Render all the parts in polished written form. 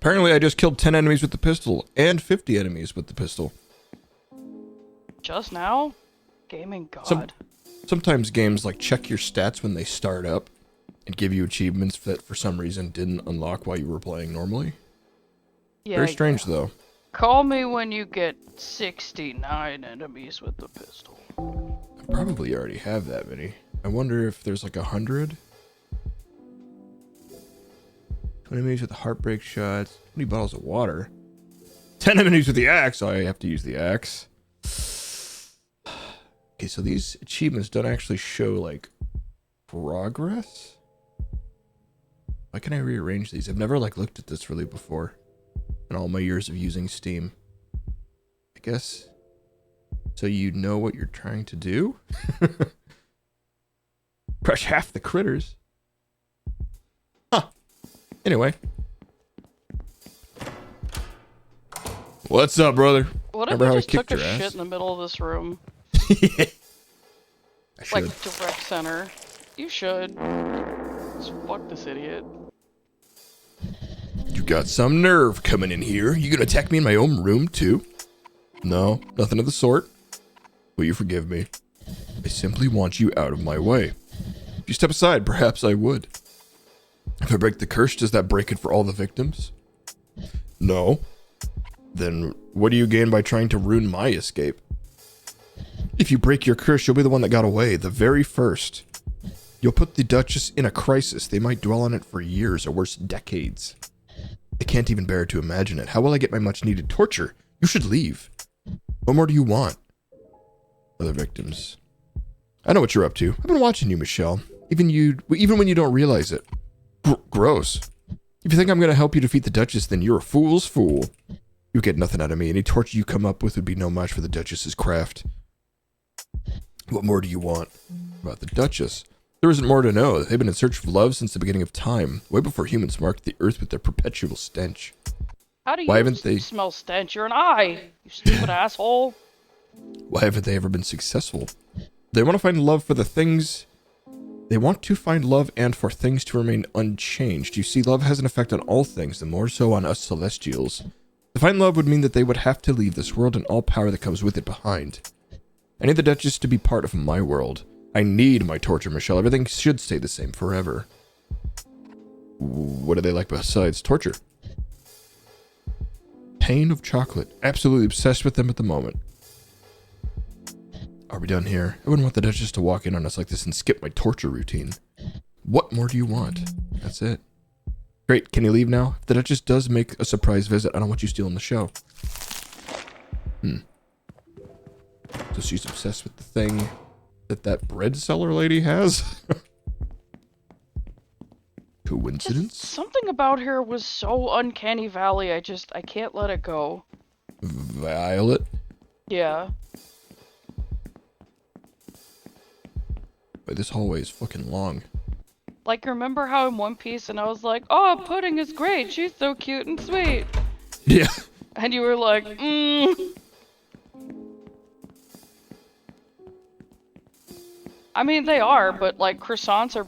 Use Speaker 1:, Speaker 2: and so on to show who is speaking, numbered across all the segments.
Speaker 1: Apparently I just killed 10 enemies with the pistol and 50 enemies with the pistol.
Speaker 2: Just now? Gaming god.
Speaker 1: Sometimes games like check your stats when they start up and give you achievements that for some reason didn't unlock while you were playing normally.
Speaker 2: Yeah,
Speaker 1: Very strange though.
Speaker 2: Call me when you get 69 enemies with the pistol.
Speaker 1: I probably already have that many. I wonder if there's like 100? 20 enemies with the heartbreak shots. 20 bottles of water. 10 enemies with the axe. Oh, I have to use the axe. Okay, so these achievements don't actually show like progress. Why can I rearrange these? I've never like looked at this really before in all my years of using Steam. I guess so you know what you're trying to do? Crush half the critters. Huh. Anyway. What's up, brother?
Speaker 2: What if
Speaker 1: Remember
Speaker 2: I
Speaker 1: how I
Speaker 2: just took
Speaker 1: kicked
Speaker 2: a
Speaker 1: your
Speaker 2: shit
Speaker 1: ass?
Speaker 2: in the middle of this room?
Speaker 1: I should.
Speaker 2: Like, direct center. You should. Just fuck this idiot.
Speaker 1: You got some nerve coming in here. You gonna attack me in my own room, too? No, nothing of the sort. Will you forgive me? I simply want you out of my way. If you step aside, perhaps I would. If I break the curse, does that break it for all the victims? No. Then what do you gain by trying to ruin my escape? If you break your curse, you'll be the one that got away, the very first. You'll put the Duchess in a crisis. They might dwell on it for years, or worse, decades. I can't even bear to imagine it. How will I get my much-needed torture? You should leave. What more do you want? Other victims. I know what you're up to. I've been watching you, Michelle. Even when you don't realize it. Gross. If you think I'm going to help you defeat the Duchess, then you're a fool's fool. You get nothing out of me. Any torture you come up with would be no match for the Duchess's craft. What more do you want? About the Duchess. There isn't more to know. They've been in search of love since the beginning of time, way before humans marked the earth with their perpetual stench.
Speaker 2: How do
Speaker 1: Why
Speaker 2: you
Speaker 1: haven't they...
Speaker 2: smell stench? You're an eye, you stupid asshole.
Speaker 1: Why haven't they ever been successful? They want to find love for the things... They want to find love and for things to remain unchanged. You see, love has an effect on all things, and more so on us Celestials. To find love would mean that they would have to leave this world and all power that comes with it behind. I need the Duchess to be part of my world. I need my torture, Michelle. Everything should stay the same forever. What do they like besides torture? Pain of chocolate. Absolutely obsessed with them at the moment. Are we done here? I wouldn't want the Duchess to walk in on us like this and skip my torture routine. What more do you want? That's it. Great, can you leave now? If the Duchess does make a surprise visit, I don't want you stealing the show. So she's obsessed with the thing that bread seller lady has? Coincidence?
Speaker 2: Just something about her was so uncanny valley, I can't let it go.
Speaker 1: Violet?
Speaker 2: Yeah.
Speaker 1: Wait, this hallway is fucking long.
Speaker 2: Like, remember how in One Piece and I was like, oh, Pudding is great, she's so cute and sweet.
Speaker 1: Yeah.
Speaker 2: And you were like, I mean, they are, but like, croissants are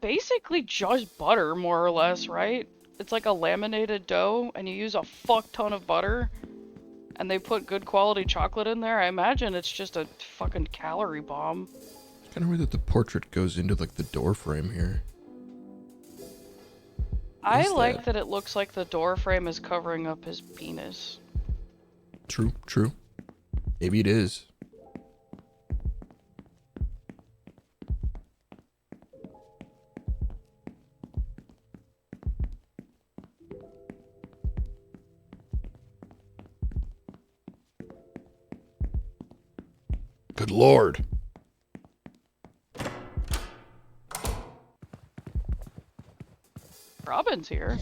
Speaker 2: basically just butter, more or less, right? It's like a laminated dough, and you use a fuck ton of butter, and they put good quality chocolate in there. I imagine it's just a fucking calorie bomb.
Speaker 1: It's kind of weird that the portrait goes into like the door frame here.
Speaker 2: I like that it looks like the door frame is covering up his penis.
Speaker 1: True, true. Maybe it is. Good lord.
Speaker 2: Robin's here.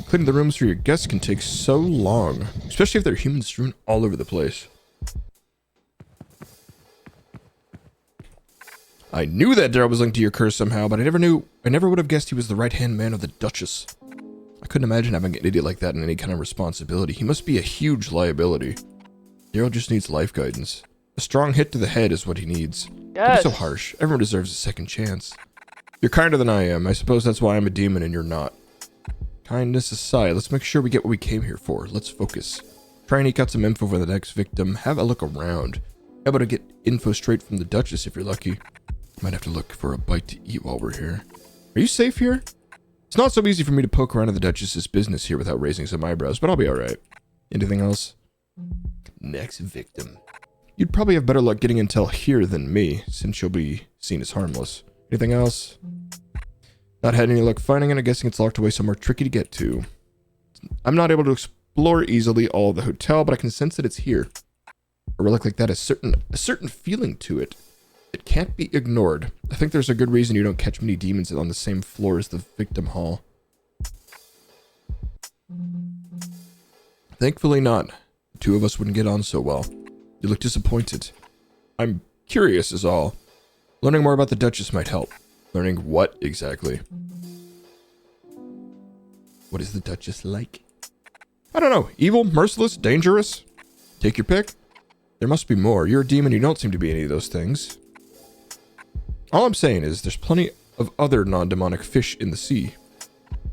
Speaker 1: Cleaning the rooms for your guests can take so long, especially if there are humans strewn all over the place. I knew that Daryl was linked to your curse somehow, but I never would have guessed he was the right-hand man of the Duchess. I couldn't imagine having an idiot like that in any kind of responsibility. He must be a huge liability. Daryl just needs life guidance. A strong hit to the head is what he needs.
Speaker 2: Yes.
Speaker 1: Don't be so harsh. Everyone deserves a second chance. You're kinder than I am. I suppose that's why I'm a demon and you're not. kindness aside, let's make sure we get what we came here for. Let's focus. Try and eke out some info for the next victim. Have a look around. How about to get info straight from the Duchess if you're lucky? Might have to look for a bite to eat while we're here. Are you safe here? It's not so easy for me to poke around in the Duchess's business here without raising some eyebrows, but I'll be alright. Anything else? Next victim. You'd probably have better luck getting intel here than me, since you'll be seen as harmless. Anything else? Not had any luck finding it. I'm guessing it's locked away somewhere tricky to get to. I'm not able to explore easily all of the hotel, but I can sense that it's here. A relic like that has a certain feeling to it. It can't be ignored. I think there's a good reason you don't catch many demons on the same floor as the victim hall. Thankfully not. The two of us wouldn't get on so well. You look disappointed. I'm curious is all. Learning more about the Duchess might help. Learning what exactly? What is the Duchess like? I don't know. Evil, merciless, dangerous? Take your pick. There must be more. You're a demon. You don't seem to be any of those things. All I'm saying is there's plenty of other non-demonic fish in the sea.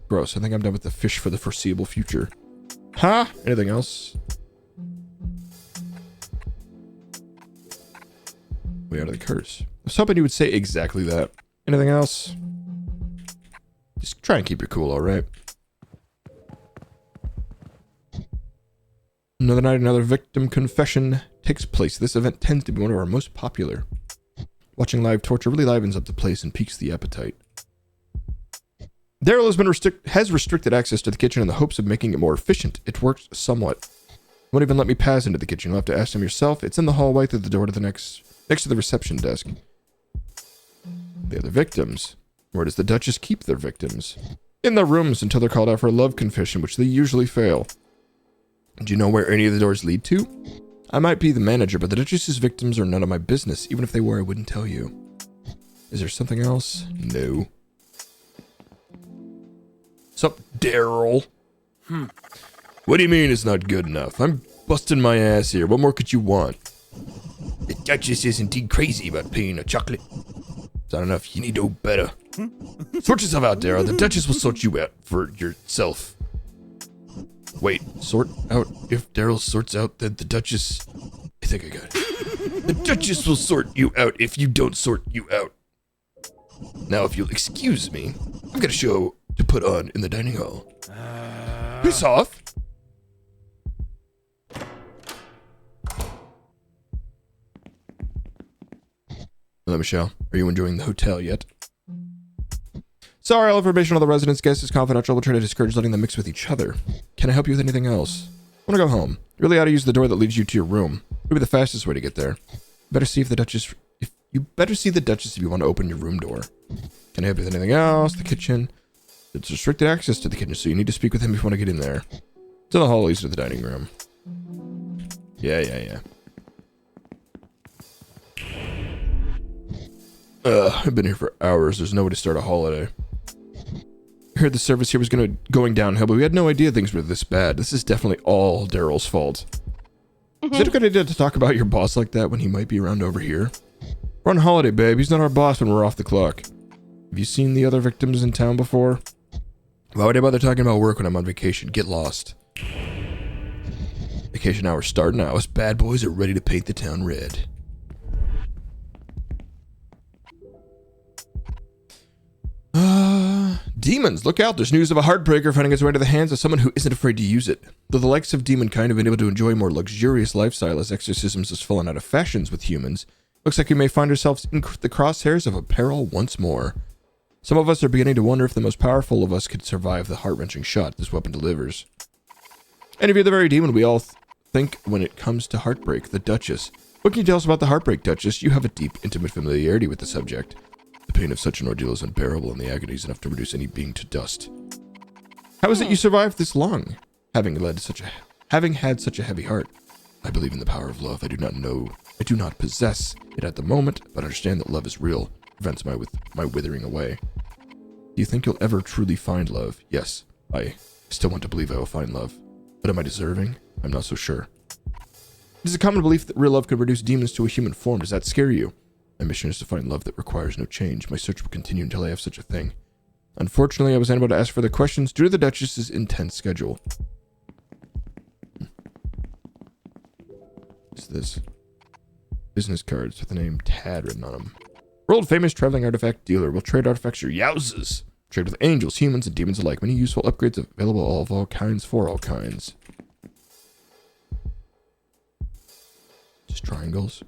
Speaker 1: Gross. I think I'm done with the fish for the foreseeable future. Ha! Anything else? Way out of the curse. I was hoping you would say exactly that. Anything else? Just try and keep your cool, alright? Another night, another victim confession takes place. This event tends to be one of our most popular. Watching live torture really livens up the place and piques the appetite. Daryl has restricted access to the kitchen in the hopes of making it more efficient. It works somewhat. Won't even let me pass into the kitchen. You'll have to ask him yourself. It's in the hallway through the door to the next to the reception desk. The other victims. Where does the Duchess keep their victims? In their rooms until they're called out for a love confession, which they usually fail. Do you know where any of the doors lead to? I might be the manager, but the Duchess's victims are none of my business. Even if they were, I wouldn't tell you. Is there something else? No. Sup, Daryl? What do you mean it's not good enough? I'm busting my ass here. What more could you want? The Duchess is indeed crazy about paying a chocolate. It's not enough. You need to know better. Sort yourself out, Daryl. The Duchess will sort you out for yourself. Wait, sort out? If Daryl sorts out, then the Duchess... I think I got it. The Duchess will sort you out if you don't sort you out. Now, if you'll excuse me, I've got a show to put on in the dining hall. Piss off! Hello, Michelle. Are you enjoying the hotel yet? Sorry, all information on the residence guest is confidential. We'll try to discourage letting them mix with each other. Can I help you with anything else? I want to go home. You really ought to use the door that leads you to your room. It'll be the fastest way to get there. Better see if the Duchess... You better see the Duchess if you want to open your room door. Can I help you with anything else? The kitchen. It's restricted access to the kitchen, so you need to speak with him if you want to get in there. To the hall leads to the dining room. Yeah. I've been here for hours. There's no way to start a holiday. I heard the service here was going downhill, but we had no idea things were this bad. This is definitely all Daryl's fault. Is it a good idea to talk about your boss like that when he might be around over here? We're on holiday, babe. He's not our boss when we're off the clock. Have you seen the other victims in town before? Why would I bother talking about work when I'm on vacation? Get lost. Vacation hours start now. Us bad boys are ready to paint the town red. Demons, look out. There's news of a heartbreaker finding its way into the hands of someone who isn't afraid to use it. Though the likes of demonkind have been able to enjoy a more luxurious lifestyle as exorcisms has fallen out of fashions with humans, looks like we may find ourselves in the crosshairs of a peril once more. Some of us are beginning to wonder if the most powerful of us could survive the heart-wrenching shot this weapon delivers. And if you're the very demon we all think when it comes to heartbreak, the Duchess. What can you tell us about the heartbreak, Duchess? You have a deep, intimate familiarity with the subject. The pain of such an ordeal is unbearable, and the agony is enough to reduce any being to dust. How is it you survived this long, having had such a heavy heart? I believe in the power of love. I do not possess it at the moment, but understand that love is real. It prevents my withering away. Do you think you'll ever truly find love? Yes, I still want to believe I will find love. But am I deserving? I'm not so sure. It is a common belief that real love could reduce demons to a human form. Does that scare you? My mission is to find love that requires no change. My search will continue until I have such a thing. Unfortunately, I was unable to ask further questions due to the Duchess's intense schedule. What's this? Business cards with the name Tad written on them. World-famous traveling artifact dealer will trade artifacts or yowzes. Trade with angels, humans, and demons alike. Many useful upgrades available of all kinds for all kinds. Just triangles.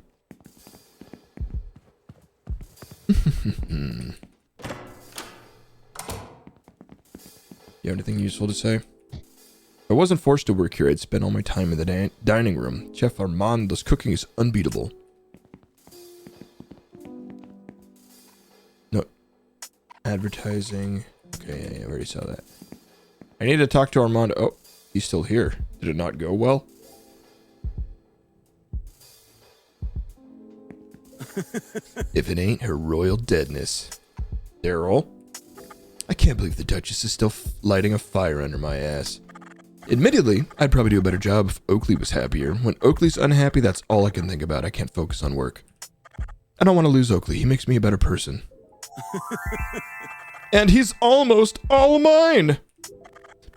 Speaker 1: You have anything useful to say? If I wasn't forced to work here, I'd spend all my time in the dining room. Chef Armando's cooking is unbeatable. No. Advertising. Okay, yeah, I already saw that. I need to talk to Armando. Oh, he's still here. Did it not go well? If it ain't her royal deadness. Daryl? I can't believe the Duchess is still lighting a fire under my ass. Admittedly, I'd probably do a better job if Oakley was happier. When Oakley's unhappy, that's all I can think about. I can't focus on work. I don't want to lose Oakley. He makes me a better person. And he's almost all mine!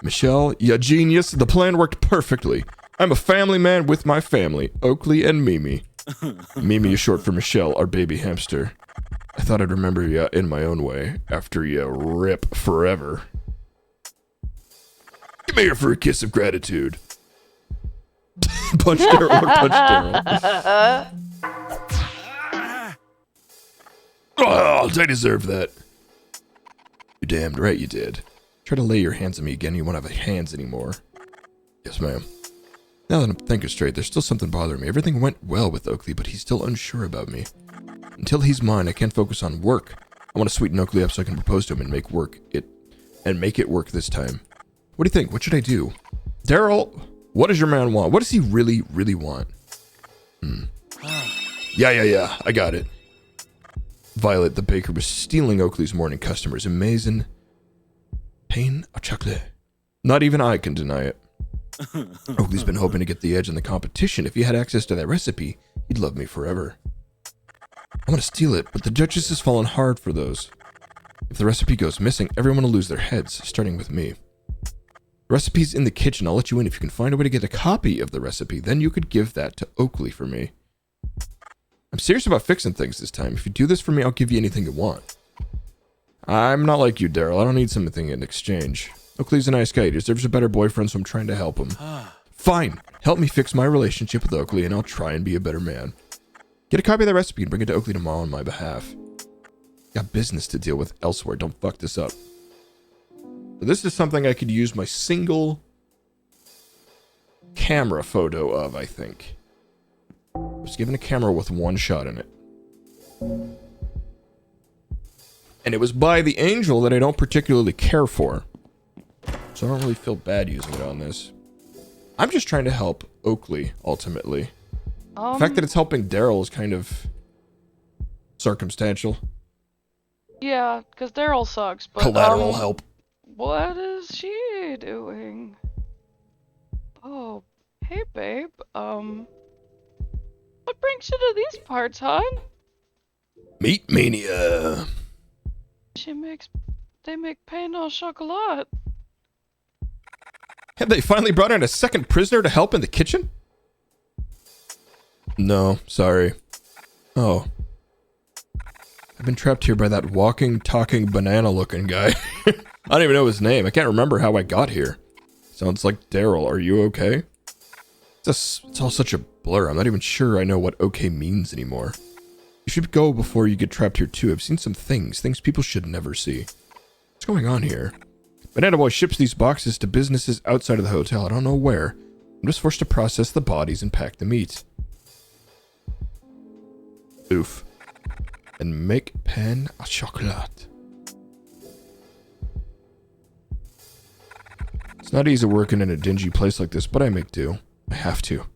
Speaker 1: Michelle, you genius. The plan worked perfectly. I'm a family man with my family, Oakley and Mimi. Mimi is short for Michelle, our baby hamster. I thought I'd remember you in my own way, after you rip forever. Come here for a kiss of gratitude. Punch Daryl or punch Daryl. Oh, I deserve that. You damned right you did. Try to lay your hands on me again, you won't have hands anymore. Yes, ma'am. Now that I'm thinking straight, there's still something bothering me. Everything went well with Oakley, but he's still unsure about me. Until he's mine, I can't focus on work. I want to sweeten Oakley up so I can propose to him and make it work this time. What do you think? What should I do? Daryl, what does your man want? What does he really, really want? Yeah, I got it. Violet, the baker, was stealing Oakley's morning customers. Amazing. Pain au chocolat. Not even I can deny it. Oakley's been hoping to get the edge in the competition. If he had access to that recipe, he'd love me forever. I want to steal it, but the Duchess has fallen hard for those. If the recipe goes missing, everyone will lose their heads, starting with me. The recipe's in the kitchen. I'll let you in if you can find a way to get a copy of the recipe. Then you could give that to Oakley for me. I'm serious about fixing things this time. If you do this for me, I'll give you anything you want. I'm not like you, Daryl. I don't need something in exchange. Oakley's a nice guy. He deserves a better boyfriend, so I'm trying to help him. Fine. Help me fix my relationship with Oakley, and I'll try and be a better man. Get a copy of that recipe and bring it to Oakley tomorrow on my behalf. Got business to deal with elsewhere. Don't fuck this up. So this is something I could use my single camera photo of, I think. I was given a camera with one shot in it. And it was by the angel that I don't particularly care for. So I don't really feel bad using it on this. I'm just trying to help Oakley, ultimately. The fact that it's helping Daryl is kind of circumstantial.
Speaker 2: Yeah, because Daryl sucks, but
Speaker 1: Collateral help.
Speaker 2: What is she doing? Oh, hey babe. What brings you to these parts, hon?
Speaker 1: Meat mania.
Speaker 2: They make pain au chocolat.
Speaker 1: Have they finally brought in a second prisoner to help in the kitchen? No, sorry. Oh. I've been trapped here by that walking, talking, banana-looking guy. I don't even know his name. I can't remember how I got here. Sounds like Daryl. Are you okay? It's all such a blur. I'm not even sure I know what okay means anymore. You should go before you get trapped here too. I've seen some things people should never see. What's going on here? Banana Boy ships these boxes to businesses outside of the hotel. I don't know where. I'm just forced to process the bodies and pack the meat. Oof. And make pain au chocolat. It's not easy working in a dingy place like this, but I make do. I have to.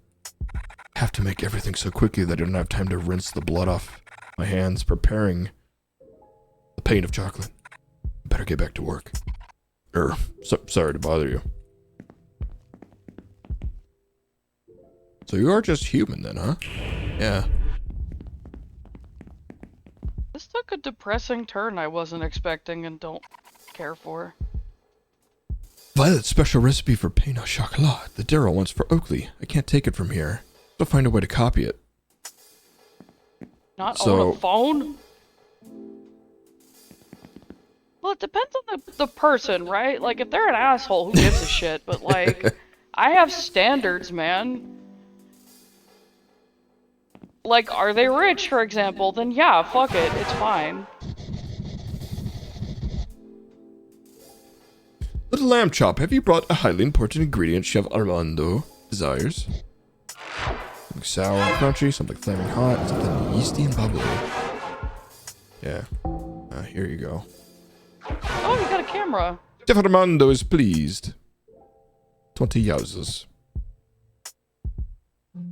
Speaker 1: I have to make everything so quickly that I don't have time to rinse the blood off my hands, preparing the pain of chocolate. I better get back to work. Sorry to bother you. So you are just human then, huh? Yeah.
Speaker 2: This took a depressing turn I wasn't expecting and don't care for.
Speaker 1: Violet's special recipe for pain au chocolat that Daryl wants for Oakley. I can't take it from here. I'll find a way to copy it.
Speaker 2: Not own a phone? Well, it depends on the person, right? Like, if they're an asshole, who gives a shit? But, like, I have standards, man. Like, are they rich, for example? Then yeah, fuck it, it's fine.
Speaker 1: Little lamb chop, have you brought a highly important ingredient Chef Armando desires? Something sour and crunchy, something flaming hot, something yeasty and bubbly. Yeah. Here you go.
Speaker 2: Oh, you got a camera.
Speaker 1: Chef Armando is pleased. 20 yowzers.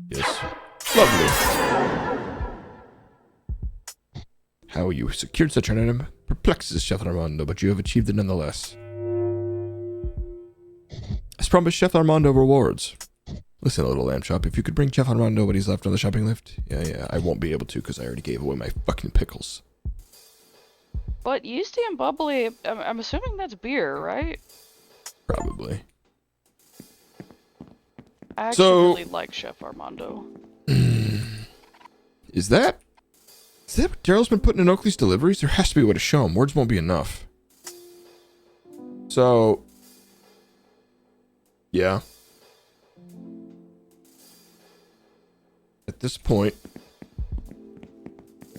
Speaker 1: Yes. Lovely. How you secured such an item perplexes Chef Armando, but you have achieved it nonetheless. As promised, Chef Armando rewards. Listen, little lamb chop, if you could bring Chef Armando what he's left on the shopping lift. Yeah, I won't be able to because I already gave away my fucking pickles.
Speaker 2: But yeasty and bubbly, I'm assuming that's beer, right?
Speaker 1: Probably.
Speaker 2: I actually really like Chef Armando.
Speaker 1: Is that what Daryl's been putting in Oakley's deliveries? There has to be a way to show him. Words won't be enough. So, yeah. At this point,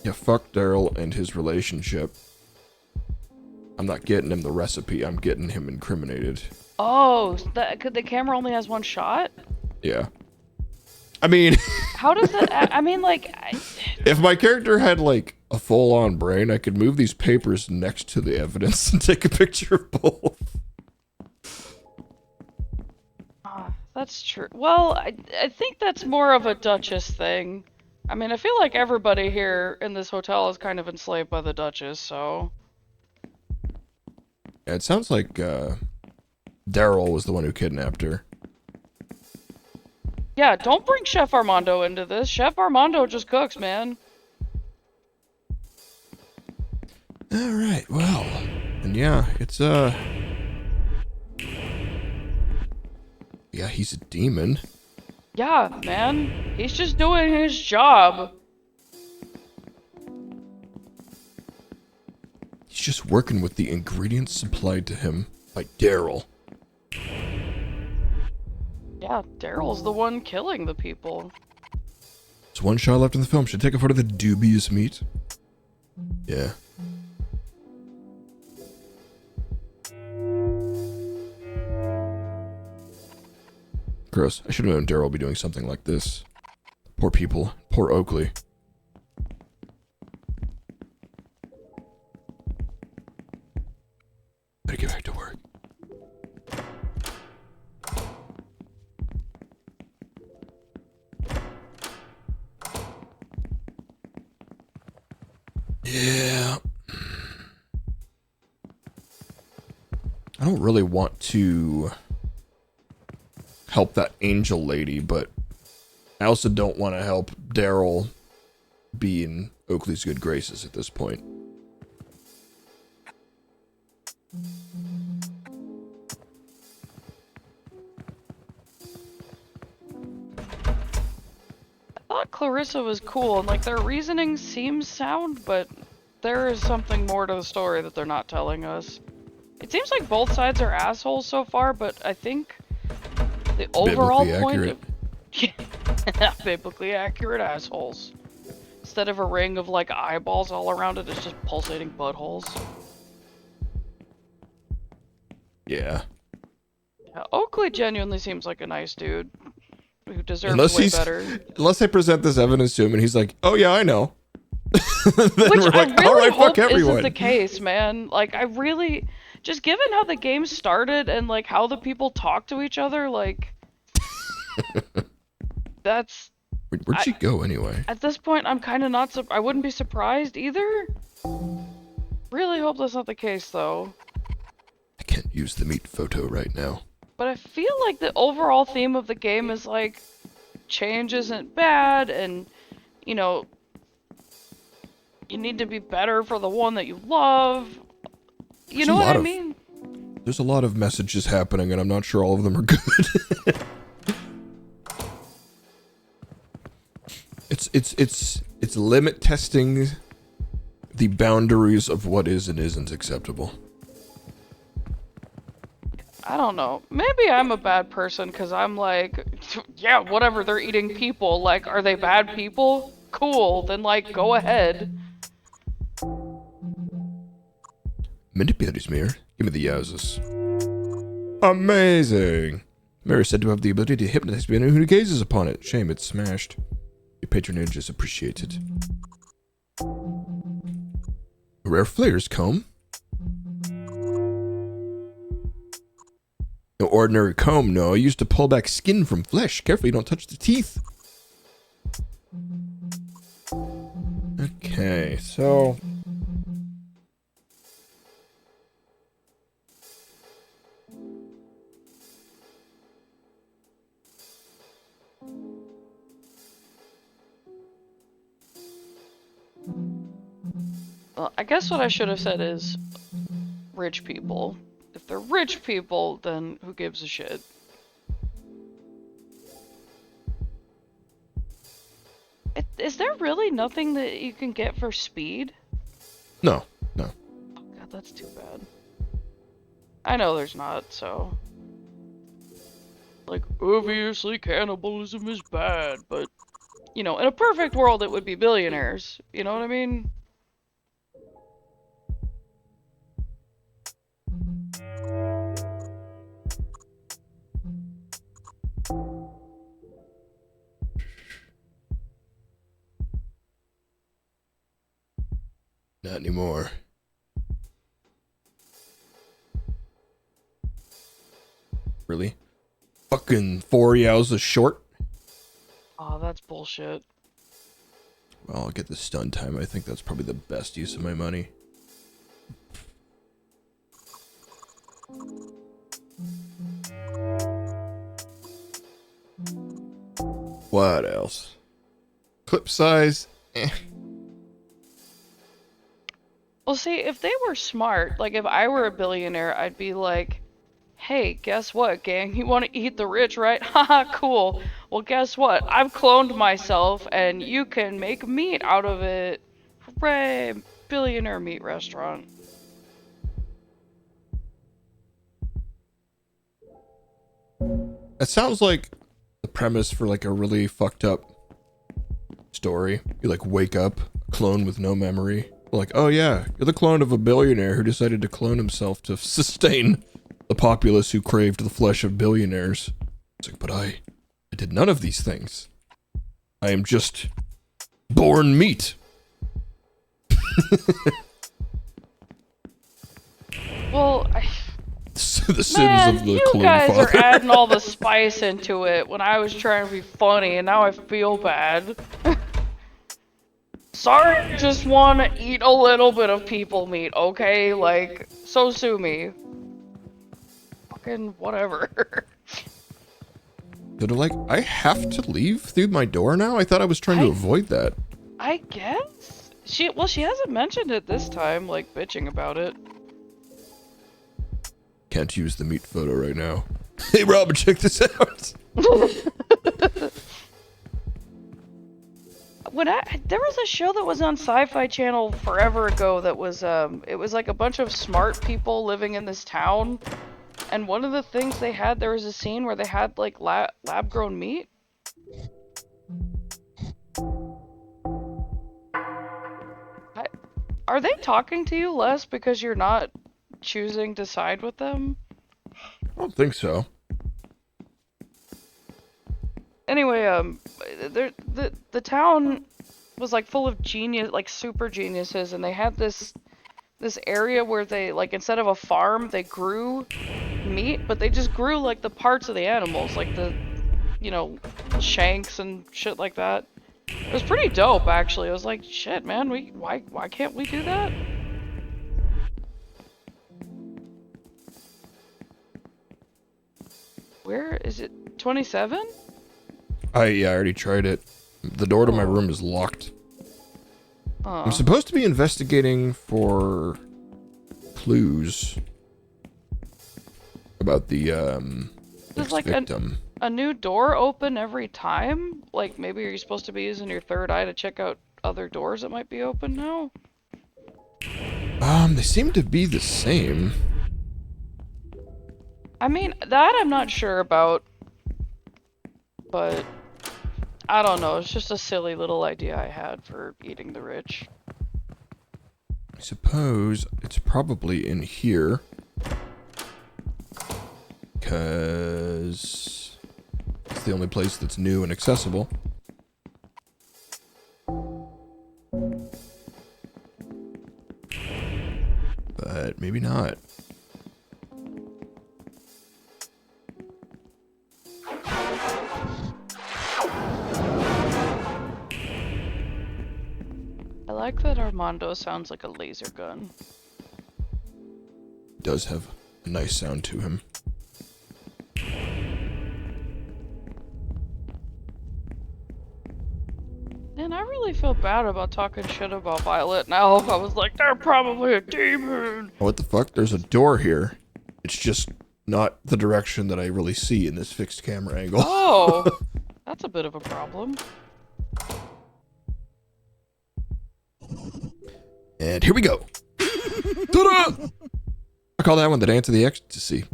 Speaker 1: yeah, fuck Daryl and his relationship. I'm not getting him the recipe. I'm getting him incriminated.
Speaker 2: Oh, the camera only has one shot?
Speaker 1: Yeah. I mean...
Speaker 2: How does it... I mean, like...
Speaker 1: If my character had, like, a full-on brain, I could move these papers next to the evidence and take a picture of both.
Speaker 2: That's true. Well, I think that's more of a Duchess thing. I mean, I feel like everybody here in this hotel is kind of enslaved by the Duchess, so...
Speaker 1: Yeah, it sounds like, Daryl was the one who kidnapped her.
Speaker 2: Yeah, don't bring Chef Armando into this. Chef Armando just cooks, man.
Speaker 1: Alright, well. And yeah, it's, yeah, he's a demon.
Speaker 2: Yeah, man. He's just doing his job.
Speaker 1: He's just working with the ingredients supplied to him by Daryl.
Speaker 2: Yeah, Daryl's the one killing the people.
Speaker 1: There's one shot left in the film. Should I take a photo of the dubious meat? Yeah. Gross. I should have known Daryl would be doing something like this. Poor people. Poor Oakley. Better get back to work. Yeah. I don't really want to help that angel lady, but I also don't want to help Daryl be in Oakley's good graces at this point.
Speaker 2: I thought Clarissa was cool, and like their reasoning seems sound, but there is something more to the story that they're not telling us. It seems like both sides are assholes so far, but I think the overall point of... biblically accurate assholes. Instead of a ring of like eyeballs all around it, it's just pulsating buttholes.
Speaker 1: Yeah.
Speaker 2: Yeah, Oakley genuinely seems like a nice dude who deserves way better.
Speaker 1: Unless I present this evidence to him and he's like, "Oh yeah, I know." Then
Speaker 2: Which
Speaker 1: we're like,
Speaker 2: I really
Speaker 1: "All right,
Speaker 2: hope
Speaker 1: fuck everyone."
Speaker 2: isn't the case, man. Like, I really, just given how the game started and like how the people talk to each other, like, that's.
Speaker 1: Where'd she go anyway?
Speaker 2: At this point, I'm kind of not. I wouldn't be surprised either. Really hope that's not the case, though.
Speaker 1: I can't use the meat photo right now.
Speaker 2: But I feel like the overall theme of the game is like, change isn't bad, and you know, you need to be better for the one that you love. You know what I mean?
Speaker 1: There's a lot of messages happening, and I'm not sure all of them are good. It's limit testing the boundaries of what is and isn't acceptable.
Speaker 2: I don't know. Maybe I'm a bad person because I'm like, yeah, whatever, they're eating people. Like, are they bad people? Cool, then like, go ahead.
Speaker 1: Manipulator's mirror. Give me the yowzers. Amazing! Mirror is said to have the ability to hypnotize anyone who gazes upon it. Shame it's smashed. Your patronage is appreciated. A rare flayer's comb. No ordinary comb, no. Used to pull back skin from flesh. Careful you don't touch the teeth. Okay, so...
Speaker 2: Well, I guess what I should have said is rich people. If they're rich people, then who gives a shit? Is there really nothing that you can get for speed?
Speaker 1: No, no.
Speaker 2: Oh god, that's too bad. I know there's not, so... Like, obviously cannibalism is bad, but... You know, in a perfect world it would be billionaires. You know what I mean?
Speaker 1: Not anymore. Really? Fucking 4 yowzas short?
Speaker 2: Oh, that's bullshit.
Speaker 1: Well, I'll get the stun time. I think that's probably the best use of my money. What else? Clip size? Eh.
Speaker 2: Well, see, if they were smart, like if I were a billionaire, I'd be like, hey, guess what, gang? You want to eat the rich, right? Haha, cool. Well, guess what? I've cloned myself, and you can make meat out of it. Hooray! Billionaire meat restaurant.
Speaker 1: That sounds like the premise for like a really fucked up story. You like wake up, a clone with no memory. Like, oh yeah, you're the clone of a billionaire who decided to clone himself to sustain the populace who craved the flesh of billionaires. It's like, but I did none of these things. I am just born meat.
Speaker 2: Well,
Speaker 1: The sins
Speaker 2: man,
Speaker 1: of the
Speaker 2: you
Speaker 1: clone
Speaker 2: guys
Speaker 1: father.
Speaker 2: are adding all the spice into it when I was trying to be funny, and now I feel bad. Sorry, just want to eat a little bit of people meat, okay? Like, so sue me. Fucking whatever.
Speaker 1: But like, I have to leave through my door now? I thought I was trying to avoid that.
Speaker 2: I guess? She hasn't mentioned it this time, like, bitching about it.
Speaker 1: Can't use the meat photo right now. Hey Robin, check this out!
Speaker 2: There was a show that was on Sci-Fi Channel forever ago that was, it was like a bunch of smart people living in this town. And one of the things they had, there was a scene where they had, like, lab-grown meat. Are they talking to you less because you're not choosing to side with them?
Speaker 1: I don't think so.
Speaker 2: Anyway, the town was, like, full of super geniuses, and they had this area where they, like, instead of a farm, they grew meat, but they just grew, like, the parts of the animals, like the, you know, shanks and shit like that. It was pretty dope, actually. I was like, shit, man, why can't we do that? Where is it? 27?
Speaker 1: Yeah, I already tried it. The door to my room is locked. I'm supposed to be investigating for clues. about the
Speaker 2: Does like
Speaker 1: victim.
Speaker 2: a new door open every time? Like maybe you're supposed to be using your third eye to check out other doors that might be open now?
Speaker 1: They seem to be the same.
Speaker 2: I mean, that I'm not sure about. But I don't know, it's just a silly little idea I had for eating the rich.
Speaker 1: I suppose it's probably in here. Because it's the only place that's new and accessible. But maybe not.
Speaker 2: I like that Armando sounds like a laser gun.
Speaker 1: Does have a nice sound to him.
Speaker 2: Man, I really feel bad about talking shit about Violet now. I was like, they're probably a demon.
Speaker 1: Oh, what the fuck? There's a door here. It's just not the direction that I really see in this fixed camera angle.
Speaker 2: Oh, that's a bit of a problem.
Speaker 1: And here we go. Ta-da! I call that one the Dance of the Ecstasy.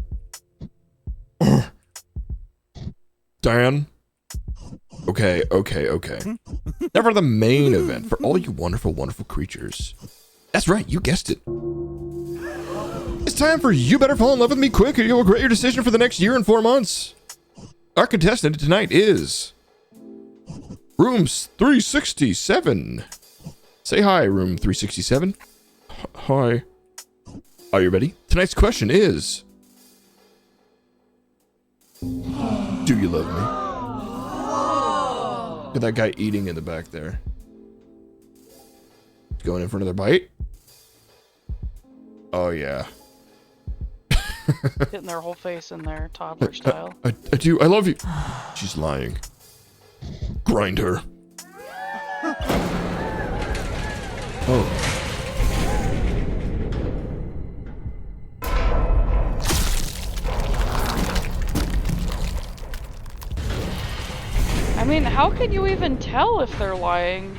Speaker 1: Dan. Okay. Now for the main event for all you wonderful, wonderful creatures. That's right, you guessed it. It's time for You Better Fall in Love with Me Quick or you will regret your decision for the next year and 4 months. Our contestant tonight is Room 367. Say hi, Room 367. Hi. Are you ready? Tonight's question is, do you love me? Look at that guy eating in the back there. Going in for another bite? Oh, yeah.
Speaker 2: Getting their whole face in there, toddler style.
Speaker 1: I do. I love you. She's lying. Grind her. Oh.
Speaker 2: I mean, how can you even tell if they're lying?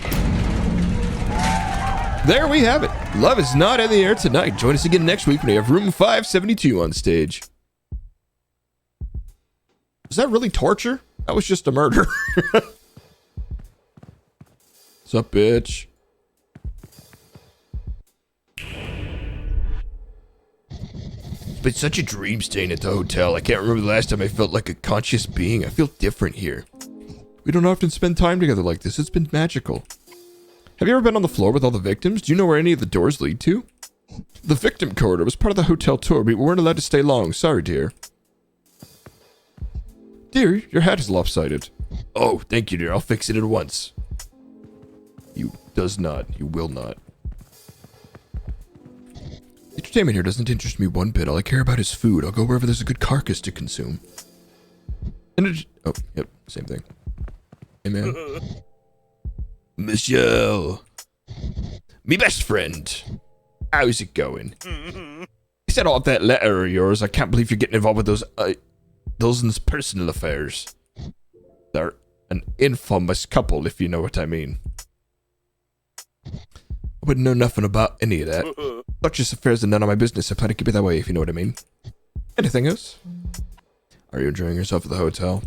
Speaker 1: There we have it. Love is not in the air tonight. Join us again next week when we have Room 572 on stage. Was that really torture? That was just a murder. What's up, bitch? It's been such a dream staying at the hotel. I can't remember the last time I felt like a conscious being. I feel different here. We don't often spend time together like this. It's been magical. Have you ever been on the floor with all the victims? Do you know where any of the doors lead to? The victim corridor was part of the hotel tour, but we weren't allowed to stay long. Sorry, dear. Dear, your hat is lopsided. Oh, thank you, dear. I'll fix it at once. You does not. You will not. Entertainment here doesn't interest me one bit. All I care about is food. I'll go wherever there's a good carcass to consume. Oh, yep, same thing. Hey, man. Michelle. Me best friend. How's it going? You said all that letter of yours. I can't believe you're getting involved with those personal affairs. They're an infamous couple, if you know what I mean. I wouldn't know nothing about any of that. Duchess affairs are none of my business. I plan to keep it that way, if you know what I mean. Anything else? Are you enjoying yourself at the hotel?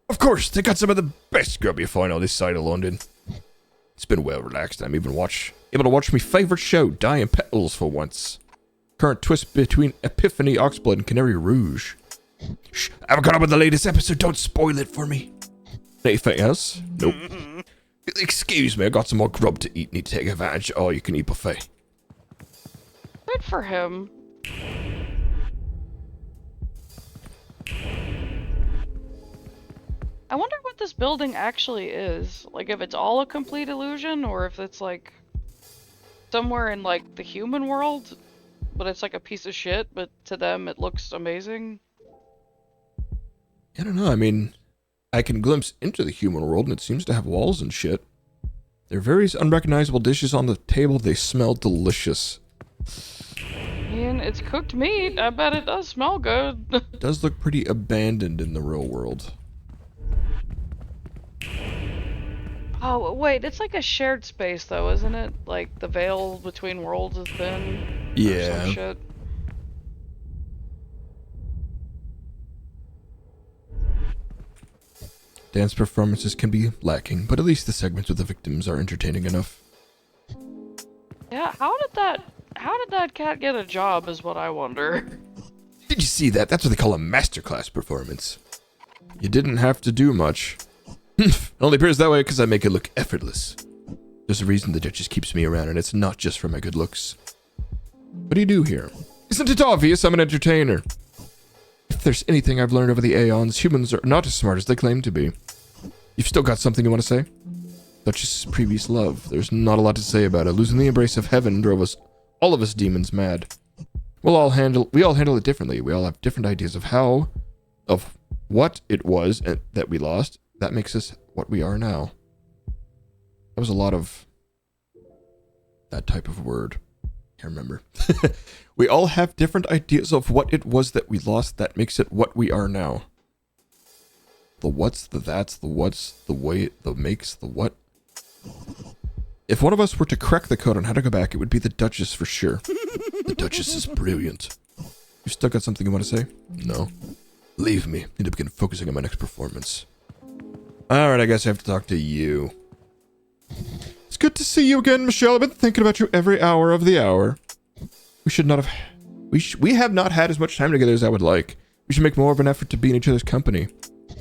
Speaker 1: Of course, they got some of the best grub you find on this side of London. It's been well relaxed. I'm even able to watch my favourite show, Dying Petals, for once. Current twist between Epiphany, Oxblood, and Canary Rouge. Shh, I haven't caught up with the latest episode. Don't spoil it for me. Anything else? Nope. Excuse me, I got some more grub to eat. Need to take advantage of all-you-can-eat buffet.
Speaker 2: Good for him. I wonder what this building actually is. Like, if it's all a complete illusion, or if it's, like, somewhere in, like, the human world, but it's, like, a piece of shit, but to them it looks amazing.
Speaker 1: I don't know, I mean, I can glimpse into the human world, and it seems to have walls and shit. There are various unrecognizable dishes on the table. They smell delicious.
Speaker 2: Yeah, mean, it's cooked meat. I bet it does smell good.
Speaker 1: It does look pretty abandoned in the real world.
Speaker 2: Oh, wait, it's like a shared space though, isn't it? Like the veil between worlds is thin. Or
Speaker 1: Yeah.
Speaker 2: some shit.
Speaker 1: Dance performances can be lacking, but at least the segments with the victims are entertaining enough.
Speaker 2: Yeah, how did that cat get a job is what I wonder.
Speaker 1: Did you see that? That's what they call a masterclass performance. You didn't have to do much. It only appears that way because I make it look effortless. There's a reason the Duchess keeps me around, and it's not just for my good looks. What do you do here? Isn't it obvious I'm an entertainer? If there's anything I've learned over the aeons, humans are not as smart as they claim to be. You've still got something you want to say? Duchess's previous love. There's not a lot to say about it. Losing the embrace of heaven drove all of us demons mad. We all handle it differently. We all have different ideas of what it was that we lost. That makes us what we are now. That was a lot of that type of word. Can't remember. We all have different ideas of what it was that we lost. That makes it what we are now. The what's, the that's, the what's, the way, the makes, the what. If one of us were to crack the code on how to go back, it would be the Duchess for sure. The Duchess is brilliant. You still got something you want to say? No. Leave me. Need to begin focusing on my next performance. Alright, I guess I have to talk to you. It's good to see you again, Michelle. I've been thinking about you every hour of the hour. We have not had as much time together as I would like. We should make more of an effort to be in each other's company.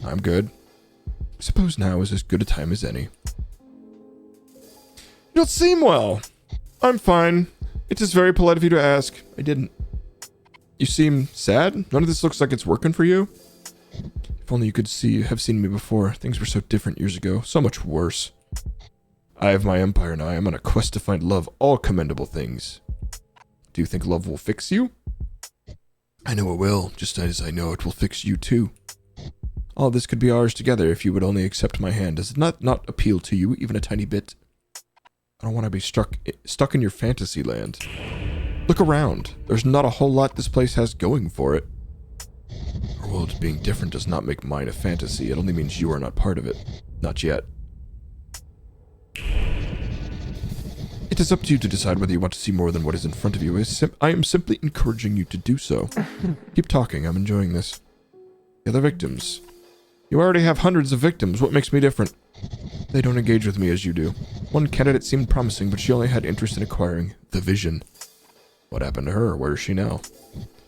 Speaker 1: I'm good. I suppose now is as good a time as any. You don't seem well. I'm fine. It is very polite of you to ask. I didn't. You seem sad? None of this looks like it's working for you? If only you could have seen me before. Things were so different years ago. So much worse. I have my empire now. I am on a quest to find love. All commendable things. Do you think love will fix you? I know it will, just as I know it will fix you too. All this could be ours together if you would only accept my hand. Does it not appeal to you, even a tiny bit? I don't want to be stuck in your fantasy land. Look around. There's not a whole lot this place has going for it. Our world being different does not make mine a fantasy. It only means you are not part of it. Not yet. It is up to you to decide whether you want to see more than what is in front of you. I am simply encouraging you to do so. Keep talking. I'm enjoying this. The other victims. You already have hundreds of victims. What makes me different? They don't engage with me as you do. One candidate seemed promising, but she only had interest in acquiring the vision. What happened to her? Where is she now?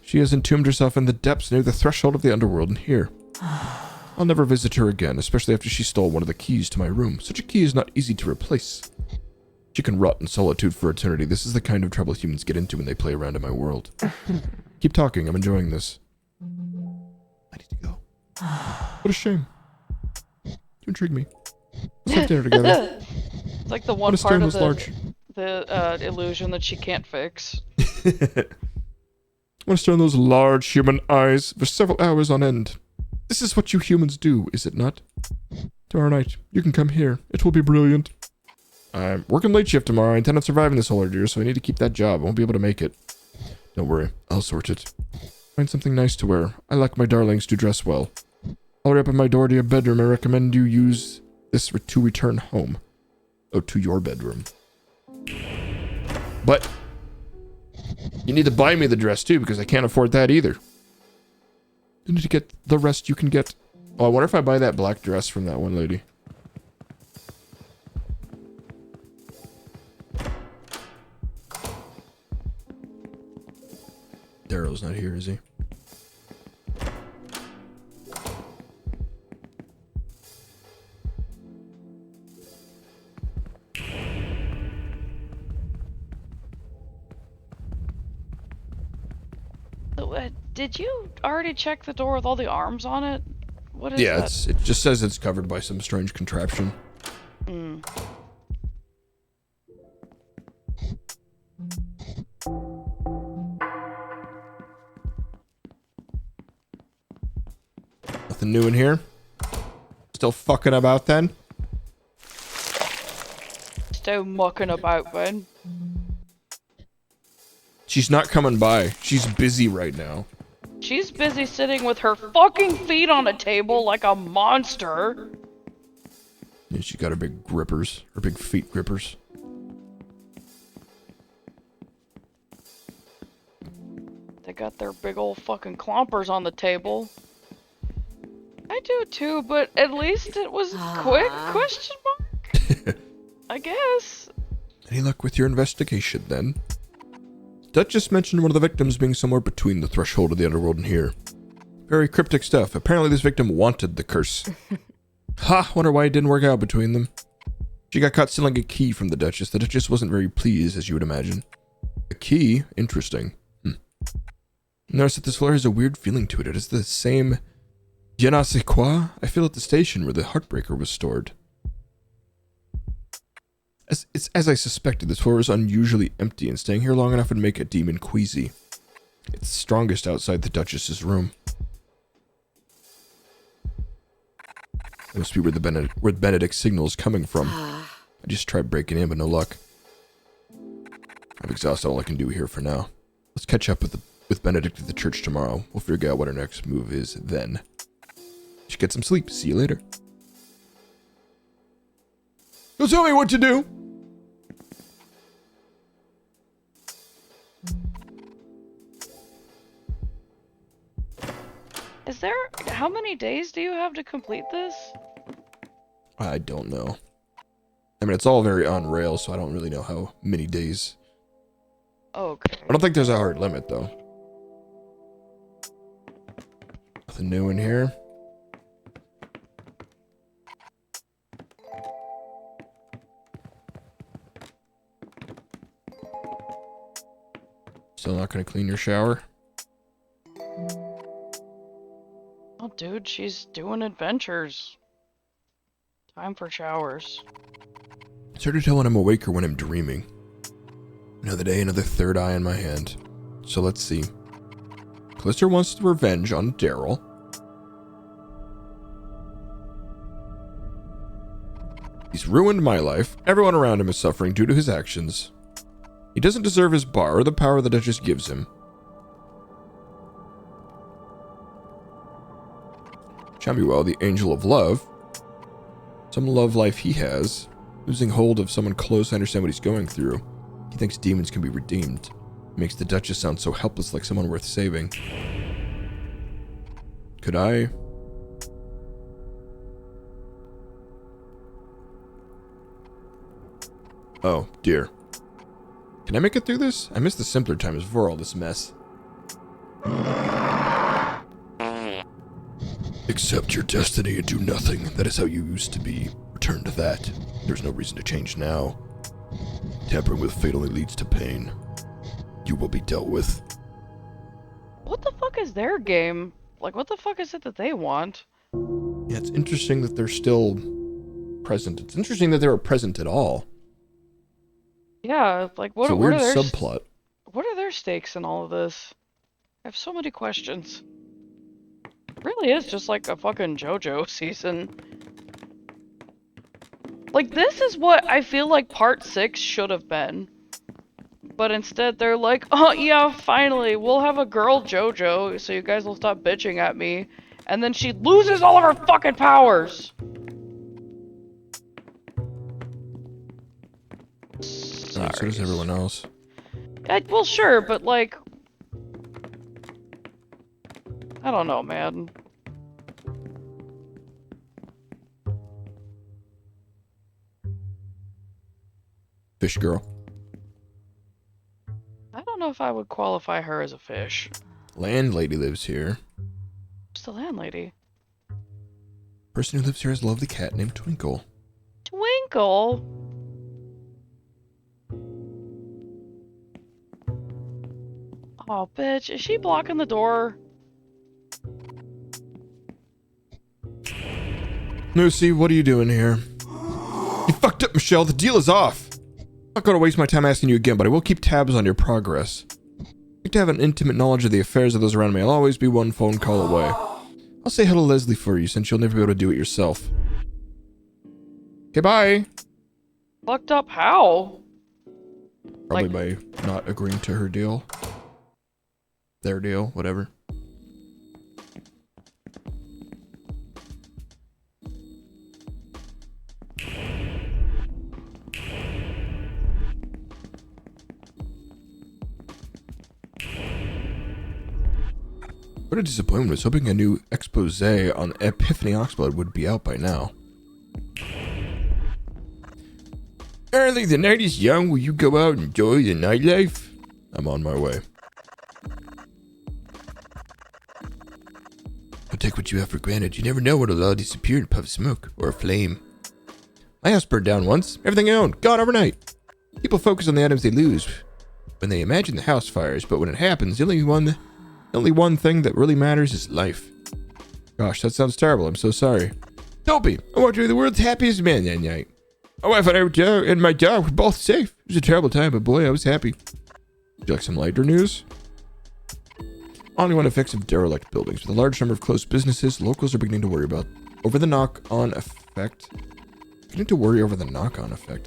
Speaker 1: She has entombed herself in the depths near the threshold of the underworld and here. I'll never visit her again, especially after she stole one of the keys to my room. Such a key is not easy to replace. She can rot in solitude for eternity. This is the kind of trouble humans get into when they play around in my world. Keep talking. I'm enjoying this. I need to go. What a shame. You intrigue me. Let's have dinner together.
Speaker 2: It's like the one part of the illusion that she can't fix.
Speaker 1: I want to stare in those large human eyes for several hours on end. This is what you humans do, is it not? Tomorrow night, you can come here. It will be brilliant. I'm working late shift tomorrow. I intend on surviving this whole ordeal, so I need to keep that job. I won't be able to make it. Don't worry. I'll sort it. Find something nice to wear. I like my darlings to dress well. I'll open my door to your bedroom. I recommend you use this to return home. Oh, to your bedroom. But you need to buy me the dress too, because I can't afford that either. You need to get the rest you can get. Oh, I wonder if I buy that black dress from that one lady. Darrow's not here, is he?
Speaker 2: Did you already check the door with all the arms on it? What is that?
Speaker 1: Yeah, it just says it's covered by some strange contraption.
Speaker 2: Mm.
Speaker 1: Nothing new in here? Still fucking about then?
Speaker 2: Still mucking about then.
Speaker 1: She's not coming by. She's busy right now.
Speaker 2: She's busy sitting with her fucking feet on a table like a monster.
Speaker 1: Yeah, she got her big grippers. Her big feet grippers.
Speaker 2: They got their big old fucking clompers on the table. I do too, but at least it was quick? Question mark? I guess.
Speaker 1: Any luck with your investigation, then? Duchess mentioned one of the victims being somewhere between the threshold of the underworld and here. Very cryptic stuff. Apparently this victim wanted the curse. Ha! Wonder why it didn't work out between them. She got caught stealing a key from the Duchess. The Duchess wasn't very pleased, as you would imagine. A key? Interesting. Notice that this floor has a weird feeling to it. It is the same je ne sais quoi I feel at the station where the Heartbreaker was stored. As I suspected, this floor is unusually empty, and staying here long enough would make a demon queasy. It's strongest outside the Duchess's room. It must be where Benedict's signal is coming from. I just tried breaking in, but no luck. I've exhausted all I can do here for now. Let's catch up with Benedict at the church tomorrow. We'll figure out what our next move is then. Should get some sleep. See you later. Don't tell me what to do!
Speaker 2: Is there... How many days do you have to complete this?
Speaker 1: I don't know. I mean, it's all very on rails, so I don't really know how many days.
Speaker 2: Okay.
Speaker 1: I don't think there's a hard limit, though. Nothing new in here. Still not gonna clean your shower?
Speaker 2: Oh, dude, she's doing adventures. Time for showers.
Speaker 1: It's hard to tell when I'm awake or when I'm dreaming. Another day, another third eye in my hand. So let's see. Callister wants revenge on Daryl. He's ruined my life. Everyone around him is suffering due to his actions. He doesn't deserve his bar or the power the Duchess gives him. Chamuel, the angel of love. Some love life he has. Losing hold of someone close, I understand what he's going through. He thinks demons can be redeemed. Makes the Duchess sound so helpless, like someone worth saving. Could I? Oh, dear. Can I make it through this? I miss the simpler times before all this mess. Accept your destiny and do nothing. That is how you used to be. Return to that. There's no reason to change now. Tampering with fate only leads to pain. You will be dealt with.
Speaker 2: What the fuck is their game? Like, what the fuck is it that they want?
Speaker 1: Yeah, it's interesting that they're still present. It's interesting that they were present at all.
Speaker 2: Yeah, like, what,
Speaker 1: it's a
Speaker 2: what
Speaker 1: weird
Speaker 2: are their
Speaker 1: subplot.
Speaker 2: What are their stakes in all of this? I have so many questions. It really is just like a fucking JoJo season. Like, this is what I feel like part 6 should have been. But instead they're like, oh yeah, finally, we'll have a girl JoJo, so you guys will stop bitching at me. And then she loses all of her fucking powers! Sorry.
Speaker 1: So does everyone else.
Speaker 2: Well, sure, but like... I don't know, man.
Speaker 1: Fish girl.
Speaker 2: I don't know if I would qualify her as a fish.
Speaker 1: Landlady lives here.
Speaker 2: Who's the landlady?
Speaker 1: Person who lives here has a lovely cat named Twinkle.
Speaker 2: Twinkle? Oh, bitch. Is she blocking the door?
Speaker 1: Lucy, what are you doing here? You fucked up, Michelle. The deal is off. I'm not going to waste my time asking you again, but I will keep tabs on your progress. I'd like to have an intimate knowledge of the affairs of those around me. I'll always be one phone call away. I'll say hello to Leslie for you, since you'll never be able to do it yourself. Okay, bye.
Speaker 2: Fucked up how?
Speaker 1: Probably by not agreeing to her deal. Their deal, whatever. What a disappointment. I was hoping a new expose on Epiphany Oxblood would be out by now. Early, the night is young. Will you go out and enjoy the nightlife? I'm on my way. Don't take what you have for granted. You never know what'll all disappear in a puff of smoke or a flame. My house burned down once. Everything I owned, gone overnight. People focus on the items they lose when they imagine the house fires, but when it happens, the only one thing that really matters is life. Gosh, that sounds terrible. I'm so sorry. Don't be. I want to be the world's happiest man that night. My wife and my dog were both safe. It was a terrible time, but boy, I was happy. Would you like some lighter news? Only one effects of derelict buildings. With a large number of closed businesses, locals are beginning to worry over the knock-on effect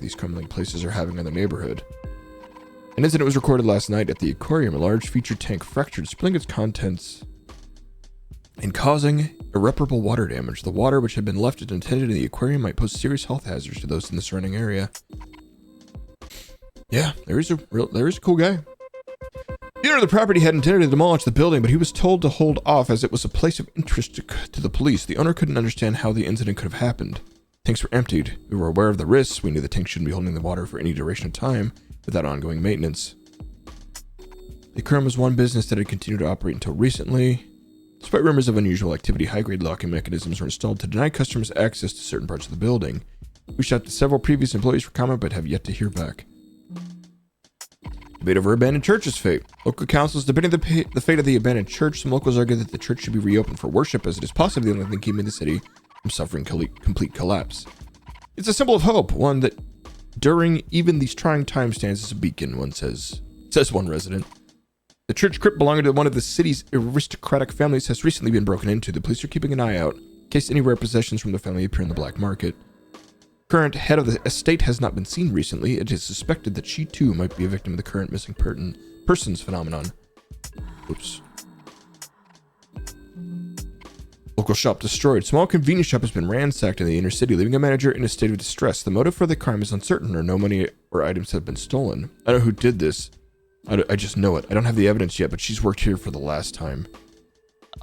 Speaker 1: these crumbling places are having on the neighborhood. An incident was recorded last night at the aquarium. A large feature tank fractured, spilling its contents and causing irreparable water damage. The water, which had been left unattended in the aquarium, might pose serious health hazards to those in the surrounding area. Yeah, there is a cool guy. The owner of the property had intended to demolish the building, but he was told to hold off as it was a place of interest to the police. The owner couldn't understand how the incident could have happened. Tanks were emptied. We were aware of the risks. We knew the tank shouldn't be holding the water for any duration of time without ongoing maintenance. The aquarium was one business that had continued to operate until recently. Despite rumors of unusual activity, high-grade locking mechanisms were installed to deny customers access to certain parts of the building. We reached out to several previous employees for comment, but have yet to hear back. Debate over abandoned church's fate. Local councils debating the fate of the abandoned church. Some locals argue that the church should be reopened for worship, as it is possibly the only thing keeping the city from suffering complete collapse. It's a symbol of hope, one that during even these trying times stands as a beacon, says one resident. The church crypt belonging to one of the city's aristocratic families has recently been broken into. The police are keeping an eye out in case any rare possessions from the family appear in the black market. Current head of the estate has not been seen recently. It is suspected that she too might be a victim of the current missing persons phenomenon. Oops. Local shop destroyed. Small convenience shop has been ransacked in the inner city, leaving a manager in a state of distress. The motive for the crime is uncertain, or no money or items have been stolen. I don't know who did this. I just know it. I don't have the evidence yet, but she's worked here for the last time.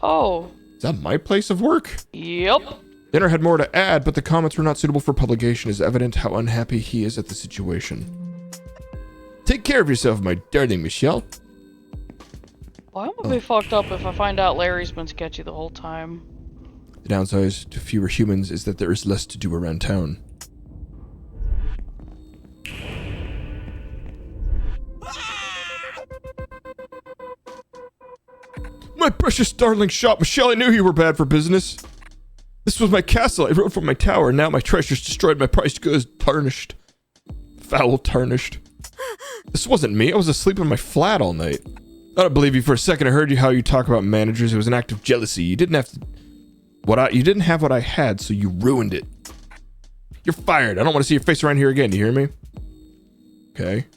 Speaker 2: Oh.
Speaker 1: Is that my place of work?
Speaker 2: Yep.
Speaker 1: Dinner had more to add, but the comments were not suitable for publication. It is evident how unhappy he is at the situation. Take care of yourself, my darling Michelle.
Speaker 2: Well, I'm gonna be fucked up if I find out Larry's been sketchy the whole time.
Speaker 1: The downside to fewer humans is that there is less to do around town. My precious darling shop, Michelle, I knew you were bad for business. This was my castle. I wrote from my tower, and now my treasures destroyed, my priced goods tarnished. Foul tarnished. This wasn't me. I was asleep in my flat all night. I don't believe you for a second. I heard how you talk about managers. It was an act of jealousy. You didn't have what I had, so you ruined it. You're fired. I don't want to see your face around here again. Do you hear me? Okay.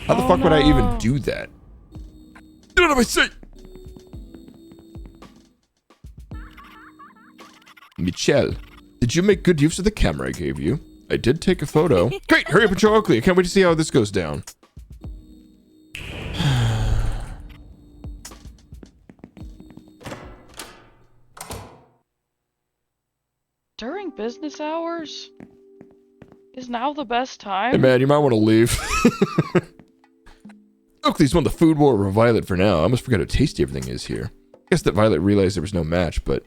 Speaker 1: How the fuck would I even do that? What am I saying? Michelle, did you make good use of the camera I gave you? I did take a photo. Great, hurry up and show Oakley. I can't wait to see how this goes down.
Speaker 2: During business hours? Is now the best time?
Speaker 1: Hey man, you might want to leave. Oakley's won the food war over Violet for now. I almost forgot how tasty everything is here. I guess that Violet realized there was no match, but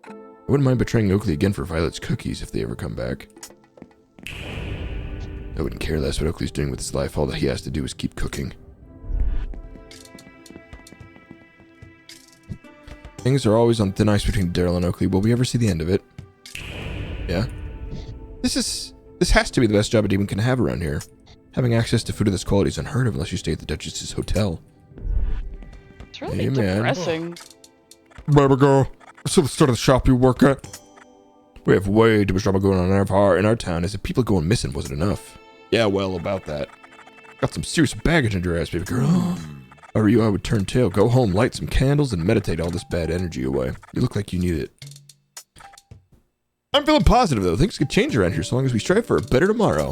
Speaker 1: I wouldn't mind betraying Oakley again for Violet's cookies if they ever come back. I wouldn't care less what Oakley's doing with his life. All that he has to do is keep cooking. Things are always on thin ice between Daryl and Oakley. Will we ever see the end of it? Yeah. This has to be the best job a demon can have around here. Having access to food of this quality is unheard of unless you stay at the Duchess's hotel.
Speaker 2: It's really depressing.
Speaker 1: Baby girl, so the start of the shop you work at. We have way too much drama going on in our town. As if people going missing wasn't enough. Yeah, well, about that. Got some serious baggage under your ass, baby girl. If I were you, I would turn tail, go home, light some candles, and meditate all this bad energy away. You look like you need it. I'm feeling positive, though. Things could change around here so long as we strive for a better tomorrow.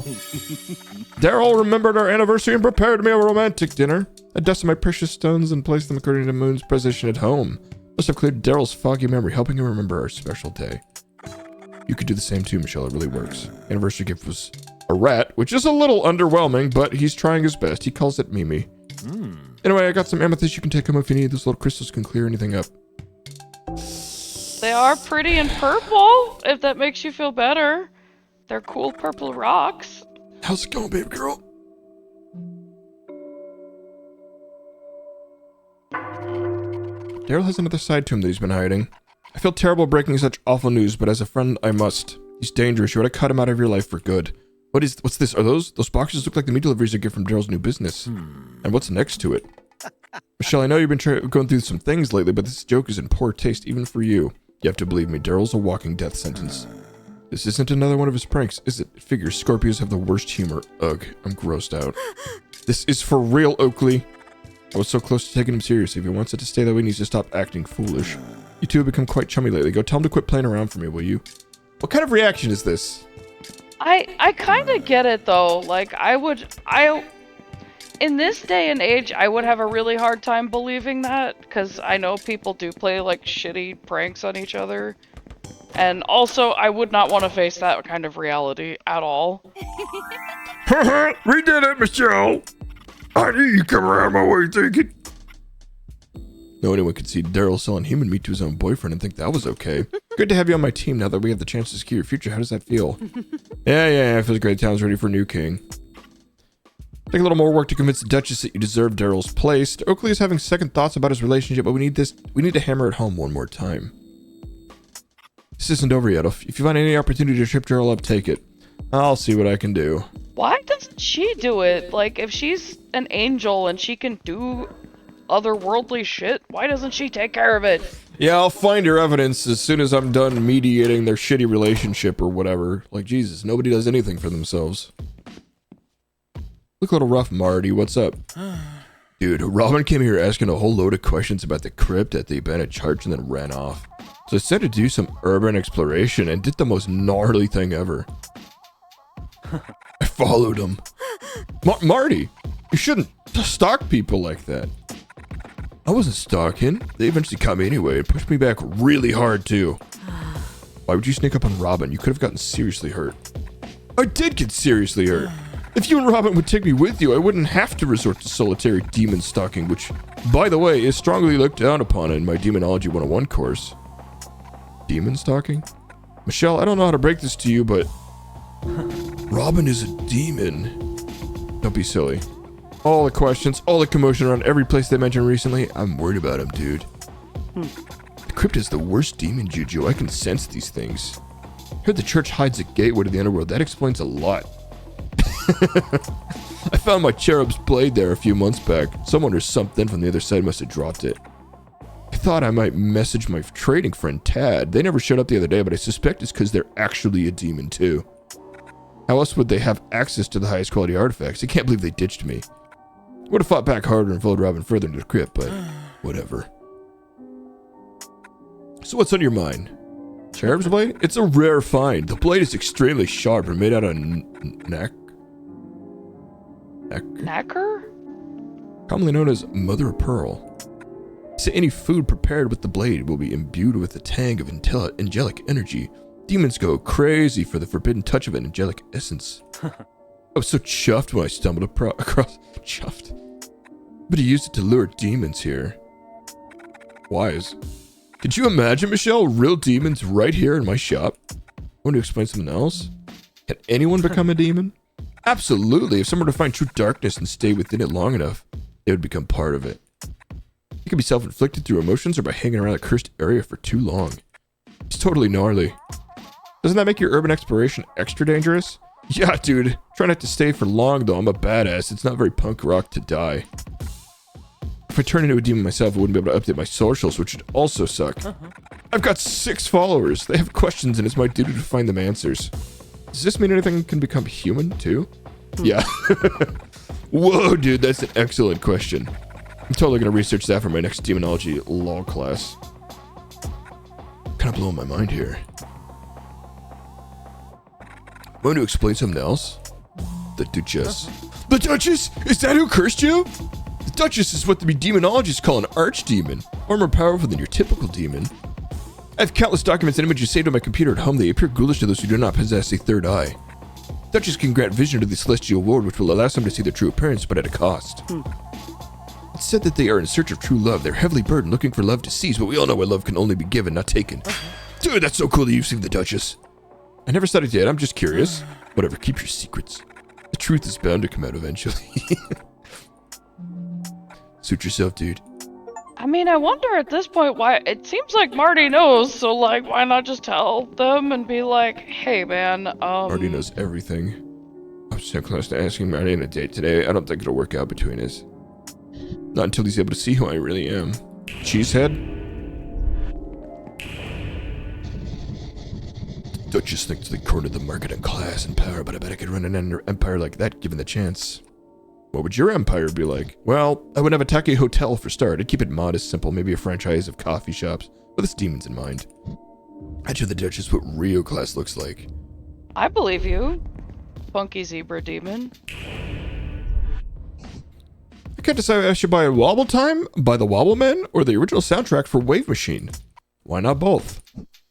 Speaker 1: Daryl remembered our anniversary and prepared me a romantic dinner. I dusted my precious stones and placed them according to Moon's position at home. Must have cleared Daryl's foggy memory, helping him remember our special day. You could do the same too, Michelle. It really works. Anniversary gift was a rat, which is a little underwhelming, but he's trying his best. He calls it Mimi. Anyway, I got some amethyst you can take home if you need. Those little crystals can clear anything up.
Speaker 2: They are pretty in purple, if that makes you feel better. They're cool purple rocks.
Speaker 1: How's it going, baby girl? Daryl has another side to him that he's been hiding. I feel terrible breaking such awful news, but as a friend, I must. He's dangerous. You ought to cut him out of your life for good. What's this? Are those boxes look like the meat deliveries I get from Daryl's new business? And what's next to it? Michelle, I know you've been going through some things lately, but this joke is in poor taste, even for you. You have to believe me, Daryl's a walking death sentence. This isn't another one of his pranks, is it? It figures Scorpios have the worst humor. Ugh, I'm grossed out. This is for real, Oakley. I was so close to taking him seriously. If he wants it to stay that way, he needs to stop acting foolish. You two have become quite chummy lately. Go tell him to quit playing around for me, will you? What kind of reaction is this?
Speaker 2: I kind of get it though. Like in this day and age, I would have a really hard time believing that, because I know people do play like shitty pranks on each other. And also, I would not want to face that kind of reality at all.
Speaker 1: We did it, Michelle! I knew you'd come around my way thinking. No anyone could see Daryl selling human meat to his own boyfriend and think that was okay. Good to have you on my team now that we have the chance to secure your future. How does that feel? Yeah, it feels great. Town's ready for a new king. Take a little more work to convince the Duchess that you deserve Daryl's place. Oakley is having second thoughts about his relationship, but we need to hammer it home one more time. This isn't over yet. If you find any opportunity to trip Daryl up, take it. I'll see what I can do.
Speaker 2: Why doesn't she do it? Like, if she's an angel and she can do otherworldly shit, why doesn't she take care of it?
Speaker 1: Yeah, I'll find your evidence as soon as I'm done mediating their shitty relationship or whatever. Like, Jesus, nobody does anything for themselves. Look a little rough, Marty. What's up? Dude, Robin came here asking a whole load of questions about the crypt at the abandoned church and then ran off. So I decided to do some urban exploration and did the most gnarly thing ever. I followed him. Marty, you shouldn't stalk people like that. I wasn't stalking. They eventually caught me anyway and pushed me back really hard too. Why would you sneak up on Robin? You could have gotten seriously hurt. I did get seriously hurt. If you and Robin would take me with you, I wouldn't have to resort to solitary demon stalking, which, by the way, is strongly looked down upon in my Demonology 101 course. Demon stalking? Michelle, I don't know how to break this to you, but Robin is a demon. Don't be silly. All the questions, all the commotion around every place they mentioned recently, I'm worried about him, dude. The crypt is the worst demon juju. I can sense these things. Heard the church hides a gateway to the underworld. That explains a lot. I found my cherub's blade there a few months back. Someone or something from the other side must have dropped it. I thought I might message my trading friend Tad. They never showed up the other day, but I suspect it's because they're actually a demon too. How else would they have access to the highest quality artifacts? I can't believe they ditched me. Would have fought back harder and followed Robin further into the crypt, but whatever. So what's on your mind? Cherub's blade? It's a rare find. The blade is extremely sharp and made out of
Speaker 2: Knacker?
Speaker 1: Commonly known as mother of pearl. Say any food prepared with the blade will be imbued with a tang of angelic energy. Demons go crazy for the forbidden touch of an angelic essence. I was so chuffed when I stumbled across chuffed. But he used it to lure demons here. Wise. Could you imagine, Michelle, real demons right here in my shop? Want to explain something else? Can anyone become a demon? Absolutely. If someone were to find true darkness and stay within it long enough, they would become part of it. It can be self-inflicted through emotions or by hanging around a cursed area for too long. It's totally gnarly. Doesn't that make your urban exploration extra dangerous? Yeah, dude. Try not to stay for long, though. I'm a badass. It's not very punk rock to die. If I turn into a demon myself, I wouldn't be able to update my socials, which would also suck. I've got 6 followers. They have questions, and it's my duty to find them answers. Does this mean anything can become human, too? Yeah. Whoa, dude, that's an excellent question. I'm totally gonna research that for my next demonology law class. Kind of blowing my mind here. Want to explain something else? The Duchess. The Duchess? Is that who cursed you? The Duchess is what the demonologists call an archdemon, or more powerful than your typical demon. I have countless documents and images saved on my computer at home. They appear ghoulish to those who do not possess a third eye. Duchess can grant vision to the celestial world, which will allow some to see their true appearance, but at a cost. It's said that they are in search of true love. They're heavily burdened, looking for love to seize, but we all know why love can only be given, not taken. Dude, that's so cool that you've seen the Duchess. I never studied yet, I'm just curious. Whatever, keep your secrets. The truth is bound to come out eventually. Suit yourself, dude.
Speaker 2: I mean, I wonder at this point why it seems like Marty knows, so like, why not just tell them and be like, hey man,
Speaker 1: Marty knows everything. I'm so close to asking Marty on a date today. I don't think it'll work out between us. Not until he's able to see who I really am. Cheesehead? Duchess thinks they cornered the market on class and power, but I bet I could run an empire like that given the chance. What would your empire be like? Well, I would have a Take hotel for start. I'd keep it modest, simple, maybe a franchise of coffee shops, with its demons in mind. I'd show the Duchess what real class looks like.
Speaker 2: I believe you, funky zebra demon.
Speaker 1: I can't decide if I should buy a Wobble Time by the Wobblemen or the original soundtrack for Wave Machine. Why not both?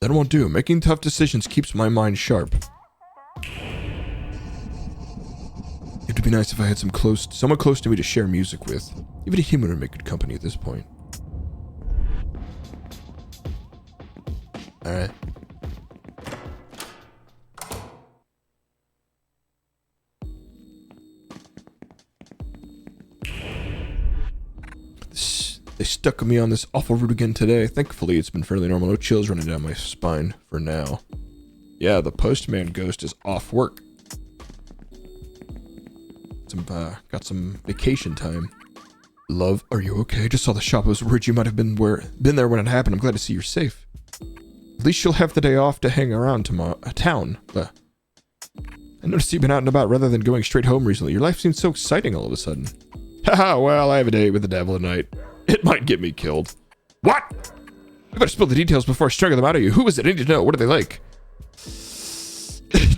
Speaker 1: That won't do. Making tough decisions keeps my mind sharp. It would be nice if I had someone close to me to share music with. Even a human would make good company at this point. Alright. They stuck me on this awful route again today. Thankfully, it's been fairly normal. No chills running down my spine for now. Yeah, the postman ghost is off work. Got some vacation time. Love, are you okay? Just saw the shop. I was worried you might have been there when it happened. I'm glad to see you're safe. At least you'll have the day off to hang around town. I noticed you've been out and about rather than going straight home recently. Your life seems so exciting all of a sudden. Haha, well, I have a date with the devil tonight. It might get me killed. What? I better spill the details before I strangle them out of you. Who is it? I need to know. What are they like?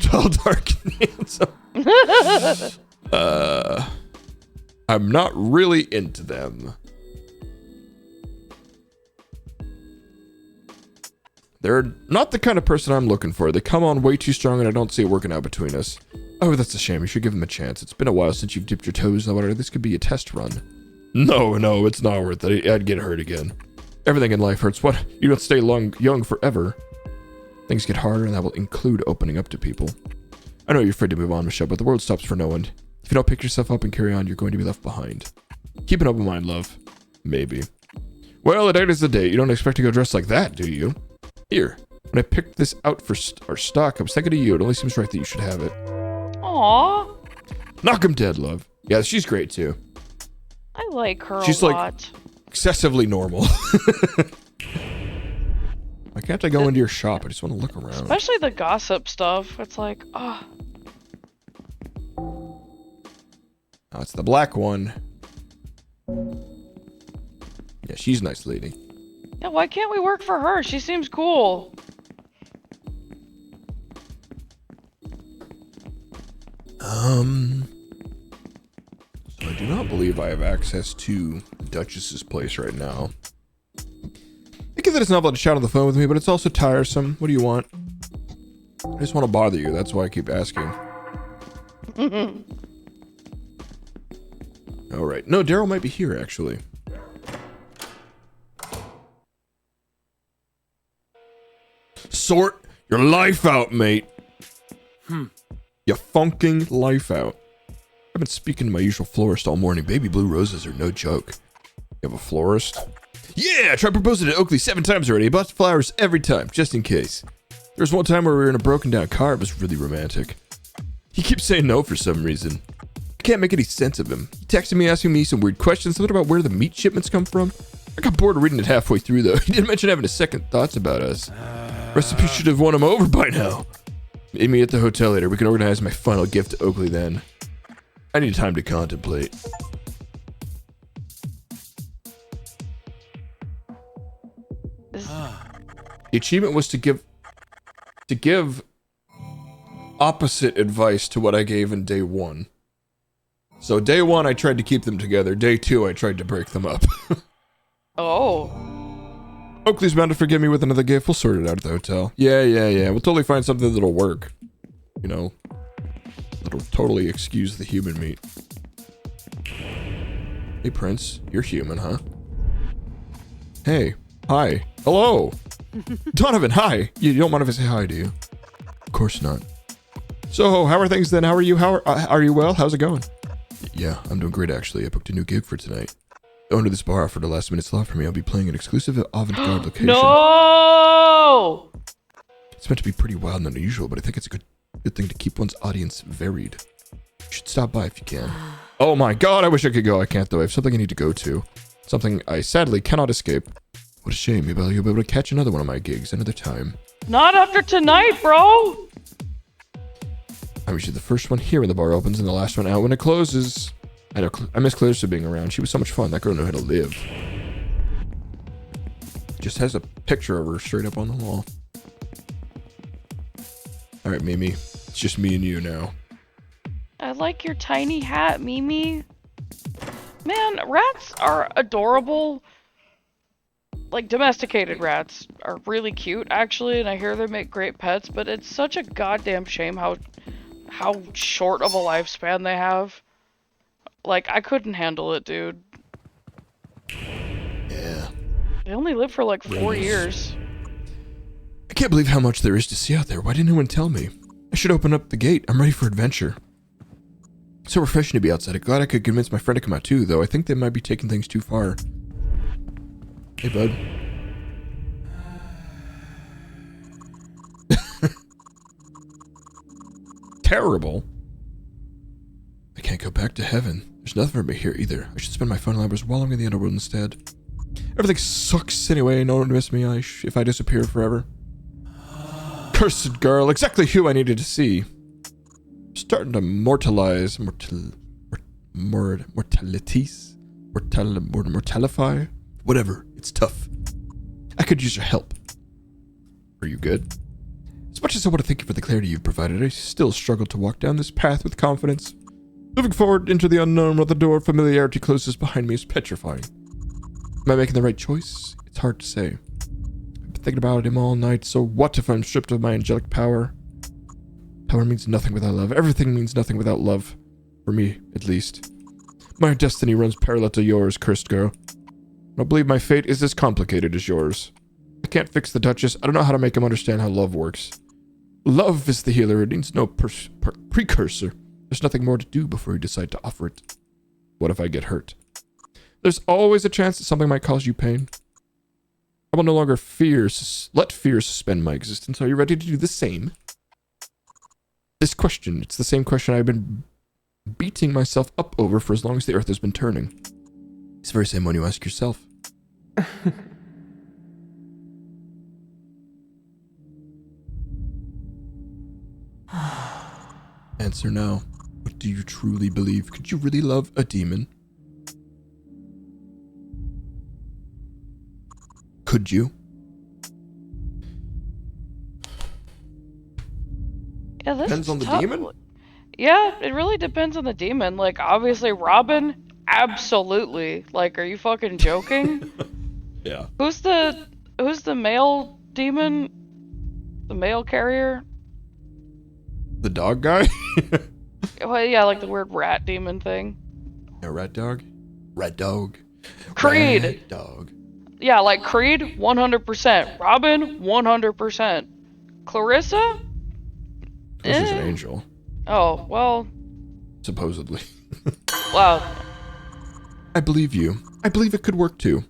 Speaker 1: Tall, dark, and handsome. I'm not really into them. They're not the kind of person I'm looking for. They come on way too strong and I don't see it working out between us. Oh, that's a shame. You should give them a chance. It's been a while since you've dipped your toes in the water. This could be a test run. No, it's not worth it. I'd get hurt again. Everything in life hurts. What? You don't stay young forever. Things get harder, and that will include opening up to people. I know you're afraid to move on, Michelle, but the world stops for no one. If you don't pick yourself up and carry on, you're going to be left behind. Keep an open mind, love. Maybe. Well, a date is a date. You don't expect to go dressed like that, do you? Here, when I picked this out for our stock, I was thinking of you. It only seems right that you should have it.
Speaker 2: Aww.
Speaker 1: Knock 'em dead, love. Yeah, she's great, too.
Speaker 2: I like her
Speaker 1: She's
Speaker 2: a
Speaker 1: like
Speaker 2: lot.
Speaker 1: excessively normal. Why can't I go into your shop? I just want to look around.
Speaker 2: Especially the gossip stuff. It's like, oh.
Speaker 1: Oh, it's the black one. Yeah, she's a nice lady.
Speaker 2: Yeah, why can't we work for her? She seems cool.
Speaker 1: So I do not believe I have access to Duchess's place right now. I get that it's not allowed to chat on the phone with me, but it's also tiresome. What do you want? I just want to bother you. That's why I keep asking. Alright. No, Daryl might be here, actually. Sort your life out, mate. Your funking life out. I've been speaking to my usual florist all morning. Baby blue roses are no joke. You have a florist? Yeah, I tried proposing to Oakley 7 times already. I bought flowers every time, just in case. There was one time where we were in a broken down car. It was really romantic. He keeps saying no for some reason. I can't make any sense of him. He texted me asking me some weird questions, something about where the meat shipments come from. I got bored of reading it halfway through, though. He didn't mention having a second thoughts about us. Recipe should have won him over by now. Meet me at the hotel later. We can organize my final gift to Oakley then. I need time to contemplate. The achievement was to give opposite advice to what I gave in day 1. So day 1, I tried to keep them together. Day 2, I tried to break them up.
Speaker 2: Oh.
Speaker 1: Oakley's bound to forgive me with another gift. We'll sort it out at the hotel. Yeah. We'll totally find something that'll work. You know, that'll totally excuse the human meat. Hey, Prince. You're human, huh? Hey. Hi. Hello. Donovan, hi. You don't mind if I say hi, do you? Of course not. So, how are things then? How are you? Are you well? How's it going? Yeah, I'm doing great, actually. I booked a new gig for tonight. The owner of this bar offered a last-minute slot for me. I'll be playing an exclusive avant-garde location.
Speaker 2: No!
Speaker 1: It's meant to be pretty wild and unusual, but I think it's a good thing to keep one's audience varied. You should stop by if you can. Oh my god, I wish I could go. I can't, though. I have something I need to go to. Something I sadly cannot escape. What a shame. Maybe you'll be able to catch another one of my gigs another time.
Speaker 2: Not after tonight, bro!
Speaker 1: I'm usually the first one here when the bar opens and the last one out when it closes. I know, I miss Clarissa being around. She was so much fun. That girl knew how to live. Just has a picture of her straight up on the wall. Alright, Mimi. It's just me and you now.
Speaker 2: I like your tiny hat, Mimi. Man, rats are adorable. Like, domesticated rats are really cute, actually, and I hear they make great pets, but it's such a goddamn shame how short of a lifespan they have. Like, I couldn't handle it, dude.
Speaker 1: Yeah.
Speaker 2: They only live for like 4 years.
Speaker 1: I can't believe how much there is to see out there. Why didn't anyone tell me? I should open up the gate. I'm ready for adventure. It's so refreshing to be outside. I'm glad I could convince my friend to come out too, though I think they might be taking things too far. Hey, bud. Terrible. I can't go back to heaven. There's nothing for me here either. I should spend my final hours wallowing in the underworld instead. Everything sucks anyway. No one will miss me if I disappear forever. Cursed girl. Exactly who I needed to see. I'm starting to mortalify. Whatever. It's tough. I could use your help. Are you good? As much as I want to thank you for the clarity you've provided, I still struggle to walk down this path with confidence. Moving forward into the unknown while the door of familiarity closes behind me is petrifying. Am I making the right choice? It's hard to say. I've been thinking about him all night, so what if I'm stripped of my angelic power? Power means nothing without love. Everything means nothing without love. For me, at least. My destiny runs parallel to yours, cursed girl. I don't believe my fate is as complicated as yours. I can't fix the Duchess. I don't know how to make him understand how love works. Love is the healer. It needs no precursor. There's nothing more to do before you decide to offer it. What if I get hurt? There's always a chance that something might cause you pain. I will no longer let fear suspend my existence. Are you ready to do the same? This question, it's the same question I've been beating myself up over for as long as the earth has been turning. It's the very same one you ask yourself. Answer now. What do you truly believe? Could you really love a demon? Could you?
Speaker 2: Yeah, this
Speaker 1: Depends on the
Speaker 2: tough.
Speaker 1: demon?
Speaker 2: Yeah, it really depends on the demon. Like, obviously, Robin, absolutely. Like, are you fucking joking?
Speaker 1: Yeah.
Speaker 2: Who's the male demon? The male carrier?
Speaker 1: The dog guy?
Speaker 2: Well, yeah, like the weird rat demon thing.
Speaker 1: A rat dog? Rat dog.
Speaker 2: Creed.
Speaker 1: Rat dog.
Speaker 2: Yeah, like Creed, 100%. Robin, 100%. Clarissa?
Speaker 1: This is an angel.
Speaker 2: Oh, well,
Speaker 1: Supposedly.
Speaker 2: wow.
Speaker 1: I believe you. I believe it could work too.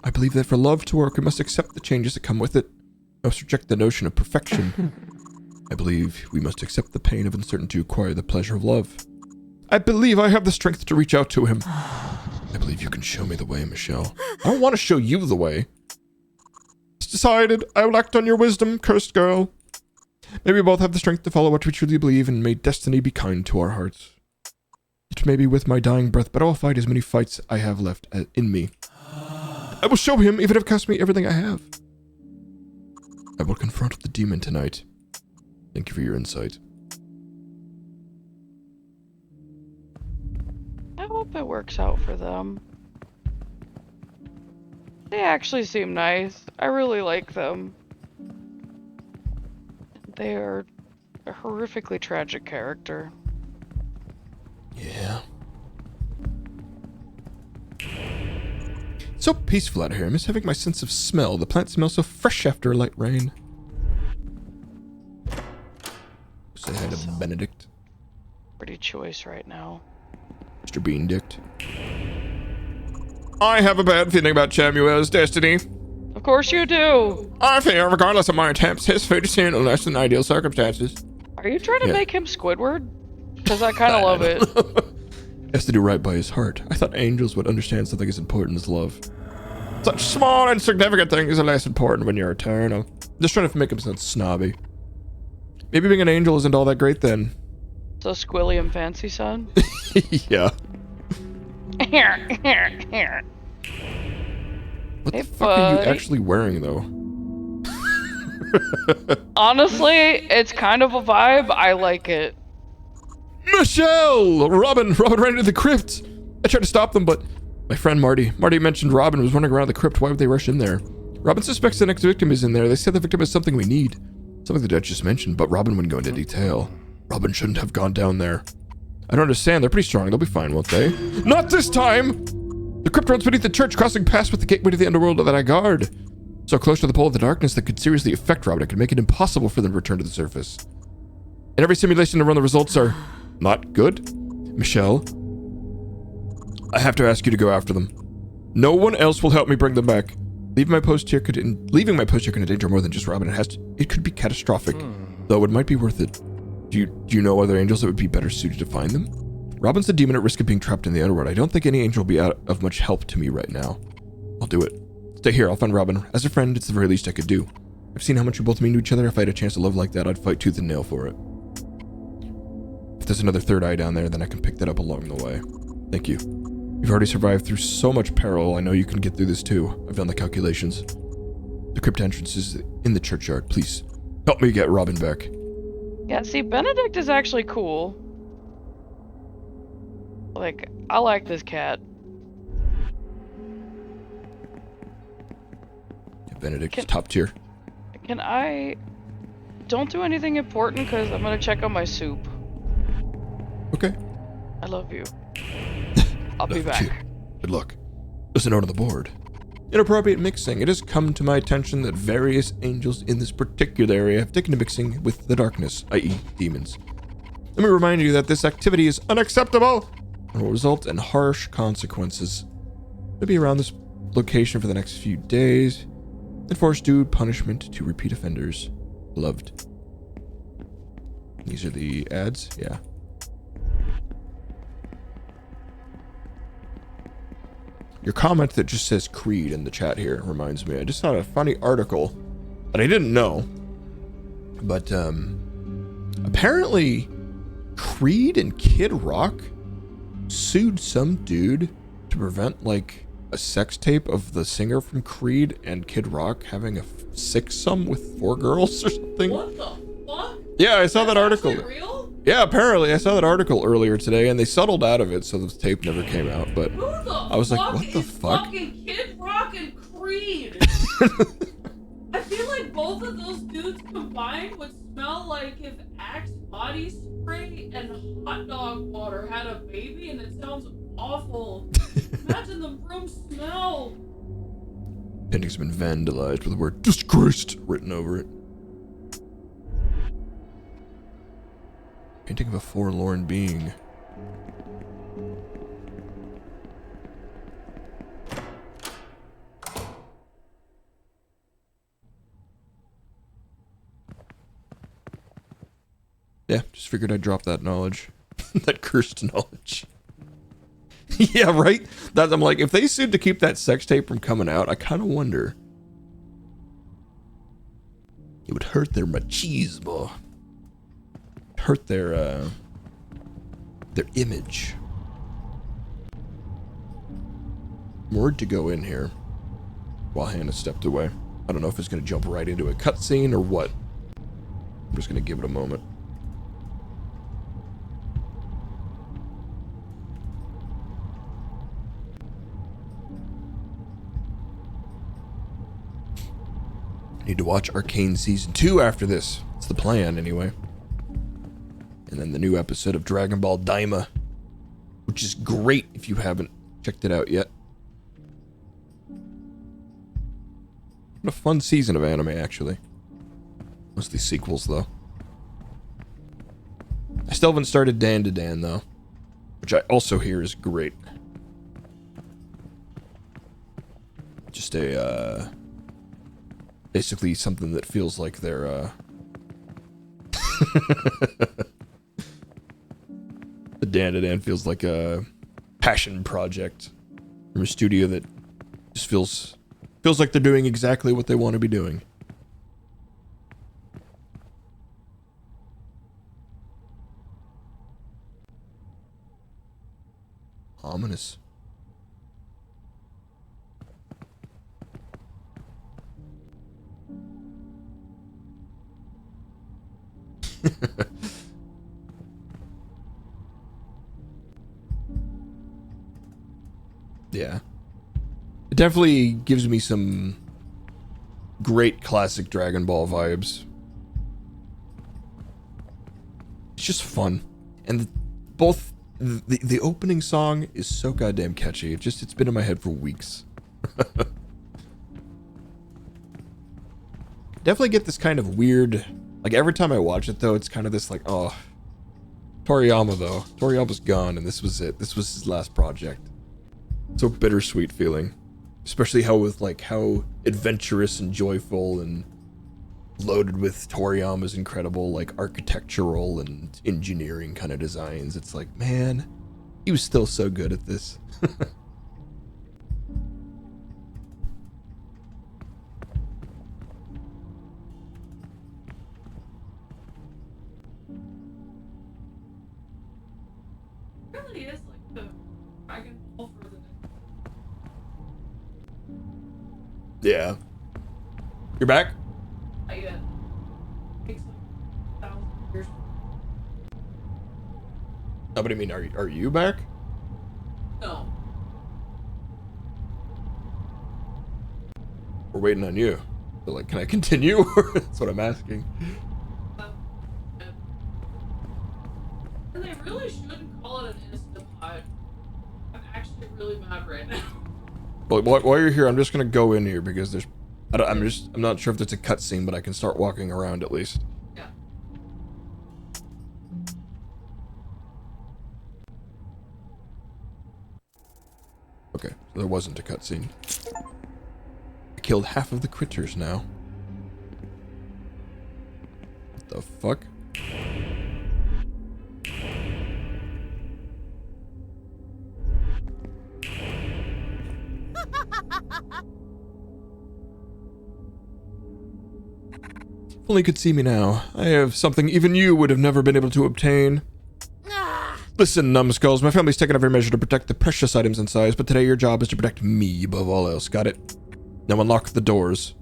Speaker 1: I believe that for love to work, we must accept the changes that come with it. We must reject the notion of perfection. I believe we must accept the pain of uncertainty to acquire the pleasure of love. I believe I have the strength to reach out to him. I believe you can show me the way, Michelle. I don't want to show you the way. It's decided. I will act on your wisdom, cursed girl. May we both have the strength to follow what we truly believe, and may destiny be kind to our hearts. It may be with my dying breath, but I will fight as many fights I have left in me. I will show him, even if it costs me everything I have. I will confront the demon tonight. Thank you for your insight.
Speaker 2: I hope it works out for them. They actually seem nice. I really like them. They are a horrifically tragic character.
Speaker 1: Yeah. So peaceful out here. I miss having my sense of smell. The plants smell so fresh after a light rain. Say hi to Benedict.
Speaker 2: Pretty choice right now.
Speaker 1: Mr. Beandict. I have a bad feeling about Samuel's destiny.
Speaker 2: Of course you do!
Speaker 1: I fear, regardless of my attempts, his fate is seen in less than ideal circumstances.
Speaker 2: Are you trying to make him Squidward? Because I kind of love it.
Speaker 1: He has to do right by his heart. I thought angels would understand something as important as love. Such small, insignificant things are less important when you're eternal. Just trying to make him sound snobby. Maybe being an angel isn't all that great then.
Speaker 2: So Squilliam Fancy Son?
Speaker 1: Yeah.
Speaker 2: Here, here, here.
Speaker 1: What
Speaker 2: Hey,
Speaker 1: the fuck are you
Speaker 2: buddy.
Speaker 1: actually wearing, though?
Speaker 2: Honestly, it's kind of a vibe. I like it.
Speaker 1: Michelle! Robin ran into the crypt. I tried to stop them, but my friend Marty mentioned Robin was running around the crypt. Why would they rush in there? Robin suspects the next victim is in there. They said the victim is something we need. Something the Dutch just mentioned, but Robin wouldn't go into detail. Robin shouldn't have gone down there. I don't understand. They're pretty strong. They'll be fine, won't they? Not this time! The crypt runs beneath the church, crossing past with the gateway to the underworld that I guard. So close to the pole of the darkness that could seriously affect Robin. It could make it impossible for them to return to the surface. In every simulation to run, the results are not good. Michelle, I have to ask you to go after them. No one else will help me bring them back. Leaving my post here could endanger more than just Robin. It could be catastrophic, though it might be worth it. Do you know other angels that would be better suited to find them? Robin's the demon at risk of being trapped in the underworld. I don't think any angel will be out of much help to me right now. I'll do it. Stay here. I'll find Robin. As a friend, it's the very least I could do. I've seen how much we both mean to each other. If I had a chance to love like that, I'd fight tooth and nail for it. If there's another third eye down there, then I can pick that up along the way. Thank you. You've already survived through so much peril. I know you can get through this too. I've done the calculations. The crypt entrance is in the churchyard. Please, help me get Robin back.
Speaker 2: Yeah, see, Benedict is actually cool. Like, I like this cat.
Speaker 1: Yeah, Benedict's top tier.
Speaker 2: Can I... Don't do anything important, because I'm gonna check on my soup.
Speaker 1: Okay.
Speaker 2: I love you. I'll be
Speaker 1: Love
Speaker 2: back.
Speaker 1: you. Good luck. There's a note on the board. Inappropriate mixing. It has come to my attention that various angels in this particular area have taken to mixing with the darkness, i.e. demons. Let me remind you that this activity is unacceptable and will result in harsh consequences. We'll be around this location for the next few days. Enforce due punishment to repeat offenders. Loved. These are the ads? Yeah. Your comment that just says Creed in the chat here reminds me. I just saw a funny article that I didn't know. But apparently Creed and Kid Rock sued some dude to prevent like a sex tape of the singer from Creed and Kid Rock having a six-some with 4 girls or something.
Speaker 3: What the fuck?
Speaker 1: Yeah, I saw that article.
Speaker 3: Actually real?
Speaker 1: Yeah, apparently I saw that article earlier today, and they settled out of it, so the tape never came out. But
Speaker 3: Who the
Speaker 1: I was like,
Speaker 3: fuck
Speaker 1: what the
Speaker 3: is
Speaker 1: fuck?
Speaker 3: fucking Kid Rock and Creed? I feel like both of those dudes combined would smell like if Axe body spray and hot dog water had a baby, and it sounds awful. Imagine the room smell.
Speaker 1: Painting's been vandalized with the word disgraced written over it. Painting of a forlorn being. Yeah, just figured I'd drop that knowledge. That cursed knowledge. Yeah, right? That, I'm like, if they sued to keep that sex tape from coming out, I kind of wonder. It would hurt their machismo. Hurt their image. word to go in here while Hannah stepped away. I don't know if it's going to jump right into a cutscene or what. I'm just going to give it a moment. I need to watch Arcane Season 2 after this. It's the plan, anyway. And then the new episode of Dragon Ball Daima, which is great if you haven't checked it out yet. What a fun season of anime, actually. Mostly sequels, though. I still haven't started Dan to Dan, though, which I also hear is great. Just a, basically something that feels like they're, the Dan to Dan feels like a passion project from a studio that just feels like they're doing exactly what they want to be doing. Ominous. Yeah. It definitely gives me some great classic Dragon Ball vibes. It's just fun. And both the opening song is so goddamn catchy. It's been in my head for weeks. Definitely get this kind of weird, like every time I watch it though, it's kind of this like, oh, Toriyama though. Toriyama's gone and this was it. This was his last project. So bittersweet feeling. Especially how adventurous and joyful and loaded with Toriyama's incredible like architectural and engineering kind of designs. It's like, man, he was still so good at this.
Speaker 3: Really is like the Dragon Ball for the
Speaker 1: Yeah. You're back?
Speaker 3: takes like 1,000 years.
Speaker 1: No, but I mean, are you back?
Speaker 3: No.
Speaker 1: We're waiting on you. So like, can I continue? That's what I'm asking.
Speaker 3: And they really shouldn't call it an Instapod. I'm actually really mad right now.
Speaker 1: Well, while you're here, I'm just gonna go in here because there's, I'm not sure if it's a cutscene, but I can start walking around at least.
Speaker 3: Yeah.
Speaker 1: Okay, so there wasn't a cutscene. I killed half of the critters now. What the fuck? If only you could see me now. I have something even you would have never been able to obtain. Listen, numbskulls, my family's taken every measure to protect the precious items in size, but today your job is to protect me above all else. Got it? Now unlock the doors.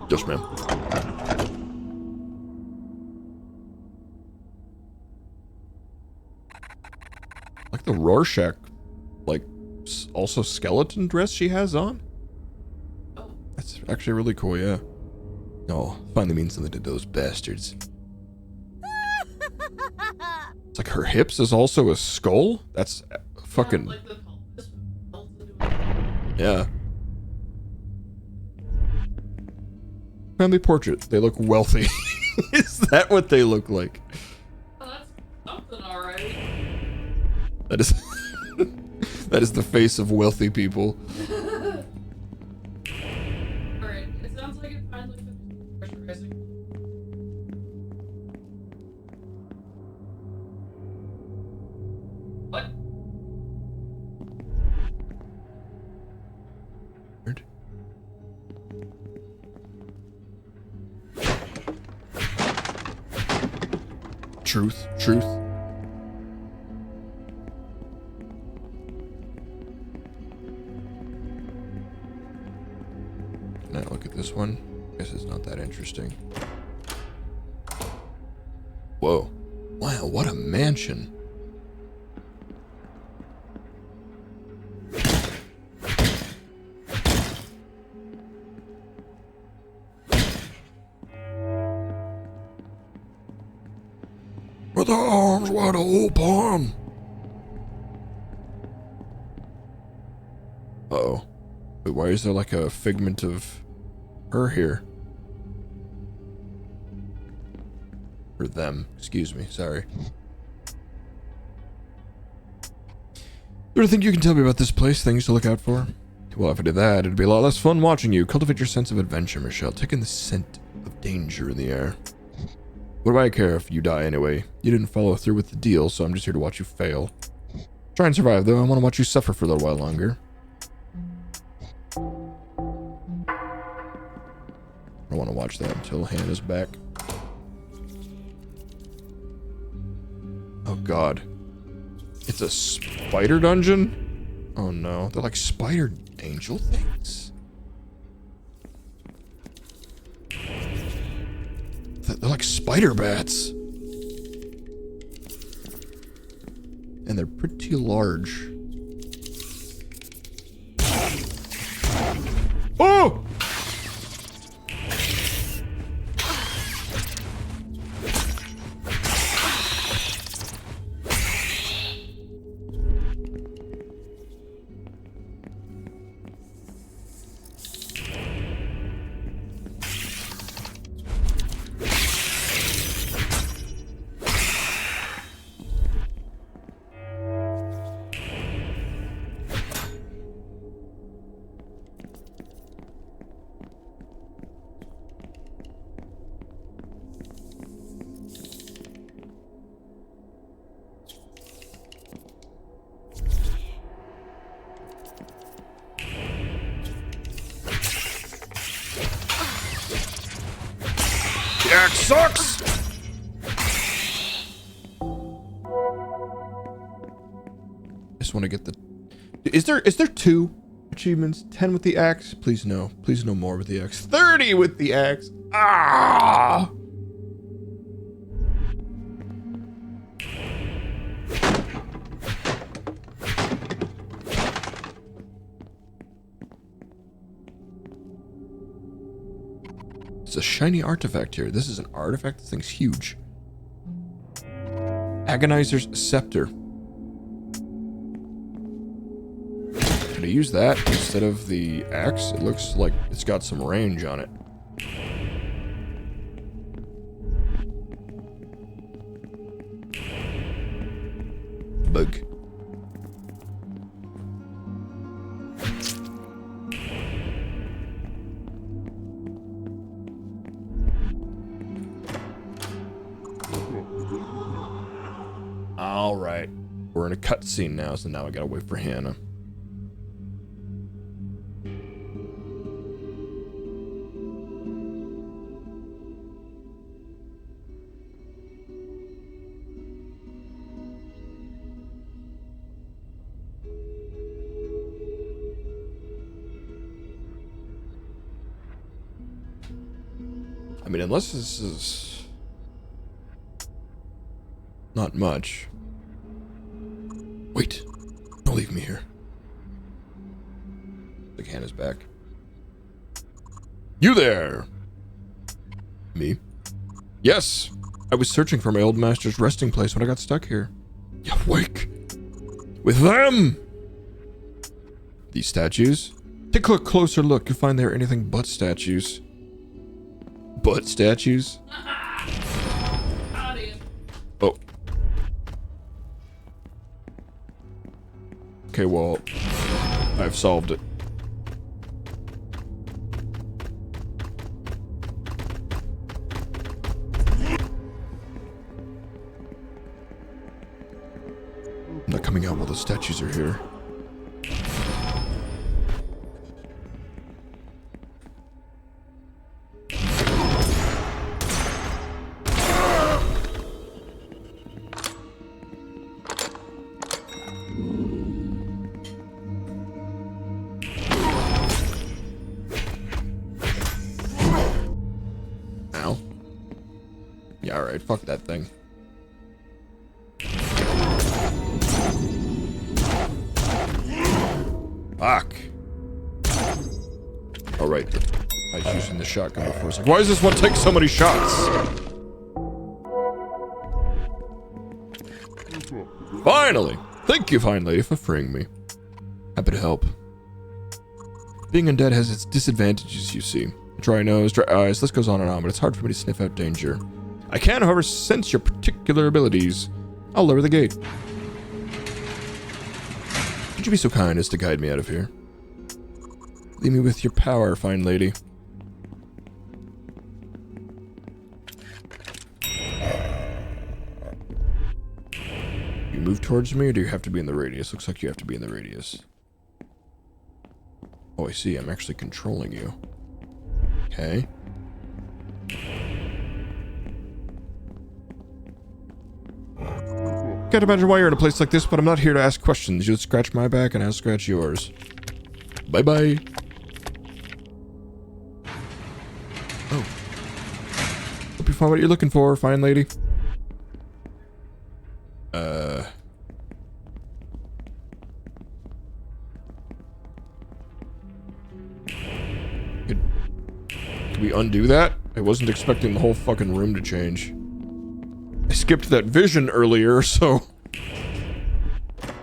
Speaker 1: Yes, ma'am. Like the Rorschach, like, also skeleton dress she has on?
Speaker 3: Oh.
Speaker 1: That's actually really cool, yeah. Oh, finally means something to those bastards. It's like her hips is also a skull? That's fucking...
Speaker 3: Yeah, like the pelvis melts into it.
Speaker 1: Yeah. Family portrait. They look wealthy. Is that what they look like?
Speaker 3: Oh, that's something alright.
Speaker 1: That is... that is the face of wealthy people.
Speaker 3: Alright, it sounds like it finally finished pressurizing. What?
Speaker 1: Weird. Truth. Can I look at this one? Guess it's not that interesting. Whoa. Wow, what a mansion. With the arms wide open. Uh-oh. Wait, why is there like a figment of her here? Or them, excuse me, sorry. Anything you can tell me about this place, things to look out for? Well, if I did that, it'd be a lot less fun watching you. Cultivate your sense of adventure, Michelle. Take in the scent of danger in the air. What do I care if you die anyway? You didn't follow through with the deal, so I'm just here to watch you fail. Try and survive, though. I want to watch you suffer for a little while longer. I want to watch that until Hannah's back. Oh god. It's a spider dungeon? Oh no. They're like spider angel things? They're like spider bats. And they're pretty large. Oh! Jack sucks! Just want to get the... Is there 2 achievements? 10 with the axe? Please no. Please no more with the axe. 30 with the axe! Ah! It's a shiny artifact here. This is an artifact. This thing's huge. Agonizer's Scepter. Can I use that instead of the axe? It looks like it's got some range on it. Bug. Alright. We're in a cutscene now, so now I gotta wait for Hannah. I mean, unless this is not much. Wait, don't leave me here. The can is back. You there! Me? Yes! I was searching for my old master's resting place when I got stuck here. You awake! With them! These statues? Take a closer look. You'll find they are anything but statues. But statues? Oh. Okay, well, I've solved it. I'm not coming out while the statues are here. Yeah, alright, fuck that thing. Fuck. Alright, I was using the shotgun before. It's like, why does this one take so many shots? Finally! Thank you, fine lady, for freeing me. Happy to help. Being undead has its disadvantages, you see. Dry nose, dry eyes, list goes on and on, but it's hard for me to sniff out danger. I can, however, sense your particular abilities. I'll lower the gate. Would you be so kind as to guide me out of here? Leave me with your power, fine lady. You move towards me, or do you have to be in the radius? Looks like you have to be in the radius. Oh, I see. I'm actually controlling you. Okay. Can't imagine why you're in a place like this, but I'm not here to ask questions. You'll scratch my back and I'll scratch yours. Bye-bye. Oh. Hope you find what you're looking for, fine lady. Can we undo that? I wasn't expecting the whole fucking room to change. I skipped that vision earlier, so...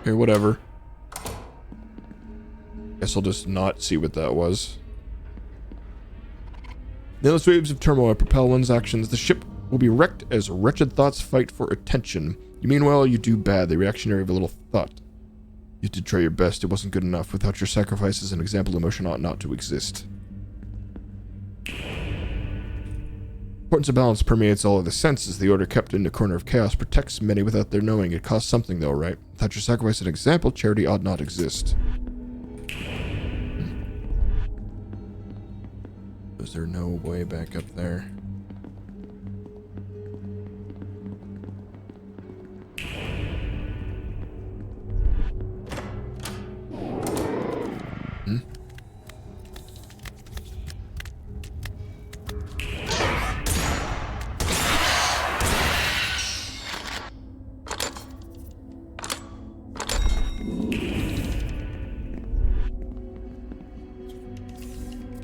Speaker 1: Okay, whatever. Guess I'll just not see what that was. The endless waves of turmoil propel one's actions. The ship will be wrecked as wretched thoughts fight for attention. You mean well, you do bad, the reactionary of a little thought. You did try your best, it wasn't good enough. Without your sacrifices, an example emotion ought not to exist. Importance of balance permeates all of the senses. The order kept in the corner of chaos protects many without their knowing. It costs something though, right? Without your sacrifice an example, charity ought not exist. Is there no way back up there?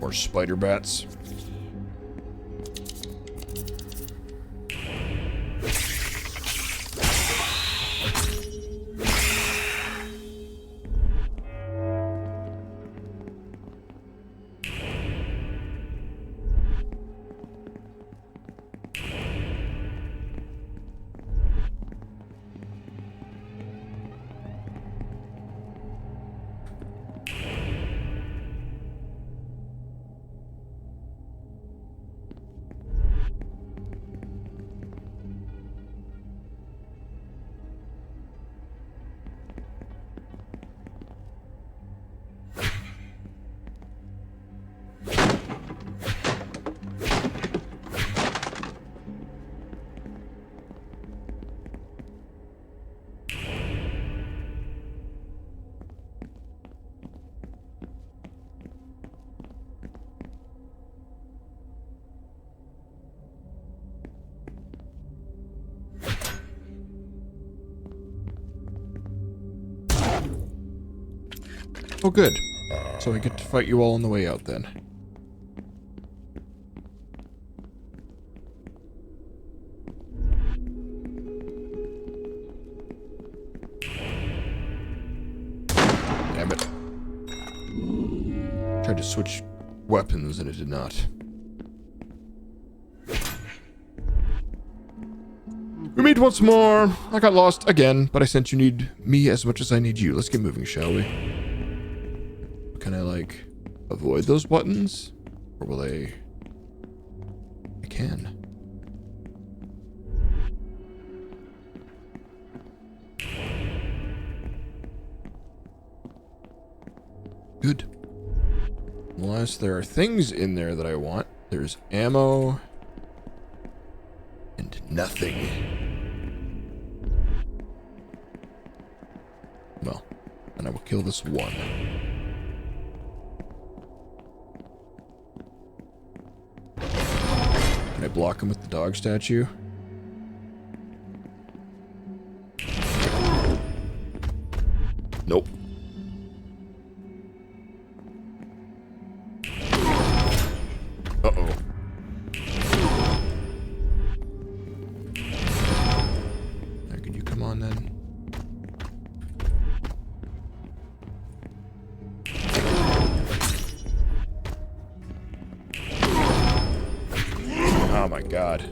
Speaker 1: More spider bats. Oh, good. So I get to fight you all on the way out, then. Damn it. Tried to switch weapons, and it did not. We meet once more. I got lost again, but I sense you need me as much as I need you. Let's get moving, shall we? Can I, like, avoid those buttons? Or will they... I can. Good. Unless there are things in there that I want. There's ammo. And nothing. Well, then I will kill this one. Can I block him with the dog statue? Uh-oh. Now, can you come on then? Oh my god.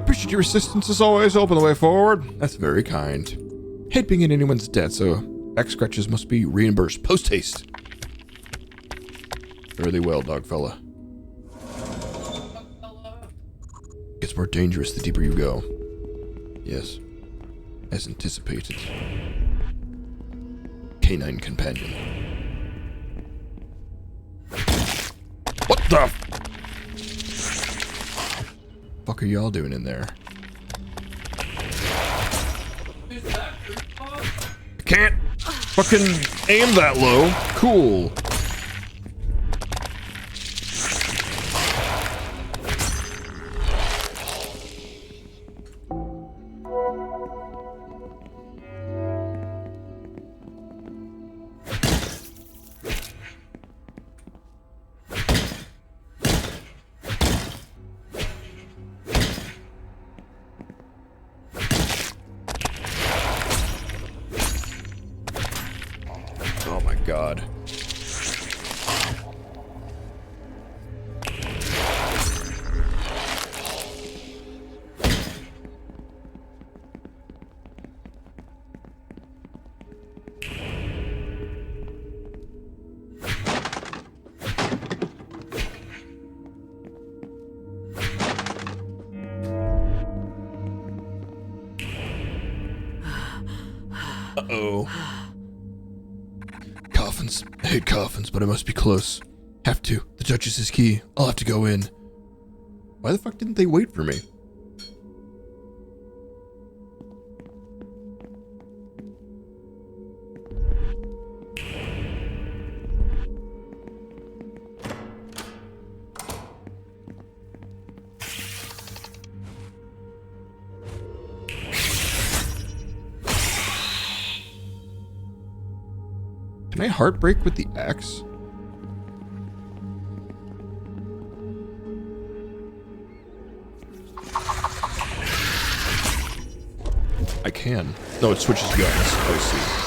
Speaker 1: Appreciate your assistance as always. Open the way forward. That's very kind. Hate being in anyone's debt, so back scratches must be reimbursed post haste. Fairly well, dog fella. Gets more dangerous the deeper you go. Yes, as anticipated. Canine companion. What the fuck are y'all doing in there? I can't fucking aim that low. Cool. Oh my god. Uh-oh. Coffins. I hate coffins, but I must be close. Have to. The Duchess is key. I'll have to go in. Why the fuck didn't they wait for me? Can I heartbreak with the axe? I can. No, it switches guns. I see.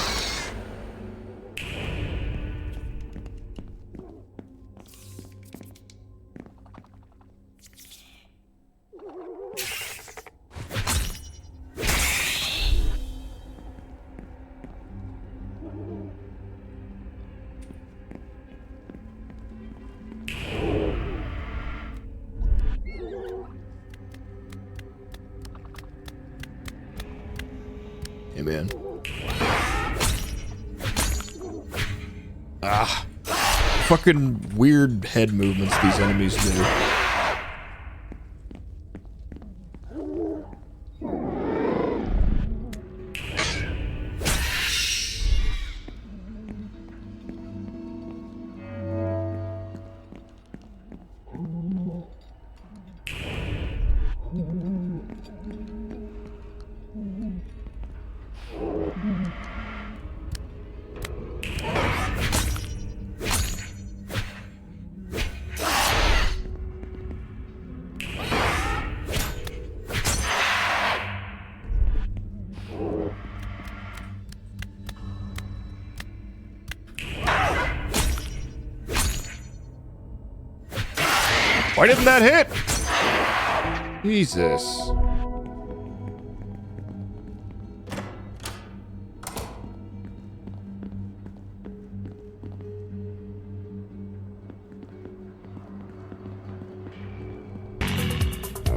Speaker 1: Hey, man. Ah. Fucking weird head movements these enemies do. Why didn't that hit? Jesus.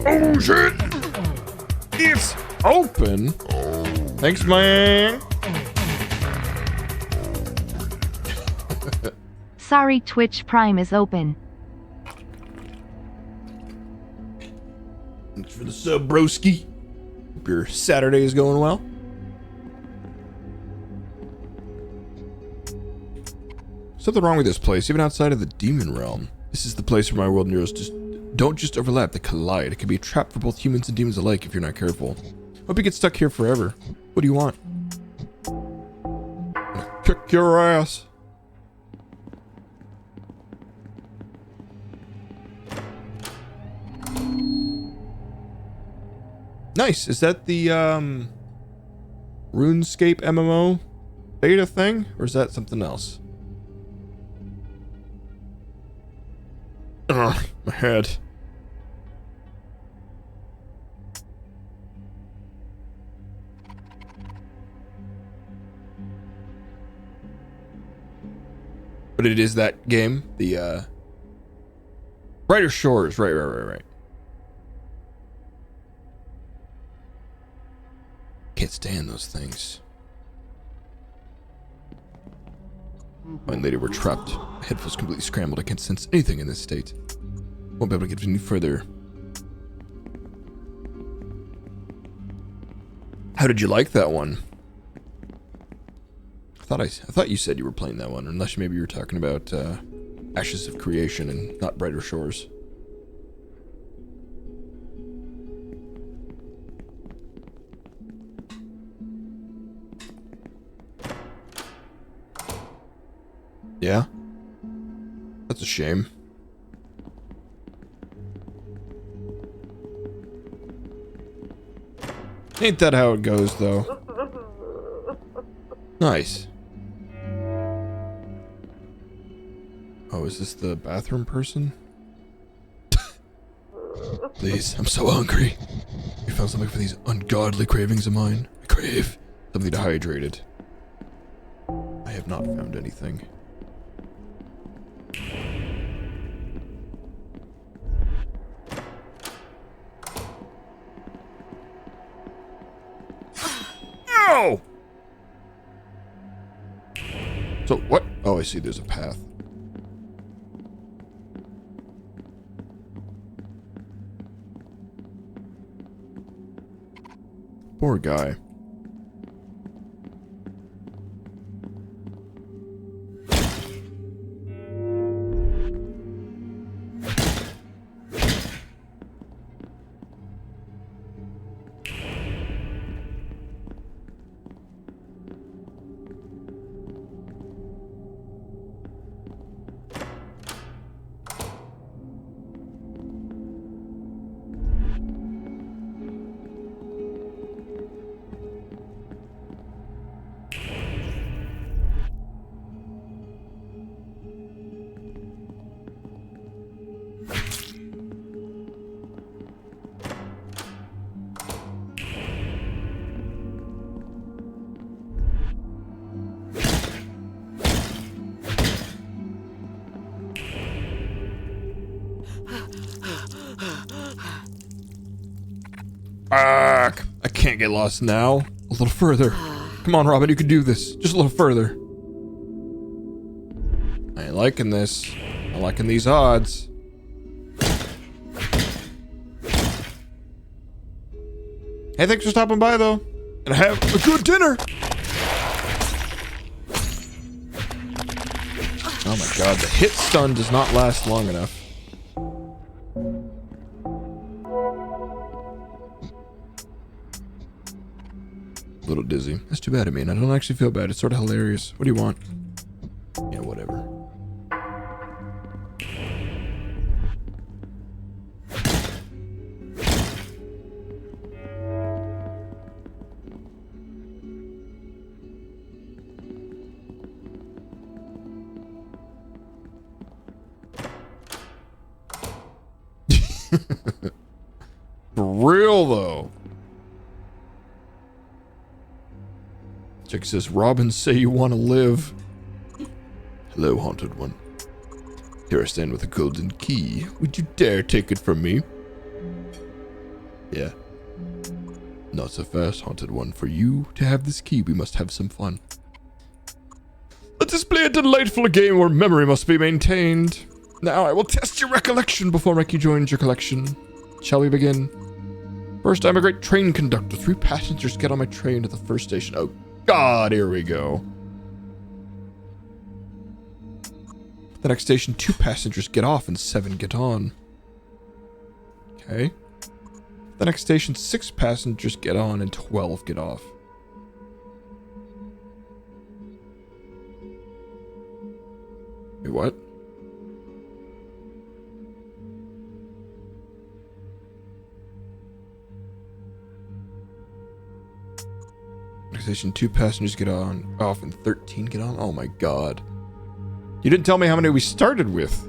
Speaker 1: Oh shit! It's open. Thanks, man.
Speaker 4: Sorry, Twitch Prime is open.
Speaker 1: Thanks for the sub, broski. Hope your Saturday is going well. Something wrong with this place, even outside of the demon realm. This is the place where my world and yours don't just overlap, they collide. It can be a trap for both humans and demons alike if you're not careful. Hope you get stuck here forever. What do you want? Kick your ass. Nice. Is that the RuneScape MMO beta thing, or is that something else? Ugh, my head. But it is that game, the Brighter Shores, right. Can't stand those things. Fine lady, we're trapped. My head feels completely scrambled. I can't sense anything in this state. Won't be able to get any further. How did you like that one? I thought you said you were playing that one, unless maybe you were talking about Ashes of Creation and not Brighter Shores. Yeah? That's a shame. Ain't that how it goes, though? Nice. Oh, is this the bathroom person? Please, I'm so hungry. You found something for these ungodly cravings of mine? I crave something dehydrated. I have not found anything. Ow! So, what? Oh, I see, there's a path. Poor guy. I can't get lost now. A little further. Come on, Robin, you can do this. Just a little further. I ain't liking this. I'm liking these odds. Hey, thanks for stopping by, though. And have a good dinner. Oh my god, the hit stun does not last long enough. A little dizzy. That's too bad. I mean, I don't actually feel bad. It's sort of hilarious. What do you want? Yeah, whatever. For real, though. Jack says, Robin, say you want to live. Hello, Haunted One. Here I stand with a golden key. Would you dare take it from me? Yeah. Not so fast, Haunted One. For you to have this key, we must have some fun. Let us play a delightful game where memory must be maintained. Now I will test your recollection before making you join your collection. Shall we begin? First, I'm a great train conductor. 3 passengers get on my train at the first station. Oh, God, here we go. The next station, 2 passengers get off and 7 get on. Okay. The next station, 6 passengers get on and 12 get off. Wait, what? Next station, 2 passengers get on, off, and 13 get on? Oh my god. You didn't tell me how many we started with.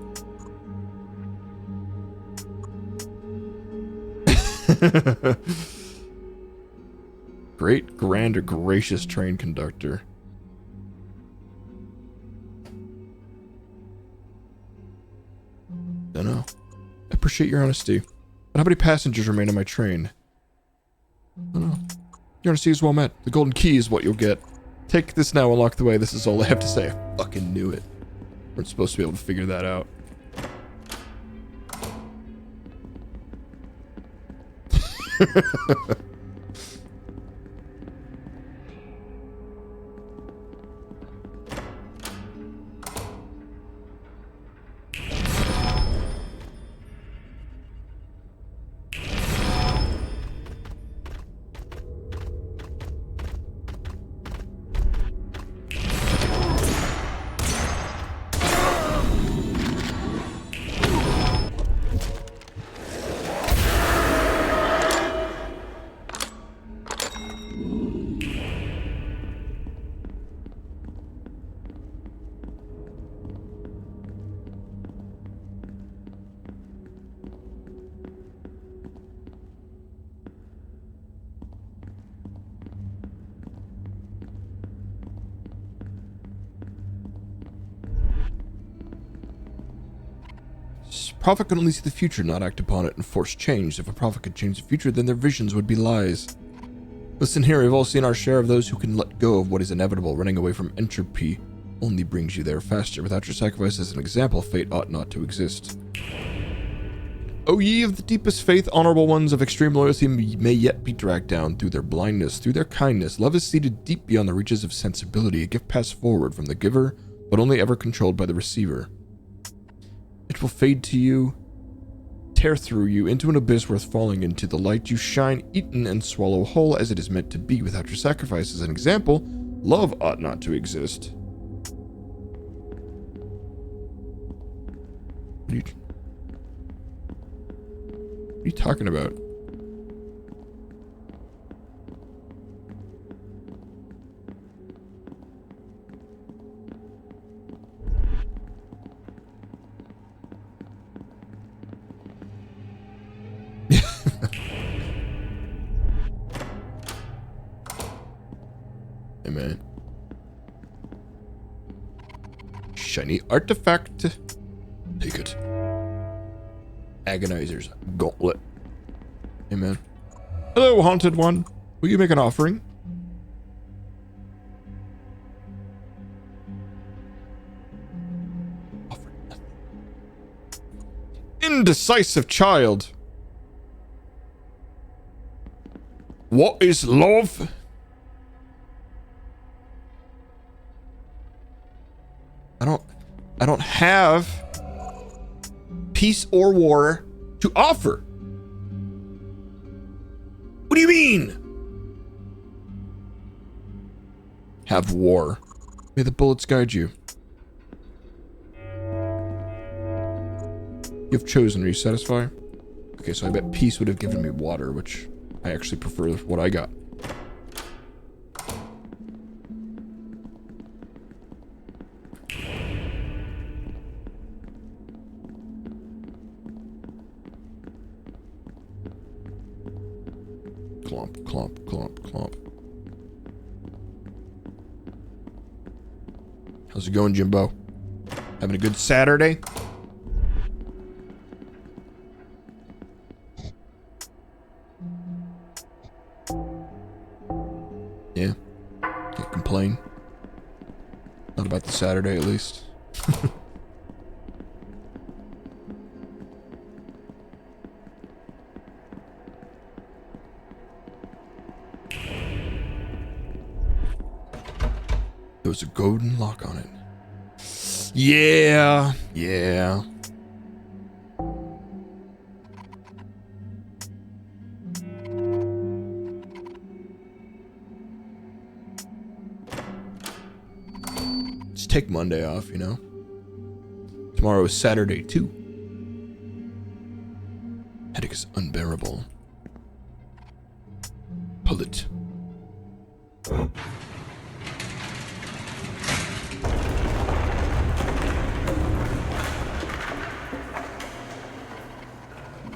Speaker 1: Great, grand, or gracious train conductor. Don't know. I appreciate your honesty. But how many passengers remain on my train? I don't know. Your honesty is well met. The golden key is what you'll get. Take this now, unlock the way. This is all I have to say. I fucking knew it. We're supposed to be able to figure that out. Prophet can only see the future, not act upon it and force change. If a prophet could change the future, then their visions would be lies. Listen here, we've all seen our share of those who can let go of what is inevitable. Running away from entropy only brings you there faster. Without your sacrifice as an example, fate ought not to exist. O ye of the deepest faith, honorable ones of extreme loyalty may yet be dragged down through their blindness, through their kindness. Love is seated deep beyond the reaches of sensibility, a gift passed forward from the giver, but only ever controlled by the receiver. It will fade to you, tear through you into an abyss worth falling into. The light you shine, eaten and swallow whole as it is meant to be. Without your sacrifice as an example, love ought not to exist. What are you talking about? Hey man. Shiny artifact. Take it. Agonizer's gauntlet. Hey man. Hello, Haunted One. Will you make an offering? Offer nothing. Indecisive child. What is love? I don't have peace or war to offer. What do you mean? Have war. May the bullets guide you. You've chosen. Are you satisfied? Okay, so I bet peace would have given me water, which I actually prefer what I got. Clomp, clomp, clomp, clomp. How's it going, Jimbo? Having a good Saturday? Yeah. Can't complain. Not about the Saturday, at least. There was a golden lock on it. Yeah. Yeah. Just take Monday off, you know? Tomorrow is Saturday, too. Headache is unbearable. Pull it.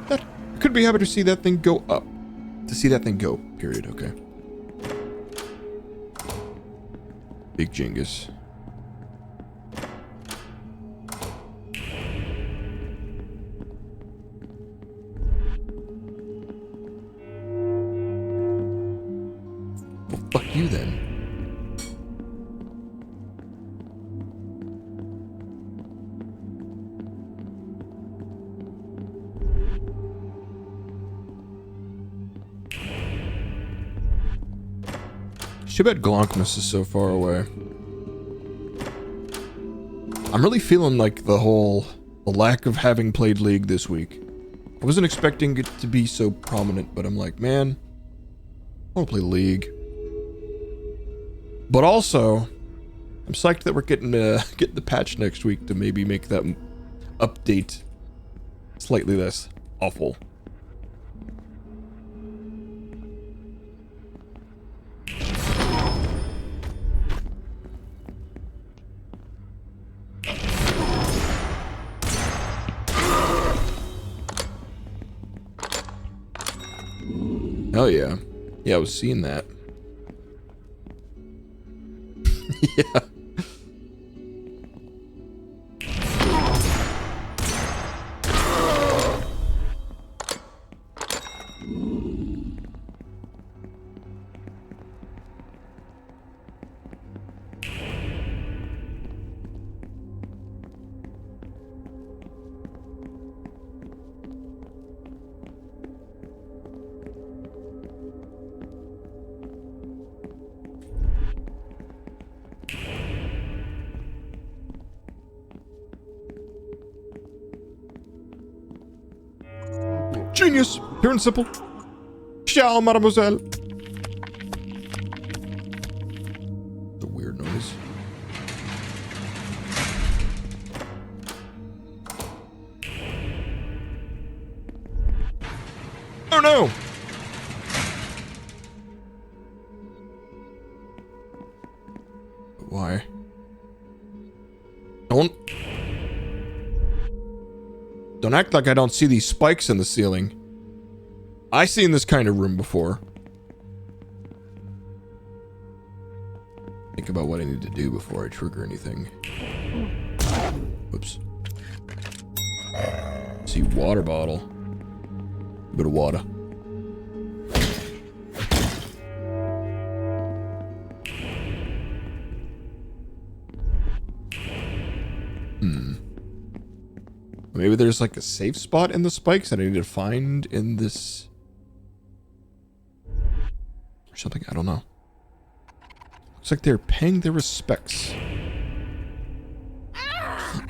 Speaker 1: That could be happy to see that thing go up. To see that thing go, period, okay. Big Genghis. Well, fuck you then. Too bad Glonkmas is so far away. I'm really feeling like the lack of having played League this week. I wasn't expecting it to be so prominent, but I'm like, man, I want to play League. But also, I'm psyched that we're getting the patch next week to maybe make that update slightly less awful. Oh yeah. Yeah, I was seeing that. Yeah. Genius! Pure and simple. Ciao, mademoiselle. The weird noise. Oh no! Why? Don't act like I don't see these spikes in the ceiling. I've seen this kind of room before. Think about what I need to do before I trigger anything. Oops. See, water bottle. A bit of water. Maybe there's like a safe spot in the spikes that I need to find in this. Or something, I don't know. Looks like they're paying their respects.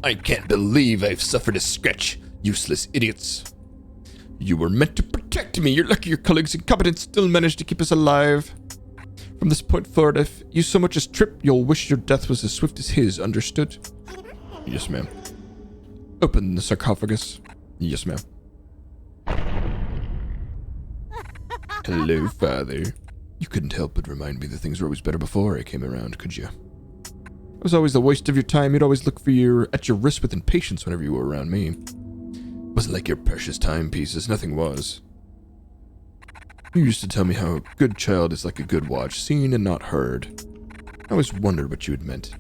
Speaker 1: I can't believe I've suffered a scratch, useless idiots. You were meant to protect me. You're lucky your colleagues' incompetence still managed to keep us alive. From this point forward, if you so much as trip, you'll wish your death was as swift as his, understood? Yes, ma'am. Open the sarcophagus. Yes, ma'am. Hello, father. You couldn't help but remind me that things were always better before I came around, could you? It was always the waste of your time. You'd always look at your wrist with impatience whenever you were around me. Wasn't like your precious timepieces. Nothing was. You used to tell me how a good child is like a good watch, seen and not heard. I always wondered what you had meant.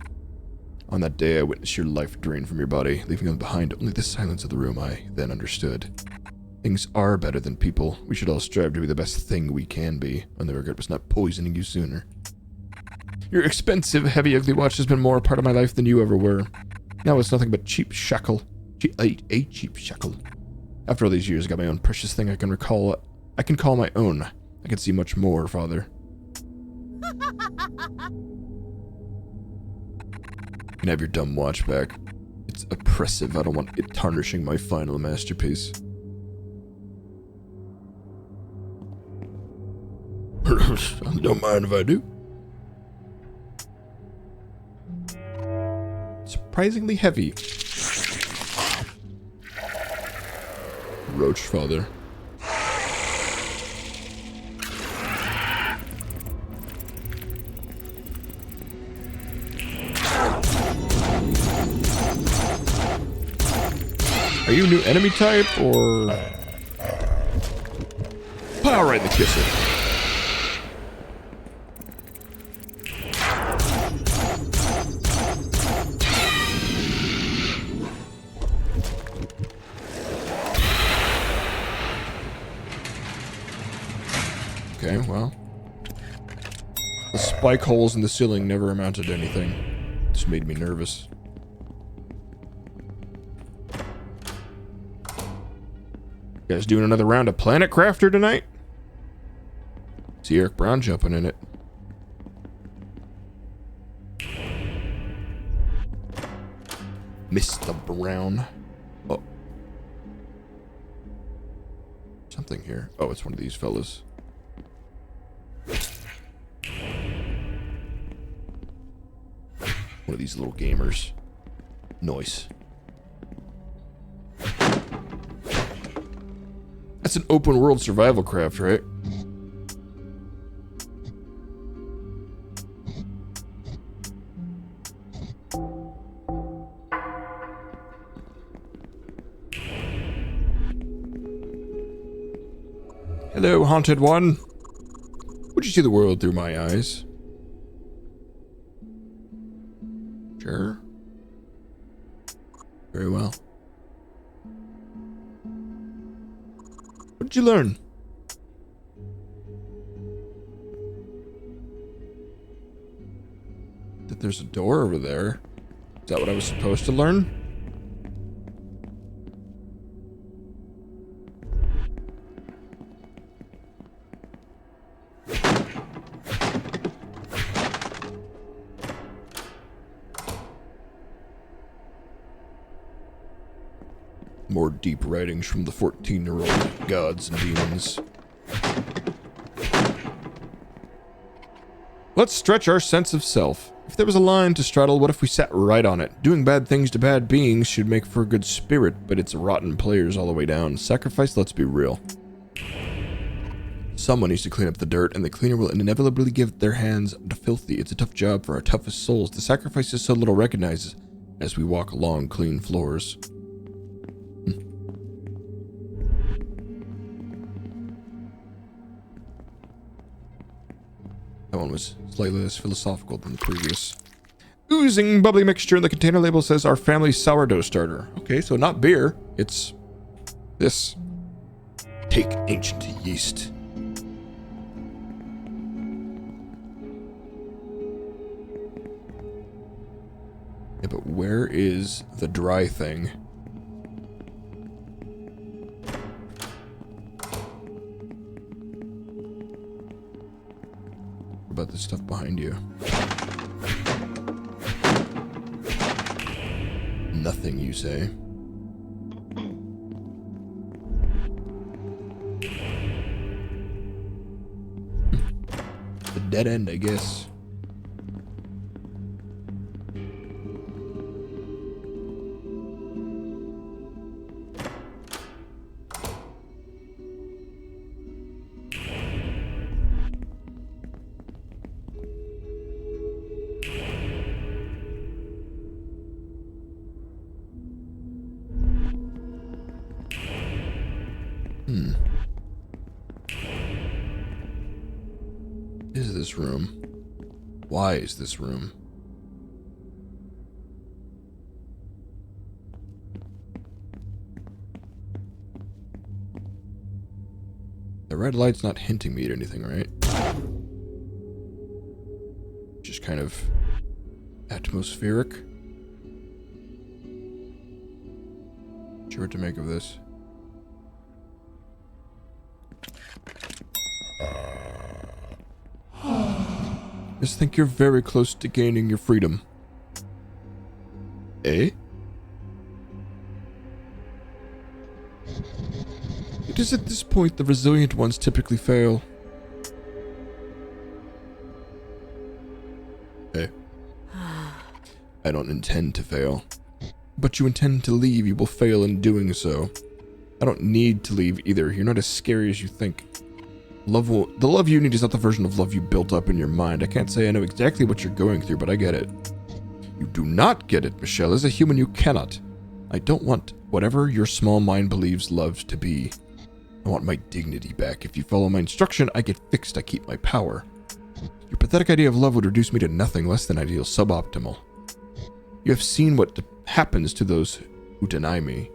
Speaker 1: On that day, I witnessed your life drain from your body, leaving behind only the silence of the room. I then understood. Things are better than people. We should all strive to be the best thing we can be, and the regret was not poisoning you sooner. Your expensive, heavy, ugly watch has been more a part of my life than you ever were. Now it's nothing but cheap shackle. A cheap shackle. After all these years, I got my own precious thing I can call my own. I can see much more, Father. You can have your dumb watch back. It's oppressive. I don't want it tarnishing my final masterpiece. Don't mind if I do. Surprisingly heavy. Roach, Father. Are you a new enemy type, or... Power right in the kisser. Okay, well. The spike holes in the ceiling never amounted to anything. Just made me nervous. You guys doing another round of Planet Crafter tonight? See Eric Brown jumping in it. Mr. Brown. Oh. Something here. Oh, it's one of these fellas. One of these little gamers. Nice. That's an open world survival craft, right? Hello, haunted one. Would you see the world through my eyes? Sure. Very well. What did you learn? That there's a door over there. Is that what I was supposed to learn? More deep writings from the 14-year-old gods and demons. Let's stretch our sense of self. If there was a line to straddle, what if we sat right on it? Doing bad things to bad beings should make for a good spirit, but it's rotten players all the way down. Sacrifice, let's be real. Someone needs to clean up the dirt, and the cleaner will inevitably give their hands to filthy. It's a tough job for our toughest souls. The sacrifice is so little recognized as we walk along clean floors. That one was slightly less philosophical than the previous. Oozing bubbly mixture. The container label says our family sourdough starter. Okay, so not beer. It's this. Take ancient yeast. Yeah, but where is the dry thing? About the stuff behind you. Nothing, you say. The dead end, I guess. Is this room? Why is this room? The red light's not hinting me at anything, right? Just strange kind of atmospheric. Not sure what to make of this. Just think you're very close to gaining your freedom. Eh? It is at this point the resilient ones typically fail. Eh? I don't intend to fail. But you intend to leave, you will fail in doing so. I don't need to leave either. You're not as scary as you think. The love you need is not the version of love you built up in your mind. I can't say I know exactly what you're going through, but I get it. You do not get it, Michelle. As a human, you cannot. I don't want whatever your small mind believes love to be. I want my dignity back. If you follow my instruction, I get fixed. I keep my power. Your pathetic idea of love would reduce me to nothing less than ideal, suboptimal. You have seen what happens to those who deny me.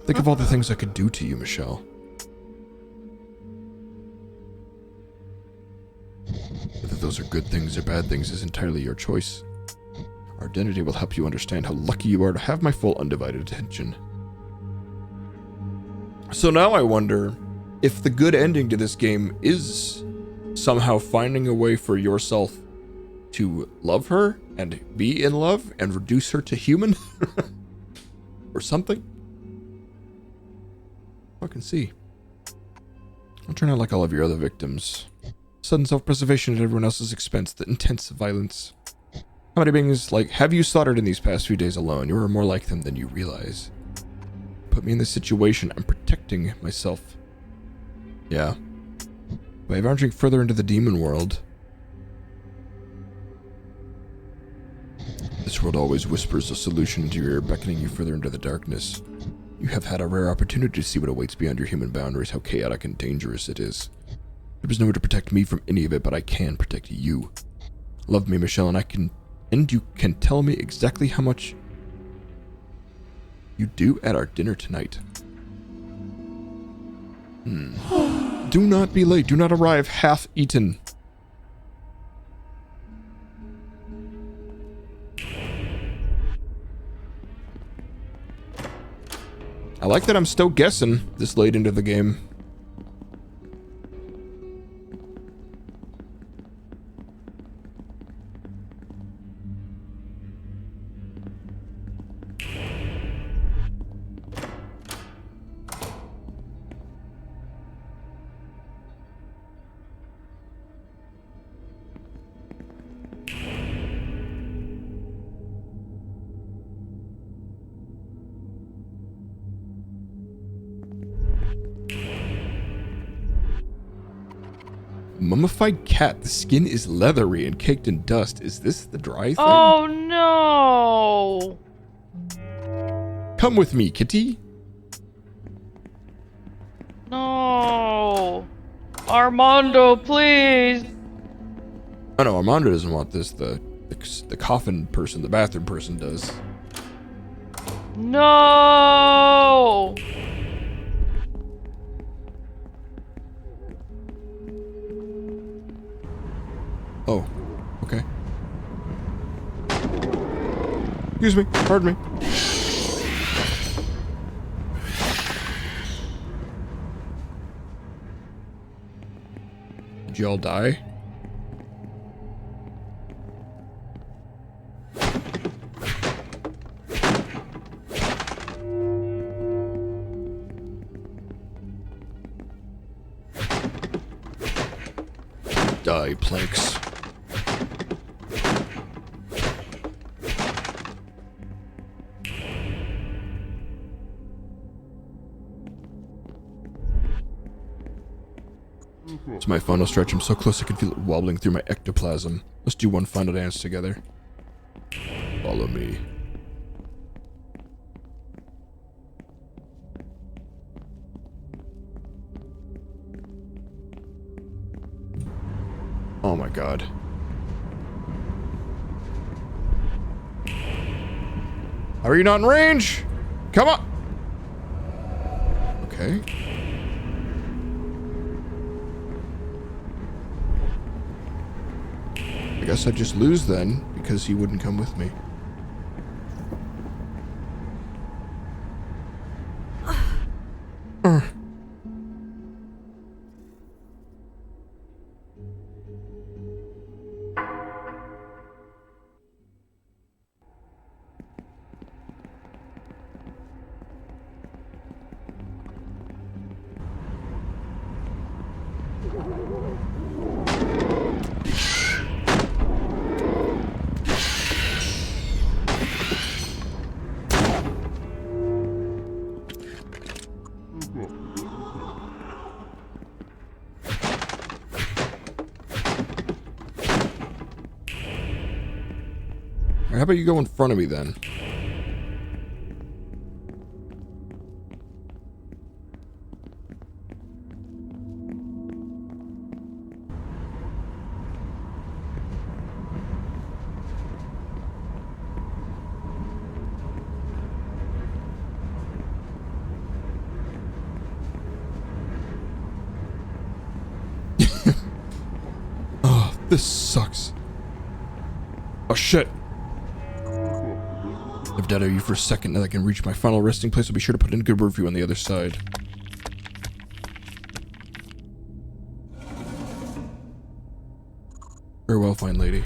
Speaker 1: Think of all the things I could do to you, Michelle. Whether those are good things or bad things is entirely your choice. Our identity will help you understand how lucky you are to have my full undivided attention. So now I wonder if the good ending to this game is somehow finding a way for yourself to love her and be in love and reduce her to human or something. Fucking see. I'll turn out like all of your other victims. Sudden self-preservation at everyone else's expense, the intense violence. How many beings have you slaughtered in these past few days alone? You are more like them than you realize. Put me in this situation. I'm protecting myself. Yeah. By advancing further into the demon world. This world always whispers a solution into your ear, beckoning you further into the darkness. You have had a rare opportunity to see what awaits beyond your human boundaries, how chaotic and dangerous it is. There is no way to protect me from any of it, but I can protect you. Love me, Michelle, and you can tell me exactly how much you do at our dinner tonight. Do not be late. Do not arrive half-eaten. I like that I'm still guessing this late into the game. Mummified cat. The skin is leathery and caked in dust. Is this the dry thing?
Speaker 2: Oh no!
Speaker 1: Come with me, kitty.
Speaker 2: No! Armando, please!
Speaker 1: Oh no, Armando doesn't want this. The coffin person, the bathroom person does.
Speaker 2: No!
Speaker 1: Oh, okay. Excuse me, pardon me. Did you all die? Die, planks. It's my final stretch. I'm so close I can feel it wobbling through my ectoplasm. Let's do one final dance together. Follow me. Oh my god. Are you not in range? Come on! Okay. I guess I'd just lose then, because he wouldn't come with me. How about you go in front of me then? Oh, this sucks. Oh shit. I've doubted you for a second. Now that I can reach my final resting place, I'll be sure to put in a good word for you on the other side. Very well, fine lady.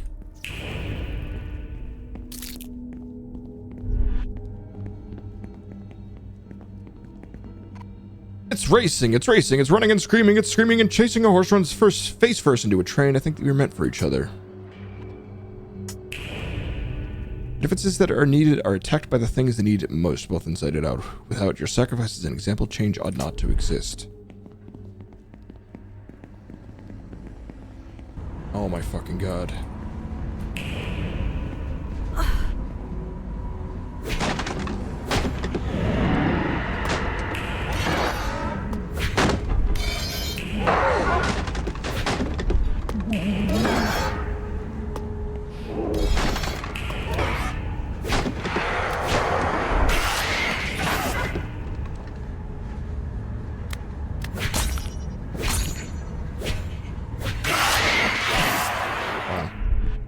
Speaker 1: It's racing, it's racing, it's running and screaming, it's screaming and chasing. A horse runs face first into a train. I think that we're meant for each other. Differences that are needed are attacked by the things that need it most, both inside and out. Without your sacrifices and example, change ought not to exist. Oh my fucking god.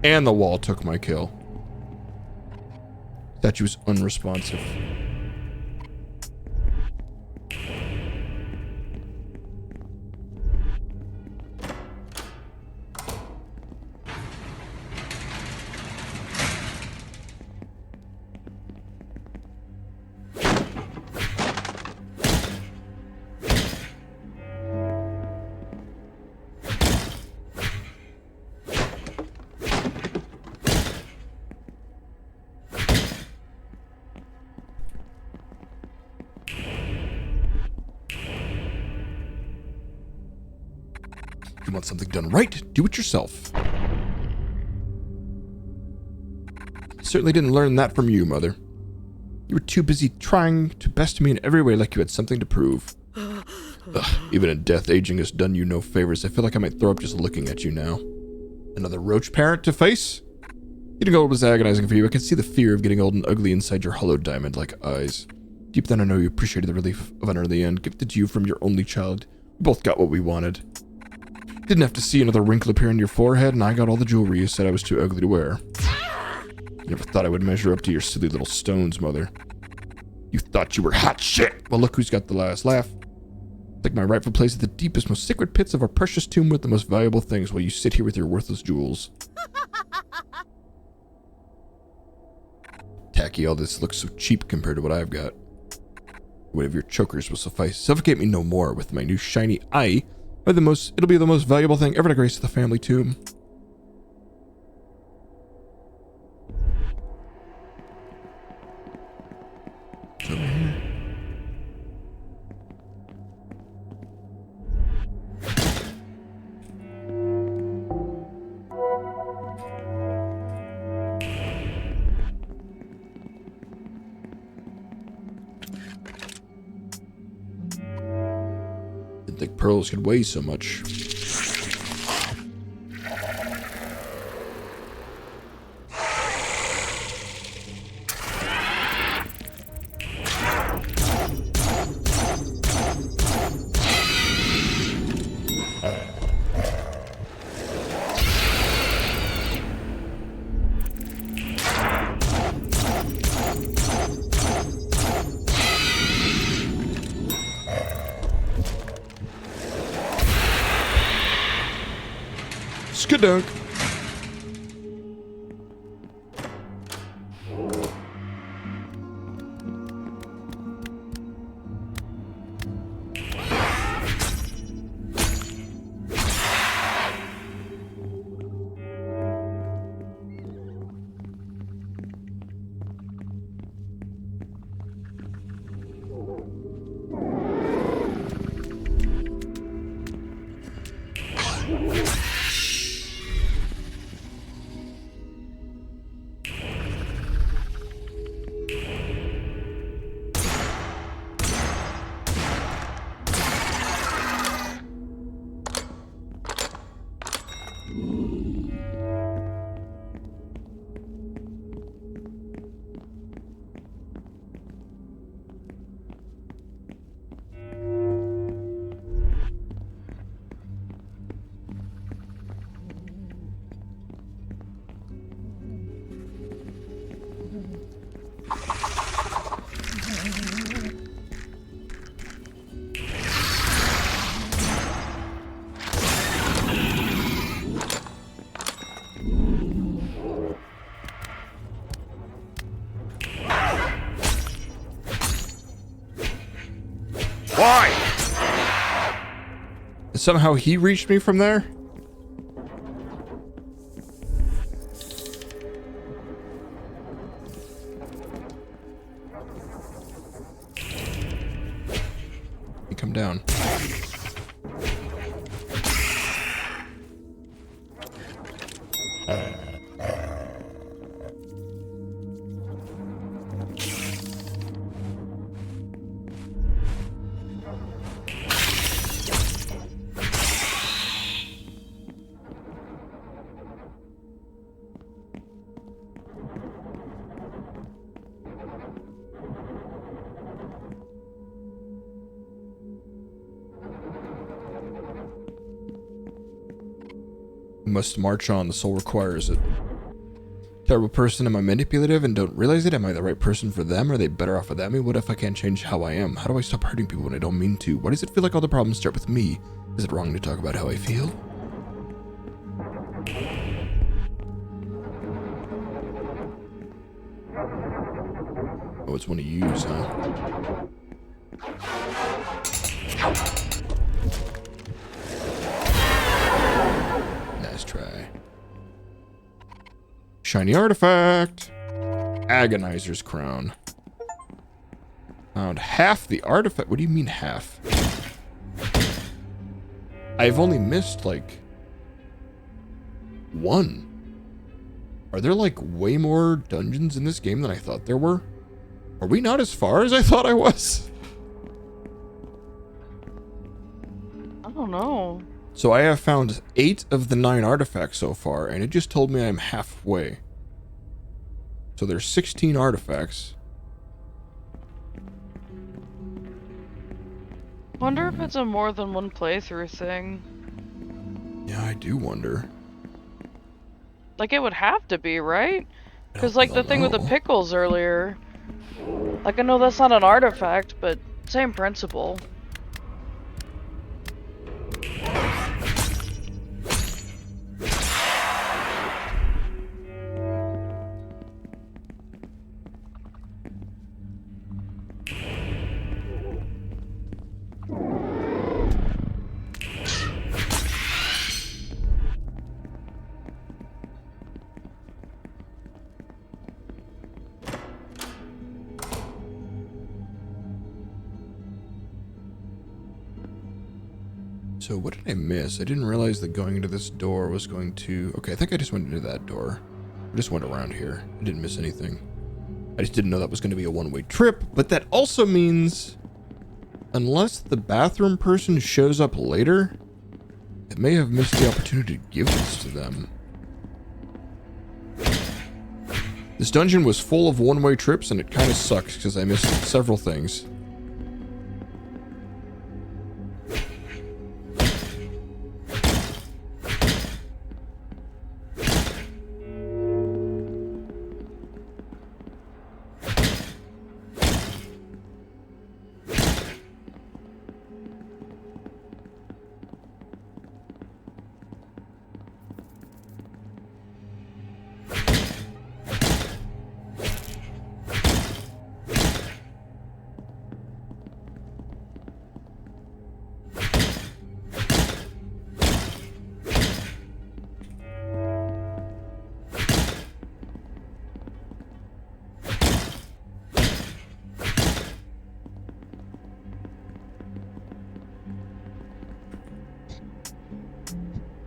Speaker 1: And the wall took my kill. Statue was unresponsive. If you want something done right, do it yourself. Certainly didn't learn that from you, Mother. You were too busy trying to best me in every way like you had something to prove. Ugh, even in death, aging has done you no favors. I feel like I might throw up just looking at you now. Another roach parent to face? Getting old was agonizing for you. I can see the fear of getting old and ugly inside your hollow diamond-like eyes. Deep down I know you appreciated the relief of an early end, gifted to you from your only child. We both got what we wanted. Didn't have to see another wrinkle appear on your forehead, and I got all the jewelry you said I was too ugly to wear. You never thought I would measure up to your silly little stones, Mother. You thought you were hot shit! Well, look who's got the last laugh. Take my rightful place at the deepest, most sacred pits of our precious tomb with the most valuable things while you sit here with your worthless jewels. Tacky, all this looks so cheap compared to what I've got. One of your chokers will suffice. Suffocate me no more with my new shiny eye. It'll be the most valuable thing ever to grace the family tomb. It's over here. Didn't think pearls could weigh so much. Kadunk. Why? Somehow he reached me from there? You come down. We must march on. The soul requires it. Terrible person. Am I manipulative and don't realize it? Am I the right person for them? Are they better off without me? What if I can't change how I am? How do I stop hurting people when I don't mean to? Why does it feel like all the problems start with me? Is it wrong to talk about how I feel? Oh, it's one to use, huh? Nice try. Shiny artifact. Agonizer's crown. Found half the artifact. What do you mean half? I've only missed like one. Are there like way more dungeons in this game than I thought there were? Are we not as far as I thought I was?
Speaker 2: I don't know.
Speaker 1: So I have found 8 of the 9 artifacts so far, and it just told me I'm halfway. So there's 16 artifacts.
Speaker 2: Wonder if it's a more than one playthrough thing.
Speaker 1: Yeah, I do wonder.
Speaker 2: Like, it would have to be, right? Because, like, the thing with the pickles earlier. Like, I know that's not an artifact, but same principle.
Speaker 1: So what did I miss? I didn't realize that going into this door was going to... Okay, I think I just went into that door. I just went around here. I didn't miss anything. I just didn't know that was going to be a one-way trip, but that also means... Unless the bathroom person shows up later, I may have missed the opportunity to give this to them. This dungeon was full of one-way trips, and it kind of sucks because I missed several things.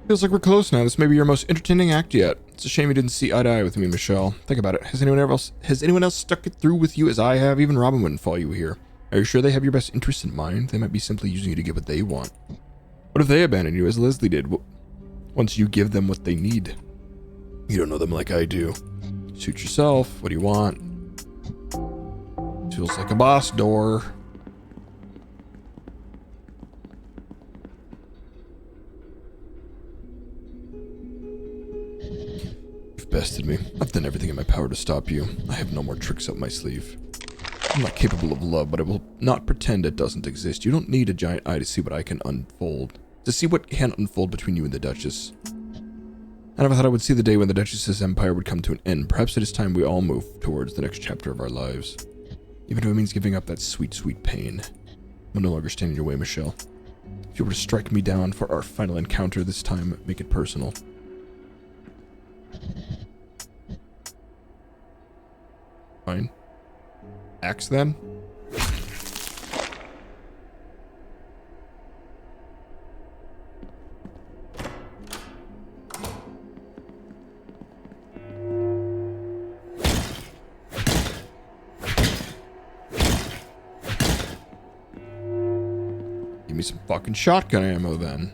Speaker 1: Feels like we're close now. This may be your most entertaining act yet. It's a shame you didn't see eye to eye with me, Michelle. Think about it. Has anyone else stuck it through with you as I have? Even Robin wouldn't follow you here. Are you sure they have your best interest in mind? They might be simply using you to get what they want. What if they abandon you as Leslie did? Once you give them what they need. You don't know them like I do. Suit yourself. What do you want? Feels like a boss door. You've bested me. I've done everything in my power to stop you. I have no more tricks up my sleeve. I'm not capable of love, but I will not pretend it doesn't exist. You don't need a giant eye to see what I can unfold. To see what can unfold between you and the Duchess. I never thought I would see the day when the Duchess's empire would come to an end. Perhaps it is time we all move towards the next chapter of our lives. Even if it means giving up that sweet, sweet pain. I will no longer stand in your way, Michelle. If you were to strike me down for our final encounter this time, make it personal. Fine. Axe then? Give me some fucking shotgun ammo then.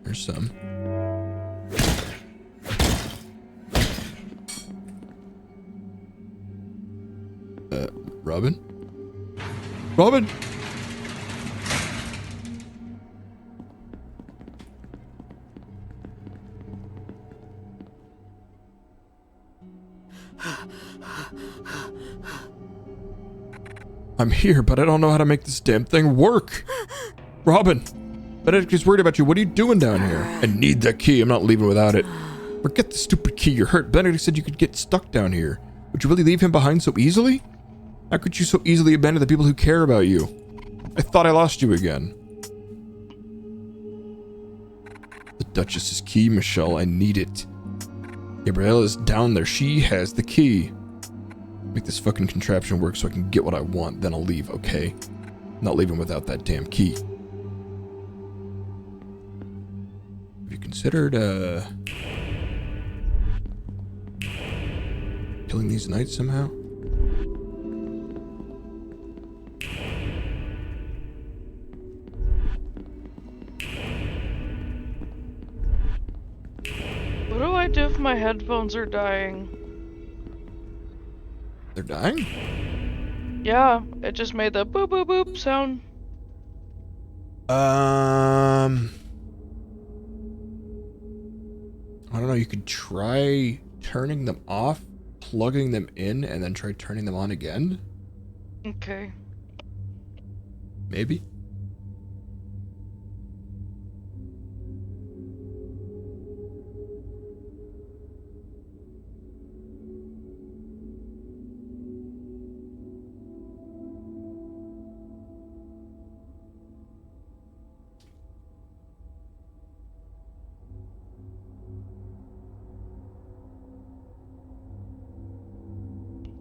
Speaker 1: There's some. Robin? Robin! I'm here, but I don't know how to make this damn thing work. Robin! Benedict is worried about you. What are you doing down here? I need that key. I'm not leaving without it. Forget the stupid key. You're hurt. Benedict said you could get stuck down here. Would you really leave him behind so easily? How could you so easily abandon the people who care about you? I thought I lost you again. The Duchess's key, Michelle. I need it. Gabrielle is down there. She has the key. Make this fucking contraption work so I can get what I want. Then I'll leave, okay? I'm not leaving without that damn key. Have you considered, killing these knights somehow?
Speaker 2: What do I do if my headphones are dying?
Speaker 1: They're dying?
Speaker 2: Yeah, it just made the boop boop boop sound.
Speaker 1: I don't know, you could try turning them off, plugging them in, and then try turning them on again?
Speaker 2: Okay.
Speaker 1: Maybe?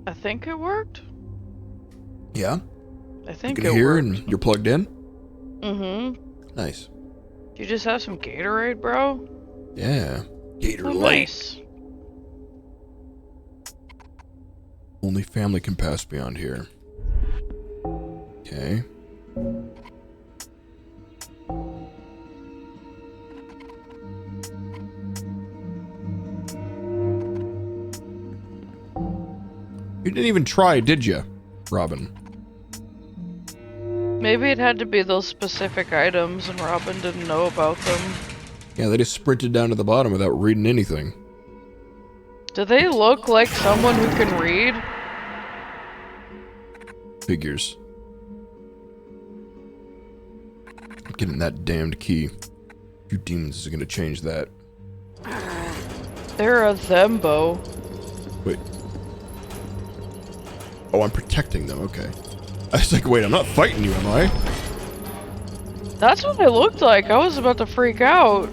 Speaker 2: I think it worked.
Speaker 1: Yeah?
Speaker 2: I think
Speaker 1: You
Speaker 2: it
Speaker 1: can hear
Speaker 2: worked.
Speaker 1: and you're plugged in?
Speaker 2: Mm-hmm.
Speaker 1: Nice.
Speaker 2: You just have some Gatorade, bro?
Speaker 1: Yeah. Gator
Speaker 2: Oh,
Speaker 1: Light.
Speaker 2: nice.
Speaker 1: Only family can pass beyond here. Okay. You didn't even try, did you, Robin?
Speaker 2: Maybe it had to be those specific items and Robin didn't know about them.
Speaker 1: Yeah, they just sprinted down to the bottom without reading anything.
Speaker 2: Do they look like someone who can read?
Speaker 1: Figures. I'm getting that damned key. You demons is gonna change that.
Speaker 2: They're a Thembo.
Speaker 1: Wait. Oh, I'm protecting them, okay. I was like, wait, I'm not fighting you, am I?
Speaker 2: That's what it looked like. I was about to freak out.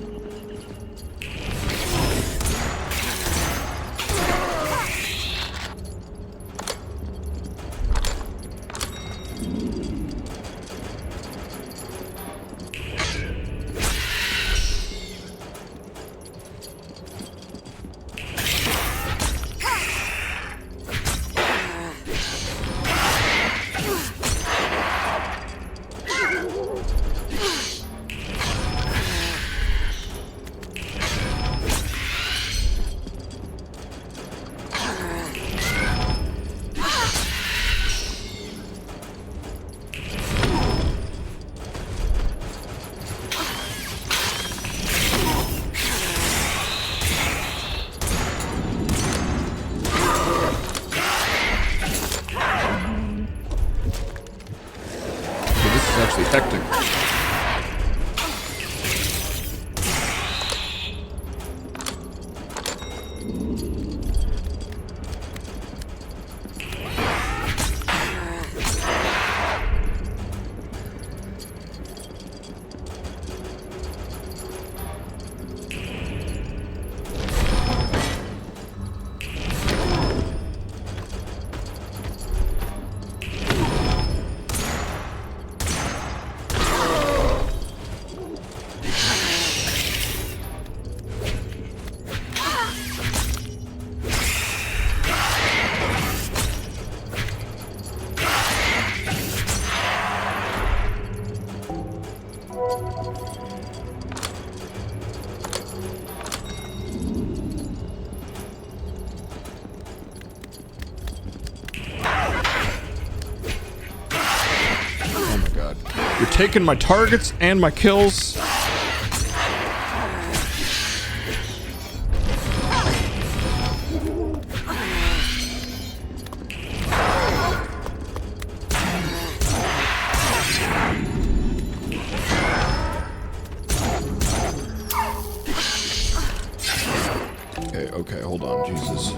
Speaker 1: Oh my god. You're taking my targets and my kills. Okay, hold on, Jesus.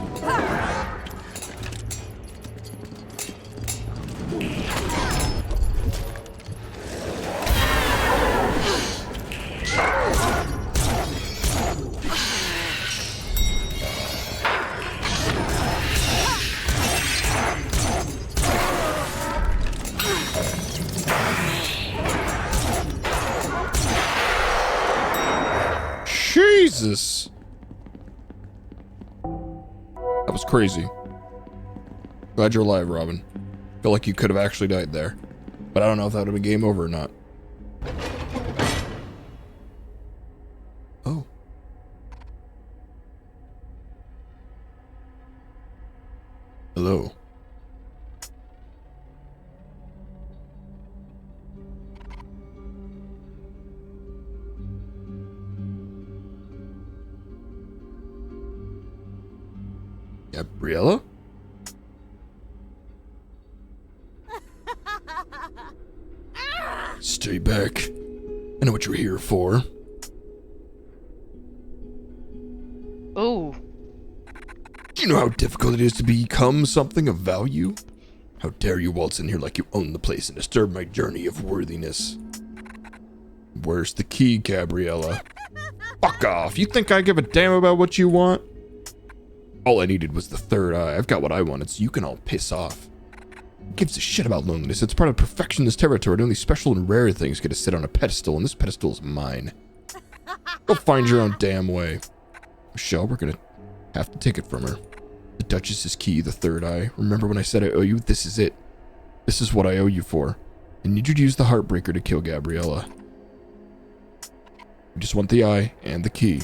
Speaker 1: Jesus! That was crazy. Glad you're alive, Robin. Feel like you could have actually died there. But I don't know if that would have been game over or not. Oh. Hello. Gabriella? Stay back. I know what you're here for.
Speaker 2: Ooh.
Speaker 1: Do you know how difficult it is to become something of value? How dare you waltz in here like you own the place and disturb my journey of worthiness? Where's the key, Gabriella? Fuck off. You think I give a damn about what you want? All I needed was the third eye. I've got what I wanted, so you can all piss off. Who gives a shit about loneliness? It's part of perfectionist territory, and only special and rare things get to sit on a pedestal, and this pedestal is mine. Go find your own damn way. Michelle, we're gonna have to take it from her. The Duchess's key, the third eye. Remember when I said I owe you? This is it. This is what I owe you for. I need you to use the Heartbreaker to kill Gabriella. We just want the eye and the key.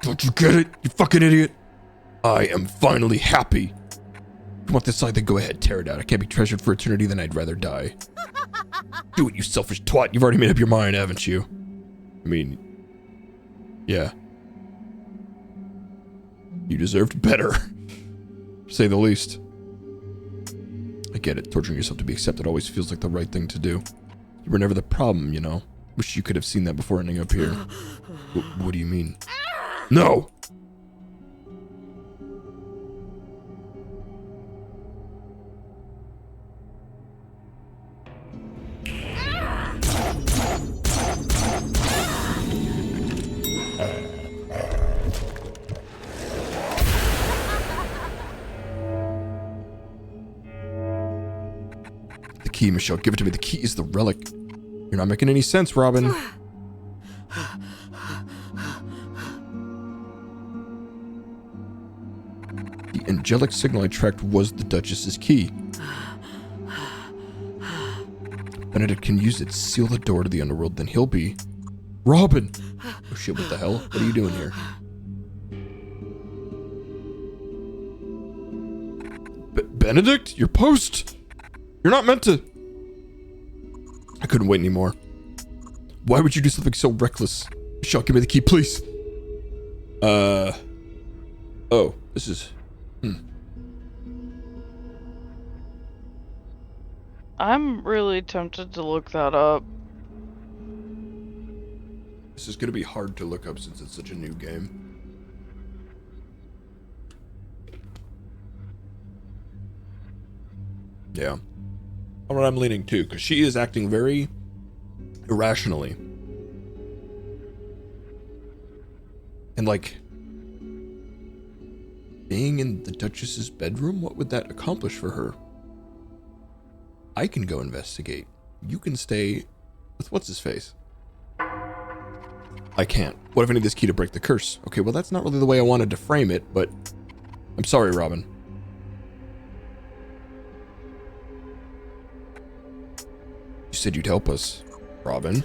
Speaker 1: Don't you get it, you fucking idiot? I am finally happy. If you want this eye, then go ahead, tear it out. I can't be treasured for eternity, then I'd rather die. Do it, you selfish twat. You've already made up your mind, haven't you? I mean, yeah. You deserved better, to say the least. I get it. Torturing yourself to be accepted always feels like the right thing to do. You were never the problem, you know. Wish you could have seen that before ending up here. What do you mean? No! The key, Michelle. Give it to me. The key is the relic. You're not making any sense, Robin. The angelic signal I tracked was the Duchess's key. Benedict can use it, seal the door to the underworld, then he'll be... Robin! Oh shit, what the hell? What are you doing here? Benedict? Your post? You're not meant to... I couldn't wait anymore. Why would you do something so reckless? Michelle, give me the key, please. Oh, this is...
Speaker 2: I'm really tempted to look that up.
Speaker 1: This is gonna be hard to look up since it's such a new game. Yeah. What I'm leaning to, because she is acting very irrationally. And like, being in the Duchess's bedroom, what would that accomplish for her? I can go investigate. You can stay with what's-his-face. I can't. What if I need this key to break the curse? Okay, well that's not really the way I wanted to frame it, but I'm sorry, Robin. You said you'd help us, Robin.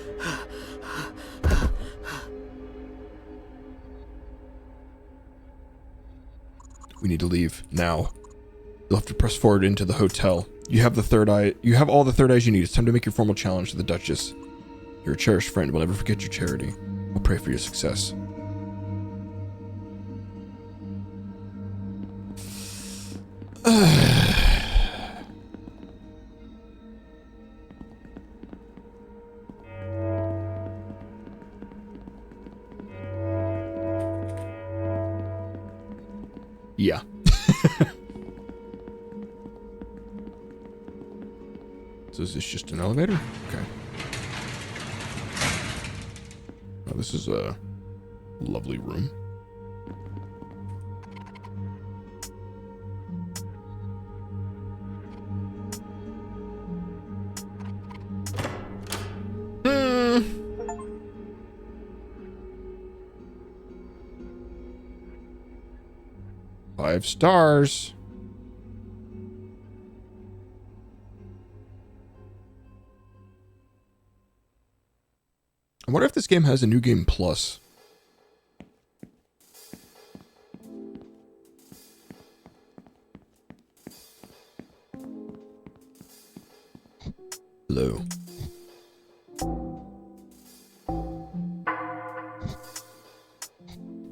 Speaker 1: We need to leave now. You'll have to press forward into the hotel. You have the third eye. You have all the third eyes you need. It's time to make your formal challenge to the Duchess. You're a cherished friend. We'll never forget your charity. We'll pray for your success. Yeah. So is this just an elevator? Okay. Oh, this is a lovely room. Hmm. 5 stars. I wonder if this game has a new game plus. Hello.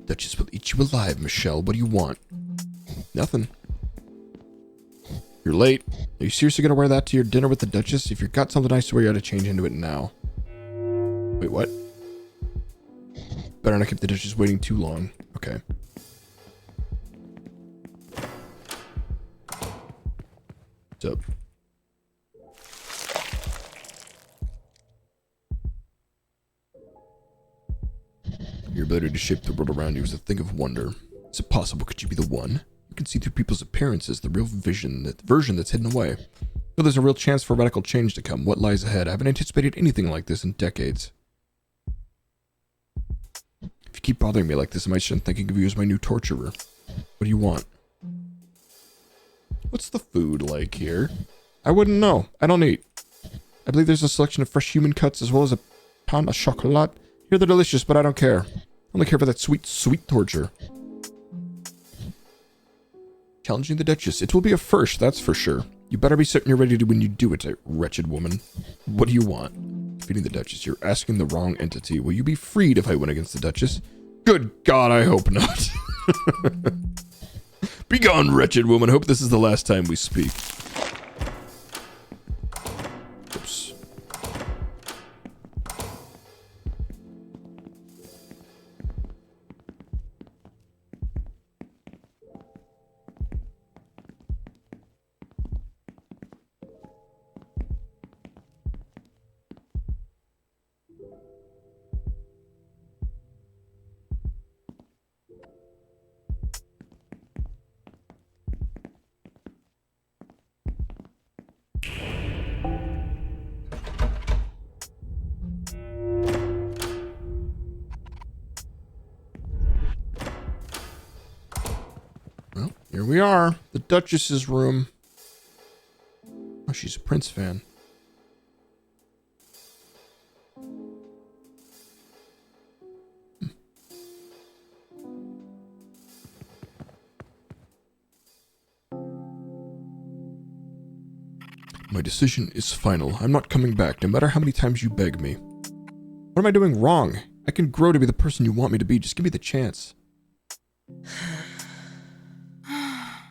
Speaker 1: Duchess will eat you alive, Michelle. What do you want? Nothing. You're late. Are you seriously gonna wear that to your dinner with the Duchess? If you've got something nice to wear, you gotta change into it now. Wait, what? Better not keep the Duchess waiting too long. Okay. What's up? Your ability to shape the world around you is a thing of wonder. Is it possible? Could you be the one? You can see through people's appearances, the real version that's hidden away. So there's a real chance for radical change to come. What lies ahead? I haven't anticipated anything like this in decades. If you keep bothering me like this, I might start thinking of you as my new torturer. What do you want? What's the food like here? I wouldn't know. I don't eat. I believe there's a selection of fresh human cuts as well as a pain au chocolat. Here they're delicious, but I don't care. I only care for that sweet, sweet torture. Challenging the Duchess. It will be a first, that's for sure. You better be certain you're ready to when you do it, wretched woman. What do you want? Defeating the Duchess. You're asking the wrong entity. Will you be freed if I win against the Duchess? Good God, I hope not. Begone, wretched woman. Hope this is the last time we speak. Oops. Well, here we are. The Duchess's room. Oh, she's a Prince fan. My decision is final. I'm not coming back, no matter how many times you beg me. What am I doing wrong? I can grow to be the person you want me to be. Just give me the chance.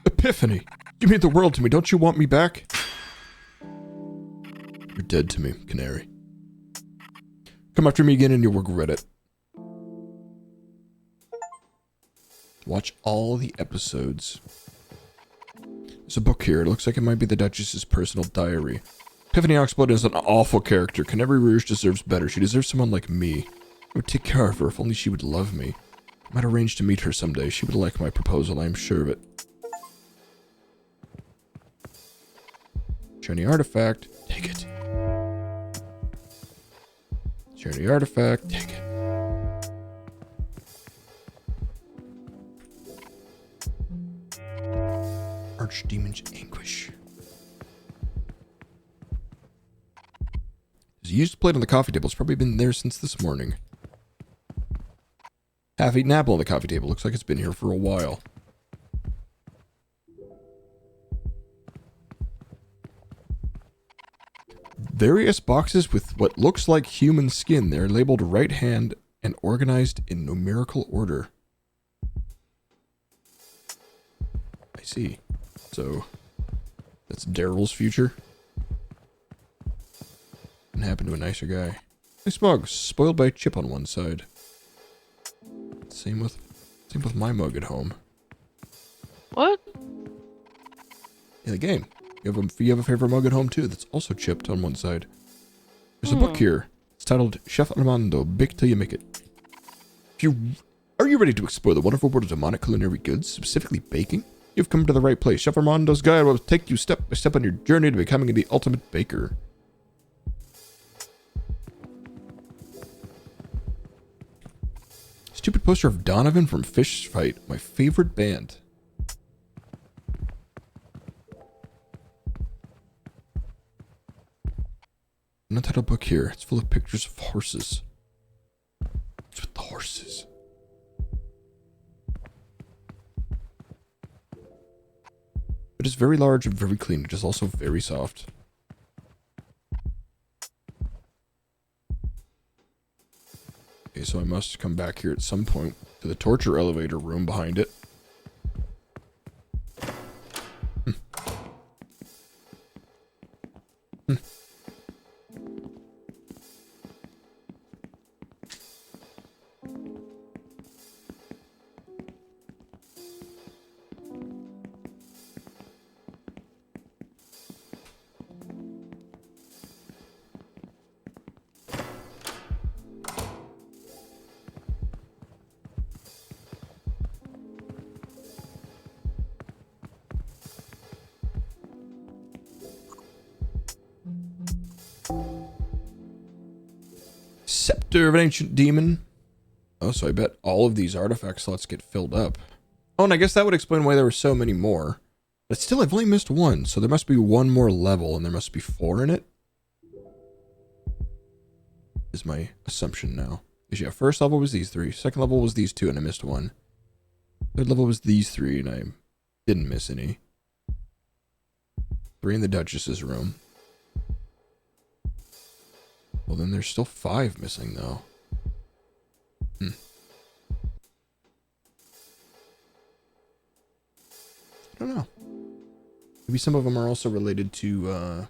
Speaker 1: Epiphany! You mean the world to me. Don't you want me back? You're dead to me, Canary. Come after me again and you'll regret it. Watch all the episodes. There's a book here. It looks like it might be the Duchess's personal diary. Epiphany Oxblood is an awful character. Canary Rouge deserves better. She deserves someone like me. I would take care of her if only she would love me. I might arrange to meet her someday. She would like my proposal, I am sure of it. Shiny artifact. Take it. Shiny artifact. Take it. Archdemon's Anguish. There's a used plate on the coffee table. It's probably been there since this morning. Half-eaten apple on the coffee table. Looks like it's been here for a while. Various boxes with what looks like human skin. They're labeled right hand and organized in numerical order. I see. So, that's Daryl's future. Can happen to a nicer guy. Nice mug, spoiled by a chip on one side. Same with my mug at home.
Speaker 2: What?
Speaker 1: In the game. You have a favorite mug at home too that's also chipped on one side. There's a book here. It's titled Chef Armando, Bake Till You Make It. Are you ready to explore the wonderful world of demonic culinary goods, specifically baking? You've come to the right place. Chef Armando's guide will take you step by step on your journey to becoming the ultimate baker. Stupid poster of Donovan from Fish Fight, my favorite band. An untitled book here. It's full of pictures of horses. What's with the horses? It is very large and very clean. It is also very soft. Okay, so I must come back here at some point to the torture elevator room behind it. Scepter of an Ancient Demon. Oh, so I bet all of these artifact slots get filled up. Oh, and I guess that would explain why there were so many more. But still, I've only missed one, so there must be one more level, and there must be 4 in it. Is my assumption now. Because yeah, first level was these 3. Second level was these 2, and I missed 1. Third level was these 3, and I didn't miss any. 3 in the Duchess's room. Well, then there's still 5 missing, though. I don't know. Maybe some of them are also related to,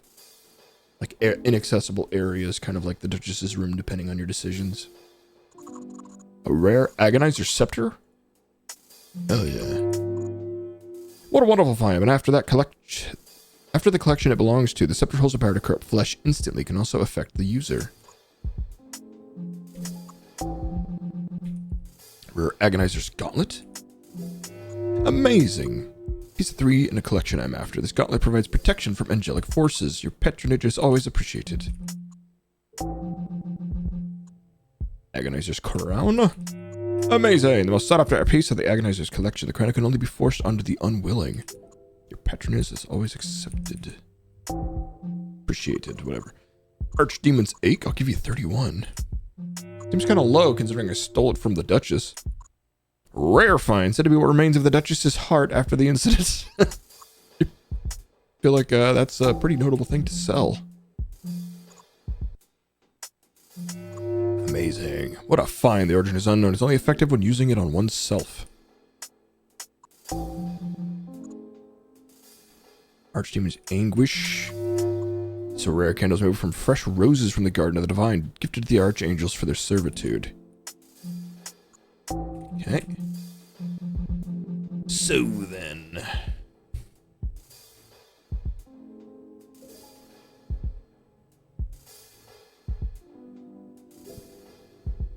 Speaker 1: like, inaccessible areas, kind of like the Duchess's room, depending on your decisions. A rare Agonizer Scepter? Oh, yeah. What a wonderful find, and after the collection it belongs to, the scepter holds the power to corrupt flesh instantly, can also affect the user. Rare Agonizer's Gauntlet? Amazing! Piece of 3 in a collection I'm after. This gauntlet provides protection from angelic forces. Your patronage is always appreciated. Agonizer's Crown? Amazing! The most sought after piece of the Agonizer's collection. The crown can only be forced onto the unwilling. Your patronage is always accepted. Appreciated, whatever. Archdemon's Ache? I'll give you 31. Seems kind of low considering I stole it from the Duchess. Rare find, said to be what remains of the Duchess's heart after the incident. I feel like that's a pretty notable thing to sell. Amazing. What a find. The origin is unknown. It's only effective when using it on oneself. Archdemon's Anguish. So rare candles made from fresh roses from the Garden of the Divine, gifted to the archangels for their servitude. Okay. So then.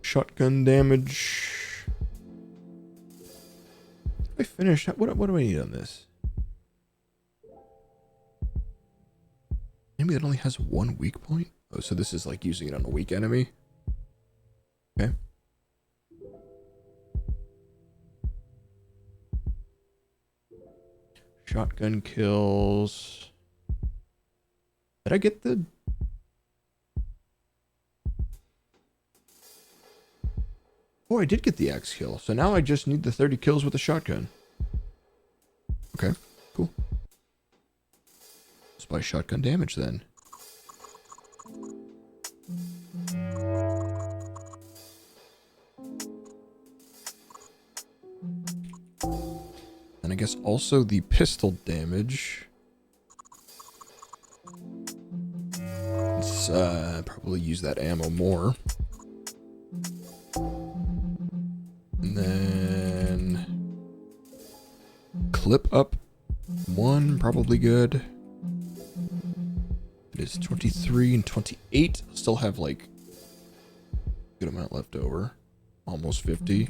Speaker 1: Shotgun damage. I finished. What do I need on this? Maybe it only has 1 weak point? Oh, so this is like using it on a weak enemy? Okay. Shotgun kills. Did I get the... Oh, I did get the axe kill. So now I just need the 30 kills with the shotgun. Okay, cool. Let's buy shotgun damage then. And I guess also the pistol damage. Let's probably use that ammo more. And then clip up 1, probably good. It is 23 and 28. Still have like a good amount left over. Almost 50.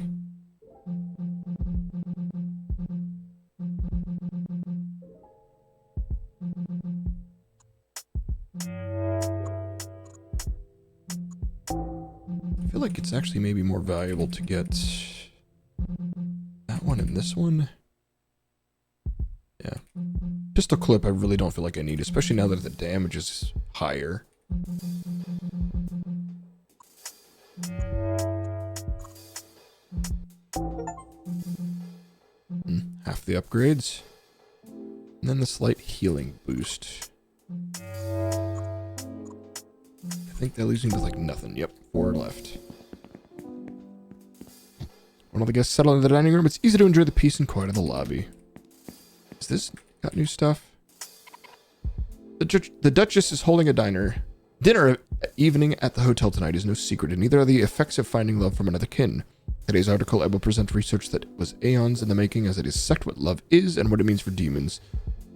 Speaker 1: I feel like it's actually maybe more valuable to get that one and this one. Yeah. Pistol clip I really don't feel like I need, especially now that the damage is higher. Half the upgrades. And then the slight healing boost. I think that leaves me with like nothing. Yep, 4 left. When all the guests settle in the dining room, it's easy to enjoy the peace and quiet of the lobby. Is this got new stuff? The Duchess is holding a dinner evening at the hotel tonight is no secret, and neither are the effects of finding love from another kin. Today's article I will present research that was aeons in the making, as it dissect what love is and what it means for demons.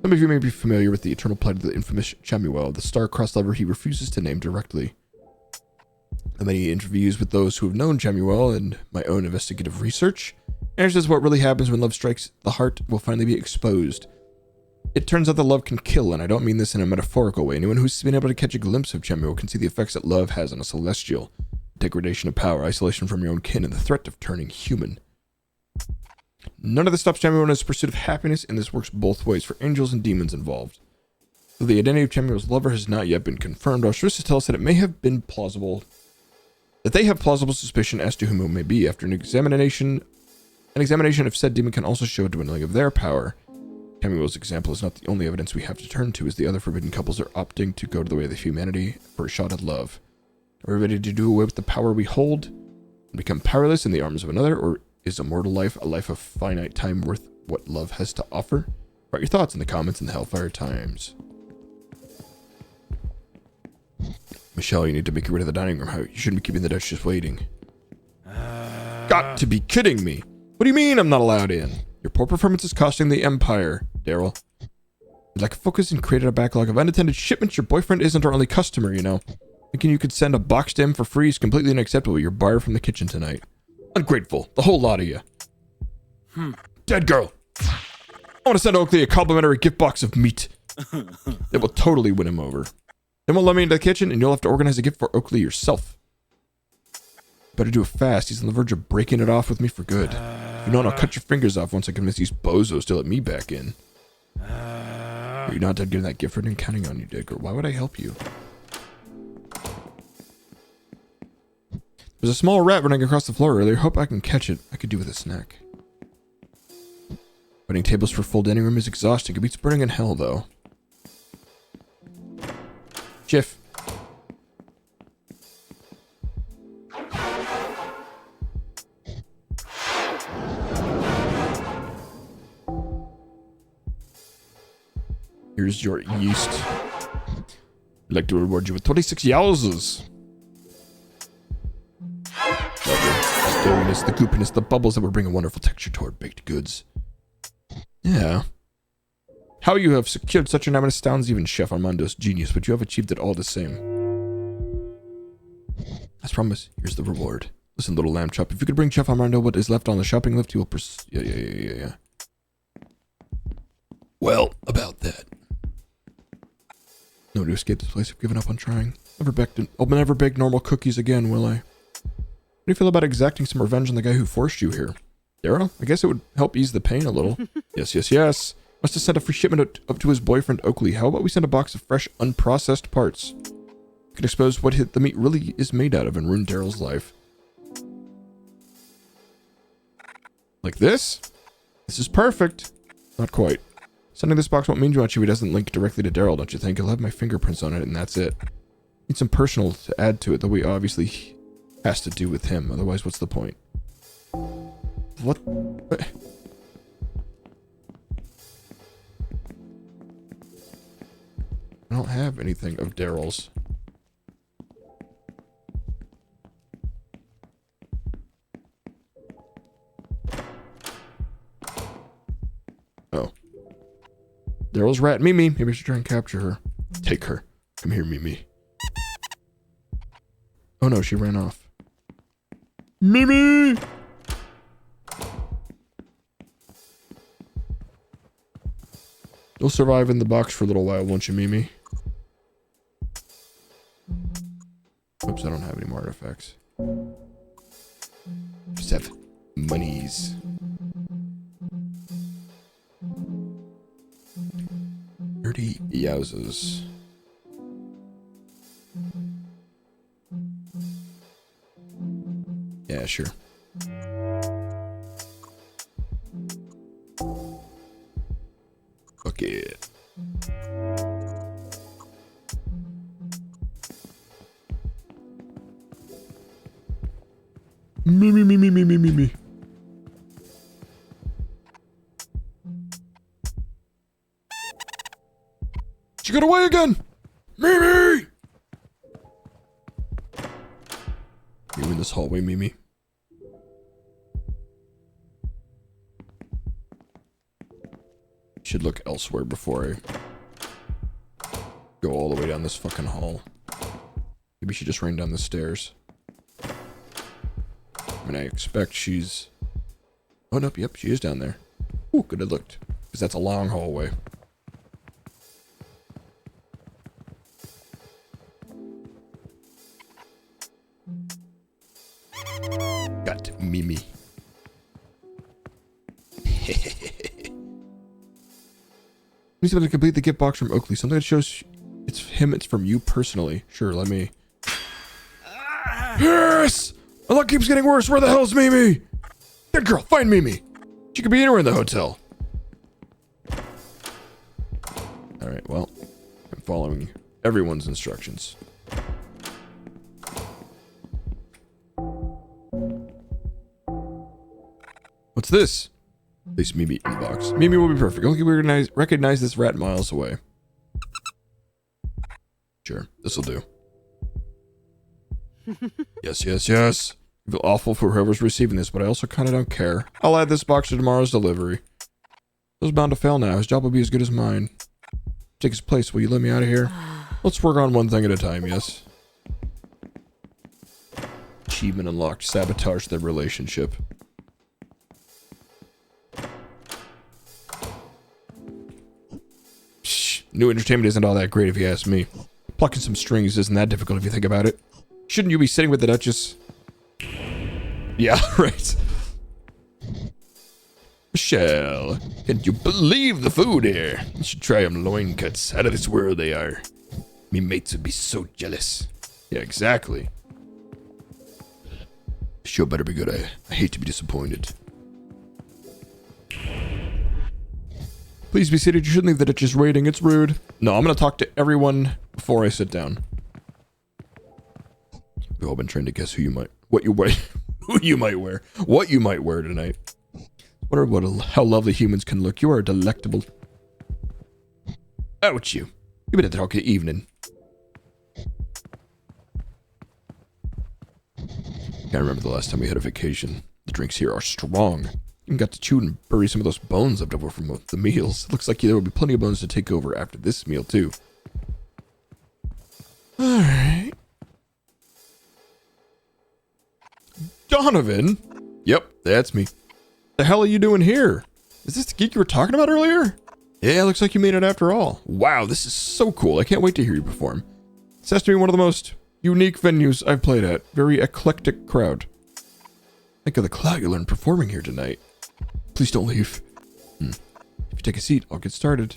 Speaker 1: Some of you may be familiar with the eternal plight of the infamous Chamuel, the star-crossed lover he refuses to name directly. The many interviews with those who have known Chamuel and my own investigative research, answers what really happens when love strikes the heart will finally be exposed. It turns out that love can kill, and I don't mean this in a metaphorical way. Anyone who's been able to catch a glimpse of Chamuel can see the effects that love has on a celestial. Degradation of power, isolation from your own kin, and the threat of turning human. None of this stops Chamuel in his pursuit of happiness, and this works both ways for angels and demons involved. Though the identity of Chamuel's lover has not yet been confirmed, our sources tell us that it may have been plausible, that they have plausible suspicion as to whom it may be. After an examination of said demon can also show a dwindling of their power. Chamuel's example is not the only evidence we have to turn to, as the other forbidden couples are opting to go to the way of humanity for a shot at love. Are we ready to do away with the power we hold and become powerless in the arms of another, or is a mortal life a life of finite time worth what love has to offer? Write your thoughts in the comments in the Hellfire Times. Michelle, you need to make your way to the dining room. You shouldn't be keeping the Duchess waiting. Got to be kidding me. What do you mean I'm not allowed in? Your poor performance is costing the Empire, Daryl. You'd like focus and created a backlog of unattended shipments. Your boyfriend isn't our only customer, you know. Thinking you could send a box to him for free is completely unacceptable. You're barred from the kitchen tonight. Ungrateful, the whole lot of you. Dead girl. I want to send Oakley a complimentary gift box of meat. It will totally win him over. Then we'll let me into the kitchen, and you'll have to organize a gift for Oakley yourself. Better do it fast. He's on the verge of breaking it off with me for good. If you don't, I'll cut your fingers off once I convince these bozos to let me back in. You're not done getting that gift. I'm counting on you, dead girl. Why would I help you? There's a small rat running across the floor earlier. Hope I can catch it. I could do with a snack. Running tables for full dining room is exhausting. It beats burning in hell, though. Jiff. Here's your yeast. I'd like to reward you with 26 yowzers. The stirriness, the goopiness, the bubbles that will bring a wonderful texture to our baked goods. Yeah. How you have secured such an eminence astounds even Chef Armando's genius, but you have achieved it all the same. As promised, here's the reward. Listen, little lamb chop, if you could bring Chef Armando what is left on the shopping list, he will Yeah. Well, about that. No to escape this place. I've given up on trying. I'll never bake normal cookies again, will I? How do you feel about exacting some revenge on the guy who forced you here? Daryl, I guess it would help ease the pain a little. Yes. Must have sent a free shipment up to his boyfriend Oakley. How about we send a box of fresh, unprocessed parts? Could expose what the meat really is made out of and ruin Daryl's life. Like this? This is perfect. Not quite. Sending this box won't mean much if it doesn't link directly to Daryl, don't you think? He'll have my fingerprints on it, and that's it. Need some personal to add to it, though we obviously has to do with him. Otherwise, what's the point? What? I don't have anything of Daryl's. Oh. Daryl's rat Mimi. Maybe I should try and capture her. Take her. Come here, Mimi. Oh no, she ran off. Mimi! You'll survive in the box for a little while, won't you, Mimi? Oops, I don't have any more artifacts. Just have monies. Dirty yowzers. Yeah, sure. Fuck it. Me. She got away again! Mimi! You in this hallway, Mimi? Should look elsewhere before I go all the way down this fucking hall. Maybe she just ran down the stairs. I mean, I expect she's... Oh, nope, yep, she is down there. Ooh, good I looked. Because that's a long hallway. Got Mimi. Please to complete the gift box from Oakley. Something that shows it's him, it's from you personally. Sure, let me... Yes! My luck keeps getting worse. Where the hell's Mimi? Good girl, find Mimi. She could be anywhere in the hotel. Alright, well, I'm following everyone's instructions. What's this? Place Mimi in the box. Mimi will be perfect. Only we recognize this rat miles away. Sure, this'll do. Yes. I feel awful for whoever's receiving this, but I also kind of don't care. I'll add this box to tomorrow's delivery. He's bound to fail now. His job will be as good as mine. Take his place. Will you let me out of here? Let's work on one thing at a time, yes? Achievement unlocked. Sabotage their relationship. Shh. New entertainment isn't all that great if you ask me. Plucking some strings isn't that difficult if you think about it. Shouldn't you be sitting with the Duchess? Yeah, right. Michelle, can't you believe the food here? You should try them loin cuts. Out of this world they are. Me mates would be so jealous. Yeah, exactly. The show better be good. I hate to be disappointed. Please be seated. You shouldn't leave the Duchess waiting. It's rude. No, I'm gonna talk to everyone before I sit down. We've all been trying to guess who you might wear tonight. Wonder how lovely humans can look. You are delectable. Ouch you. You better talk at evening. Can't remember the last time we had a vacation. The drinks here are strong. Even got to chew and bury some of those bones left over from the meals. It looks like there will be plenty of bones to take over after this meal too. Alright. Donovan? Yep, that's me. The hell are you doing here? Is this the geek you were talking about earlier? Yeah, looks like you made it after all. Wow, this is so cool. I can't wait to hear you perform. This has to be one of the most unique venues I've played at. Very eclectic crowd. Think of the clout you learned performing here tonight. Please don't leave. If you take a seat, I'll get started.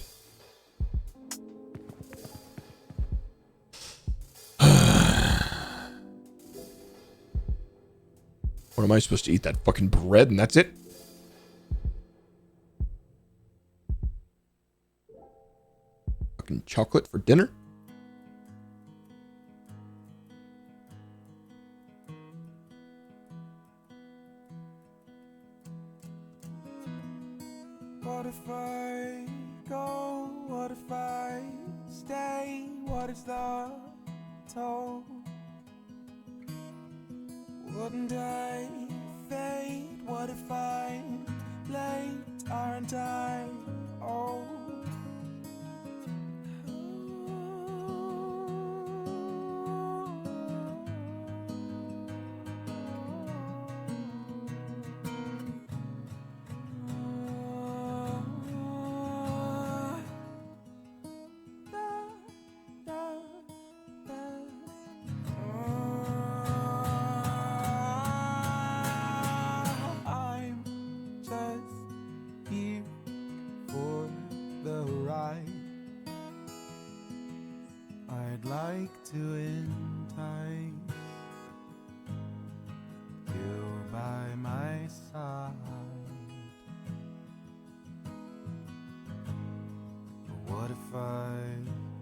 Speaker 1: What am I supposed to eat? That fucking bread and that's it? chocolate for dinner?
Speaker 5: What if I go? What if I stay? What is the toll? Wouldn't I fade? What if I'm late? Aren't I old? I'm just here for the ride. I'd like to entice you by my side. But what if I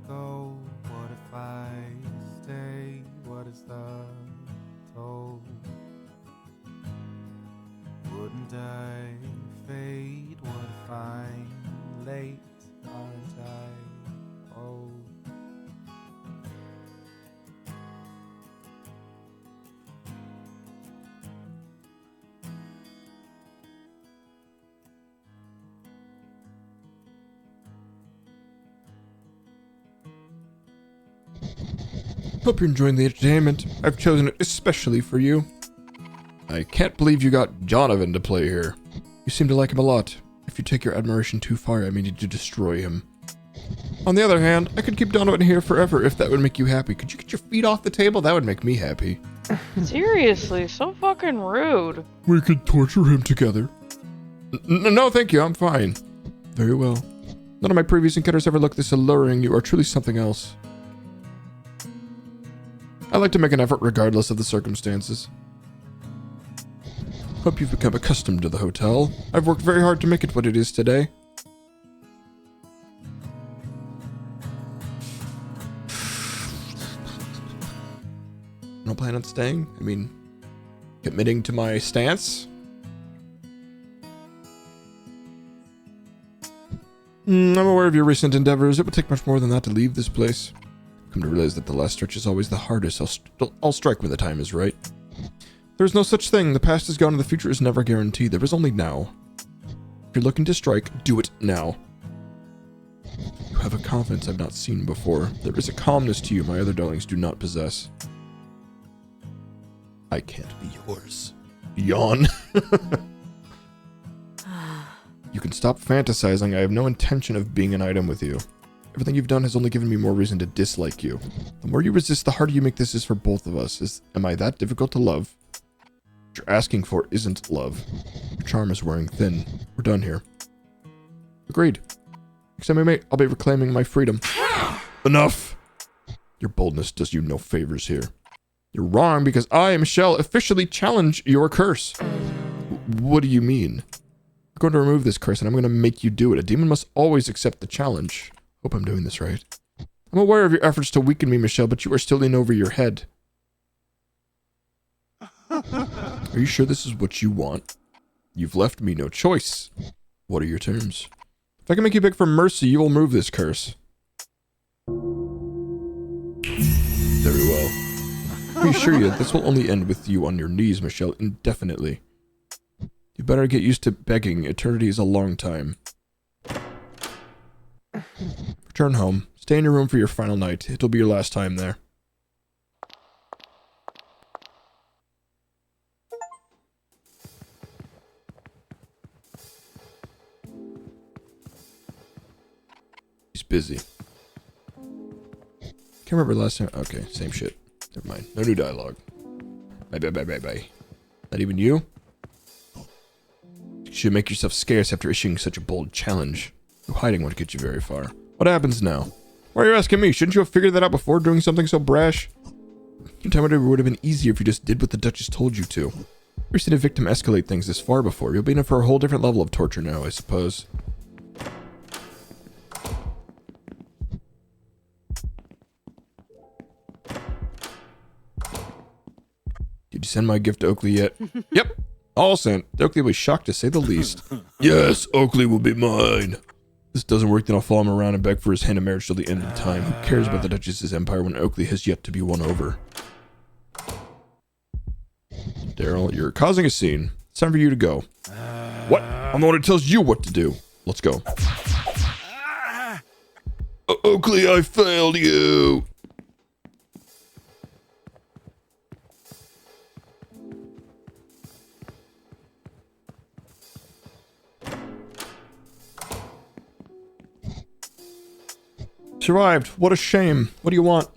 Speaker 5: go? What if I stay? What is the toll? Wouldn't I fade? What if I'm late? Aren't I old?
Speaker 1: Hope you're enjoying the entertainment. I've chosen it especially for you. I can't believe you got Donovan to play here. You seem to like him a lot. If you take your admiration too far, I may need to destroy him. On the other hand, I could keep Donovan here forever if that would make you happy. Could you get your feet off the table? That would make me happy.
Speaker 2: Seriously, so fucking rude.
Speaker 1: We could torture him together. No, thank you. I'm fine. Very well. None of my previous encounters ever looked this alluring. You are truly something else. I like to make an effort regardless of the circumstances. Hope you've become accustomed to the hotel. I've worked very hard to make it what it is today. No plan on staying? I mean, committing to my stance? I'm aware of your recent endeavors. It would take much more than that to leave this place. Come to realize that the last stretch is always the hardest. I'll strike when the time is right. There's no such thing. The past is gone and the future is never guaranteed. There is only now. If you're looking to strike, do it now. You have a confidence I've not seen before. There is a calmness to you my other darlings do not possess. I can't be yours. Yawn. You can stop fantasizing. I have no intention of being an item with you. Everything you've done has only given me more reason to dislike you. The more you resist, the harder you make this is for both of us. Am I that difficult to love? What you're asking for isn't love. Your charm is wearing thin. We're done here. Agreed. Next time we meet, I'll be reclaiming my freedom. Enough! Your boldness does you no favors here. You're wrong because I, Michelle, officially challenge your curse. What do you mean? I'm going to remove this curse and I'm going to make you do it. A demon must always accept the challenge. Hope I'm doing this right. I'm aware of your efforts to weaken me, Michelle, but you are still in over your head. Are you sure this is what you want? You've left me no choice. What are your terms? If I can make you beg for mercy, you will remove this curse. Very well. I assure you that this will only end with you on your knees, Michelle, indefinitely. You better get used to begging. Eternity is a long time. Return home. Stay in your room for your final night. It'll be your last time there. He's busy. Can't remember last time. Okay, same shit. Never mind. No new dialogue. Bye. Not even you? You should make yourself scarce after issuing such a bold challenge. No hiding won't get you very far. What happens now? Why are you asking me? Shouldn't you have figured that out before doing something so brash? You tell me it would have been easier if you just did what the Duchess told you to. You've seen a victim escalate things this far before. You'll be in for a whole different level of torture now, I suppose. Did you send my gift to Oakley yet? Yep, all sent. Oakley was shocked to say the least. Yes, Oakley will be mine. If this doesn't work, then I'll follow him around and beg for his hand in marriage till the end of time. Who cares about the Duchess's empire when Oakley has yet to be won over? Daryl, you're causing a scene. It's time for you to go. What? I'm the one who tells you what to do. Let's go. Oakley, I failed you. Survived. What a shame. What do you want?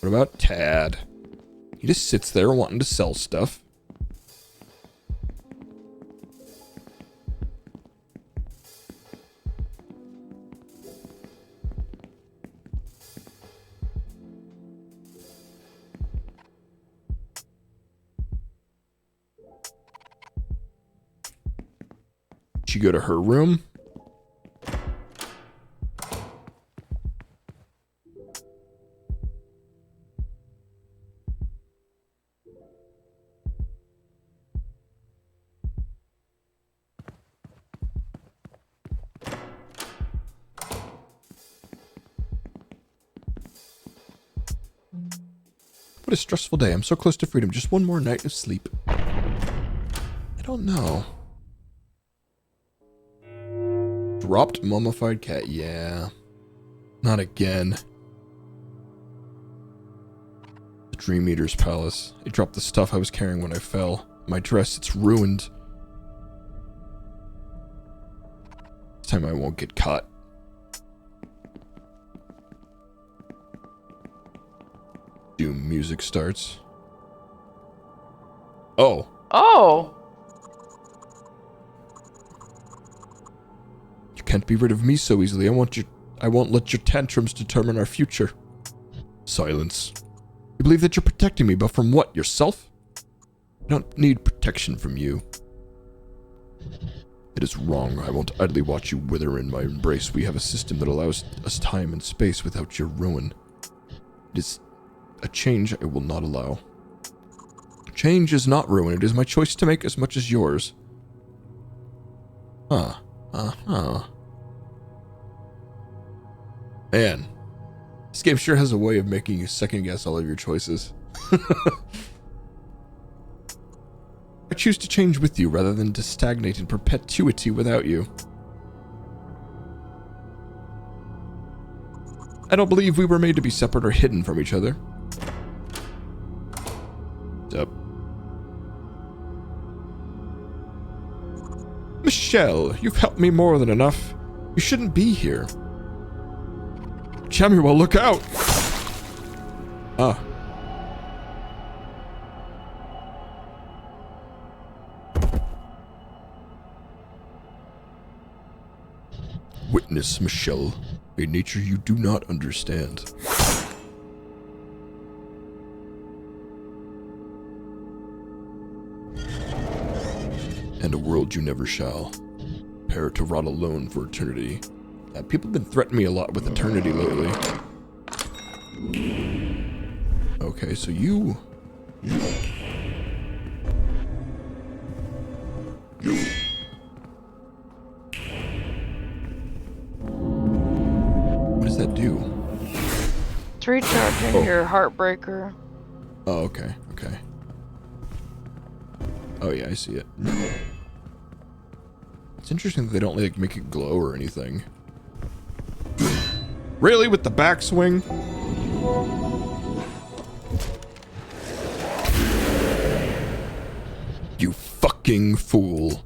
Speaker 1: What about Tad? He just sits there wanting to sell stuff. She go to her room. What a stressful day. I'm so close to freedom. Just one more night of sleep. I don't know. Dropped mummified cat. Yeah. Not again. The Dream Eater's palace. It dropped the stuff I was carrying when I fell. My dress, it's ruined. This time I won't get caught. Doom music starts. Oh.
Speaker 2: Oh!
Speaker 1: You can't be rid of me so easily. I won't let your tantrums determine our future. Silence. You believe that you're protecting me, but from what? Yourself? I don't need protection from you. It is wrong. I won't idly watch you wither in my embrace. We have a system that allows us time and space without your ruin. It is a change I will not allow. Change is not ruin. It is my choice to make as much as yours. Uh-huh. Man, this game sure has a way of making you second guess all of your choices. I choose to change with you rather than to stagnate in perpetuity without you. I don't believe we were made to be separate or hidden from each other. What's up? Michelle, you've helped me more than enough. You shouldn't be here. Chamuel, look out! Ah. Witness, Michelle, a nature you do not understand. And a world you never shall. Prepare to rot alone for eternity. People have been threatening me a lot with eternity lately. Okay, so you... What does that do?
Speaker 2: It's recharging your heartbreaker.
Speaker 1: Oh, okay, okay. Oh yeah, I see it. It's interesting that they don't like make it glow or anything. Really? With the backswing? You fucking fool.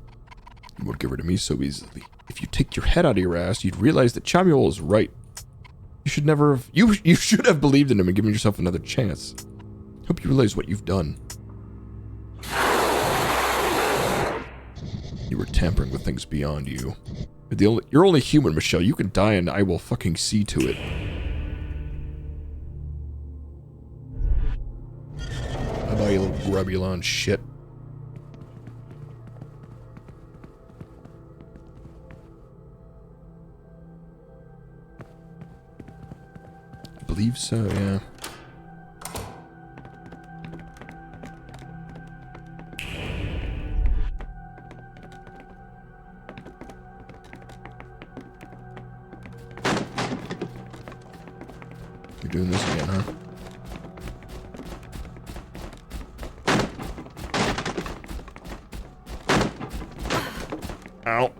Speaker 1: You won't get rid of me so easily. If you take your head out of your ass, you'd realize that Chamuel is right. You should never have... You should have believed in him and given yourself another chance. Hope you realize what you've done. You were tampering with things beyond you. You're only human, Michelle. You can die and I will fucking see to it. Bye-bye, you little grubulon shit. believe so, yeah. You're doing this again, huh? Ow.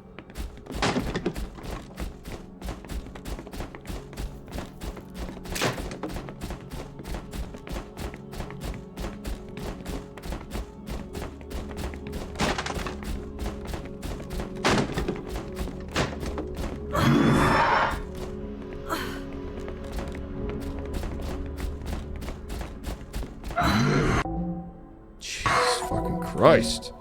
Speaker 1: Jesus fucking Christ.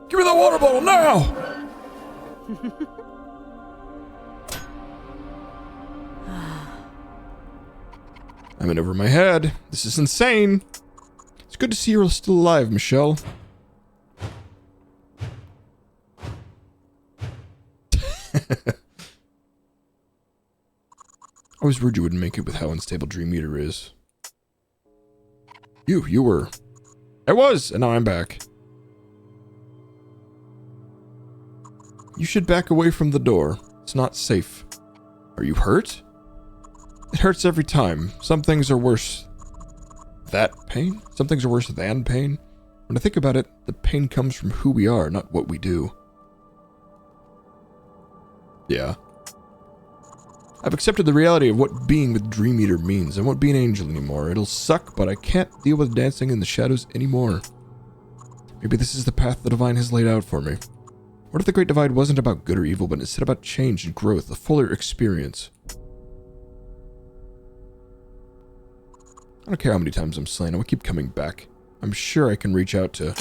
Speaker 1: Give me that water bottle now! I'm in over my head. This is insane. It's good to see you're still alive, Michelle. I was worried you wouldn't make it with how unstable Dream Eater is. You were. I was, and now I'm back. You should back away from the door. It's not safe. Are you hurt? It hurts every time. Some things are worse. That pain? Some things are worse than pain. When I think about it, the pain comes from who we are, not what we do. Yeah. I've accepted the reality of what being with Dream Eater means. I won't be an angel anymore. It'll suck, but I can't deal with dancing in the shadows anymore. Maybe this is the path the Divine has laid out for me. What if the Great Divide wasn't about good or evil, but instead about change and growth, a fuller experience? I don't care how many times I'm slain, I will keep coming back. I'm sure I can reach out to...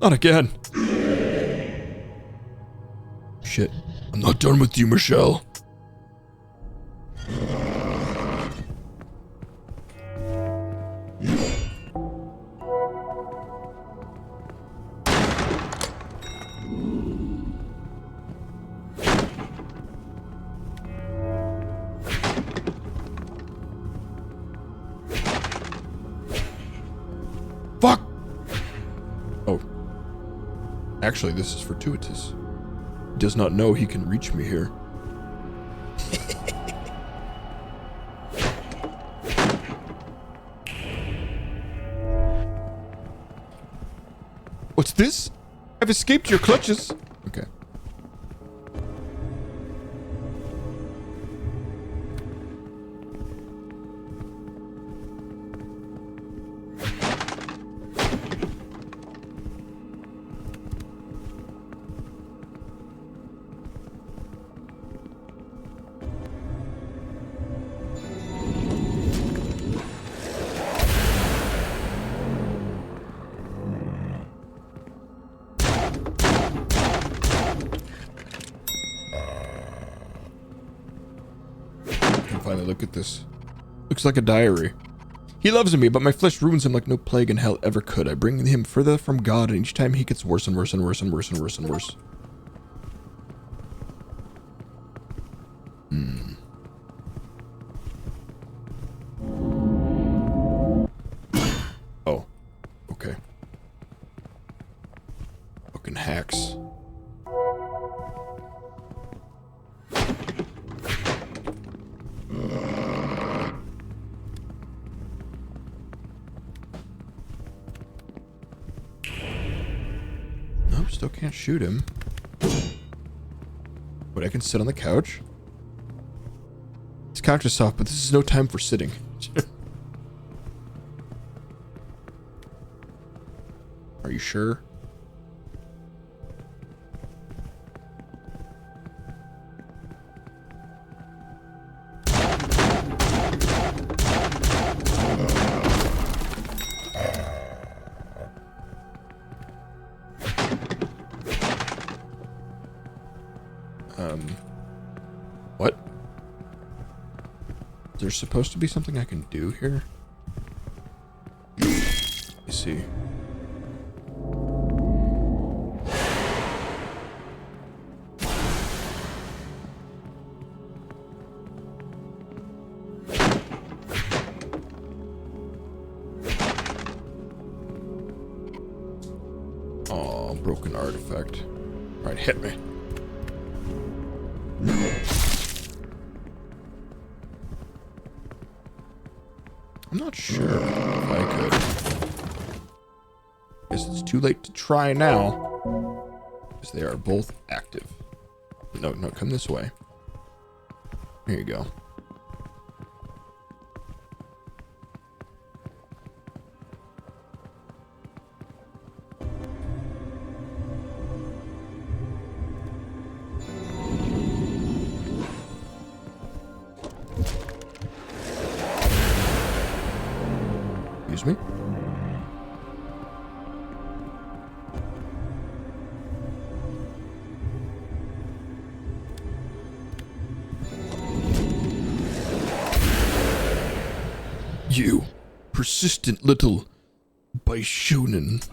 Speaker 1: Not again! Shit. I'm not done with you, Michelle. Fuck! Oh. Actually, this is fortuitous. He does not know he can reach me here. What's this? I've escaped your clutches. Okay. Finally, look at this. Looks like a diary. He loves me, but my flesh ruins him like no plague in hell ever could. I bring him further from God, and each time he gets worse and worse and worse and worse and worse and worse. Oh. Okay. Fucking hacks. Nope, still can't shoot him. But I can sit on the couch. This couch is soft, but this is no time for sitting. Are you sure? What? There's supposed to be something I can do here? I see. Oh, broken artifact. Alright, hit me. I'm not sure if I could. Guess it's too late to try now. Because they are both active. No, no, come this way. Here you go. Excuse me? You persistent little Baishonen.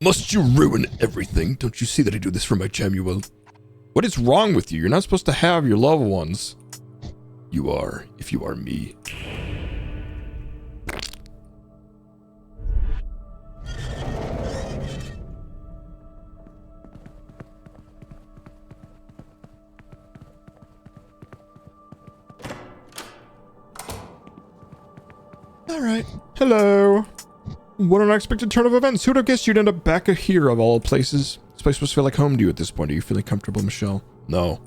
Speaker 1: Must you ruin everything? Don't you see that I do this for my Chamuel? What is wrong with you? You're not supposed to have your loved ones. You are, if you are me. Alright. Hello. What an unexpected turn of events. Who'd have guessed you'd end up back here of all places? This place must feel like home to you at this point. Are you feeling comfortable, Michelle? No.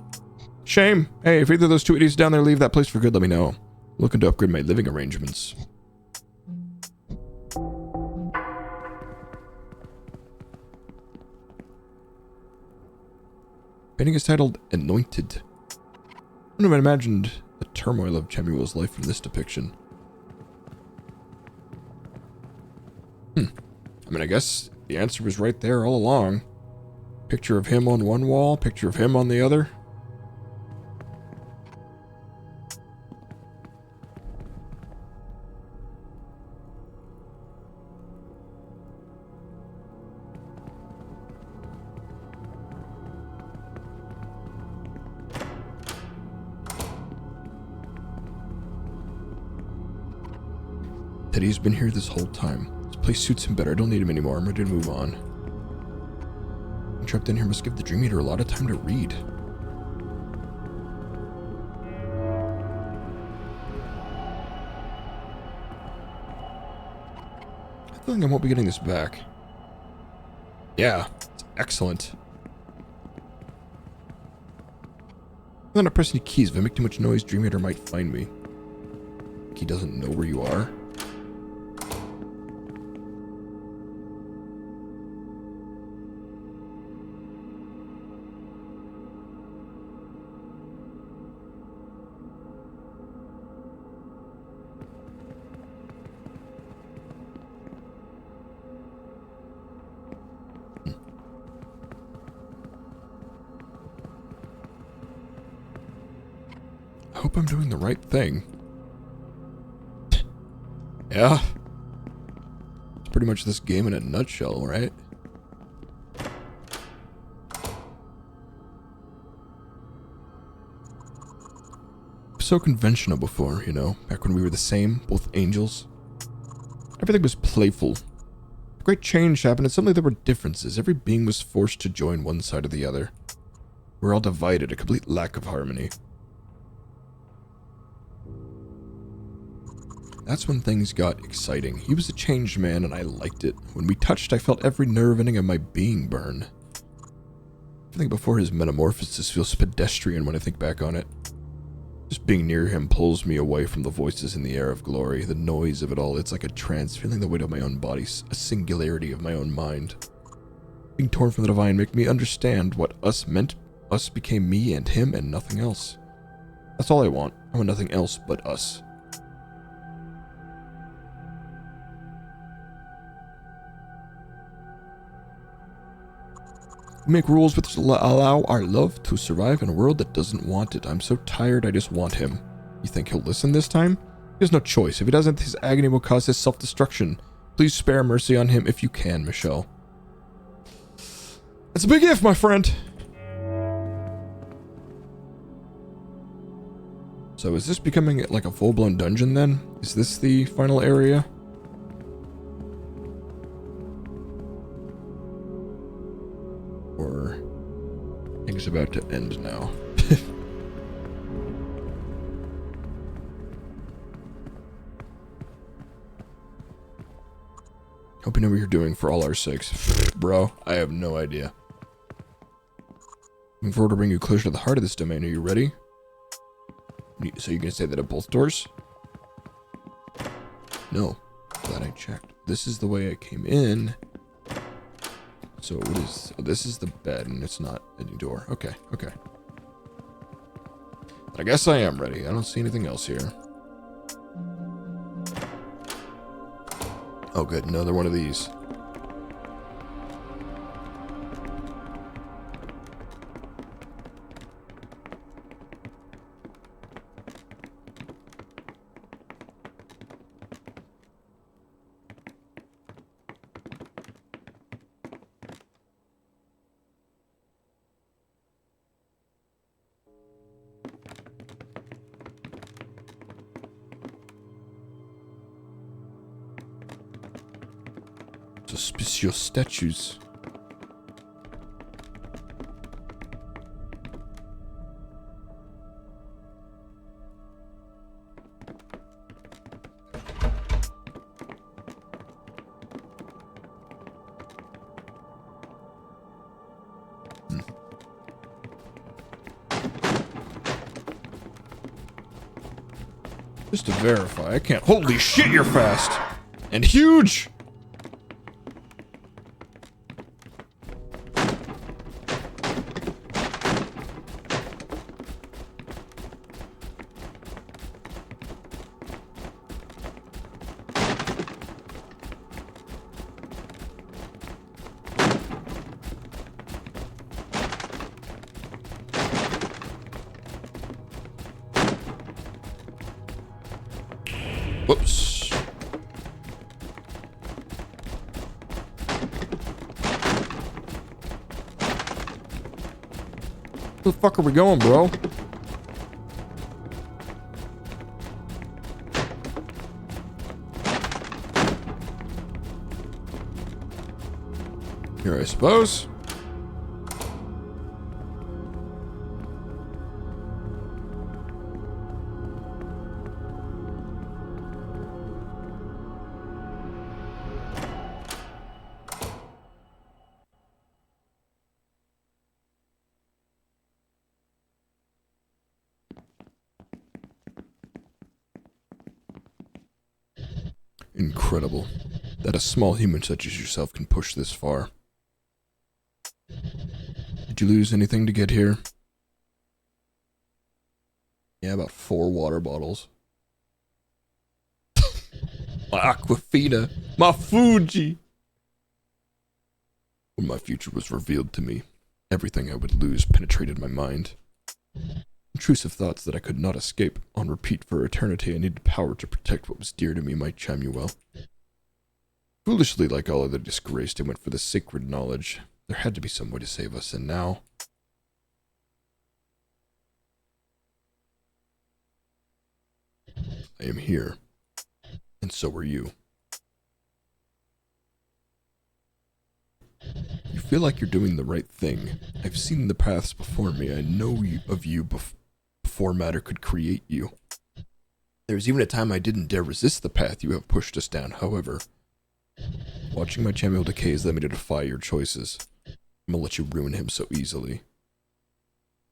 Speaker 1: Shame. Hey, if either of those two idiots down there leave that place for good, let me know. I'm looking to upgrade my living arrangements. Painting is titled Anointed. I wouldn't have imagined the turmoil of Chamuel's life from this depiction. I mean, I guess the answer was right there all along. Picture of him on one wall, picture of him on the other. Teddy's been here this whole time. This place suits him better. I don't need him anymore. I'm ready to move on. I'm trapped in here must give the Dream Eater a lot of time to read. I feel like I won't be getting this back. Yeah, it's excellent. I'm not pressing any keys. If I make too much noise, Dream Eater might find me. He doesn't know where you are. I hope I'm doing the right thing. Yeah. It's pretty much this game in a nutshell, right? So conventional before, you know, back when we were the same, both angels. Everything was playful. A great change happened and suddenly there were differences. Every being was forced to join one side or the other. We're all divided, a complete lack of harmony. That's when things got exciting. He was a changed man and I liked it. When we touched, I felt every nerve ending of my being burn. Everything before his metamorphosis feels pedestrian when I think back on it. Just being near him pulls me away from the voices in the air of glory, the noise of it all. It's like a trance, feeling the weight of my own body, a singularity of my own mind. Being torn from the divine make me understand what us meant. Us became me and him and nothing else. That's all I want. I want nothing else but us. We make rules which allow our love to survive in a world that doesn't want it. I'm so tired, I just want him. You think he'll listen this time? He has no choice. If he doesn't, his agony will cause his self-destruction. Please spare mercy on him if you can, Michelle. That's a big if, my friend. So is this becoming like a full-blown dungeon then? Is this the final area? Or things about to end now? Hope you know what you're doing for all our sakes. Bro, I have no idea. Looking forward to bring you closer to the heart of this domain. Are you ready? So you're gonna say that at both doors? No. Glad I checked. This is the way I came in. So what is... Oh, this is the bed and it's not any door. Okay, okay. I guess I am ready. I don't see anything else here. Oh good, another one of these. Suspicious statues. Just to verify, I can't. Holy shit, you're fast! And huge! Whoops. Where the fuck are we going, bro? Here, I suppose. Incredible that a small human such as yourself can push this far. Did you lose anything to get here? Yeah, about 4 water bottles. My Aquafina, my Fuji. When my future was revealed to me, everything I would lose penetrated my mind. Intrusive thoughts that I could not escape. On repeat for eternity, I needed power to protect what was dear to me might chime you well. Foolishly, like all other disgraced, I went for the sacred knowledge. There had to be some way to save us, and now... I am here. And so are you. You feel like you're doing the right thing. I've seen the paths before me. I know of you before matter could create you. There was even a time I didn't dare resist the path you have pushed us down. However, watching my champion decay has led me to defy your choices. I'm gonna let you ruin him so easily.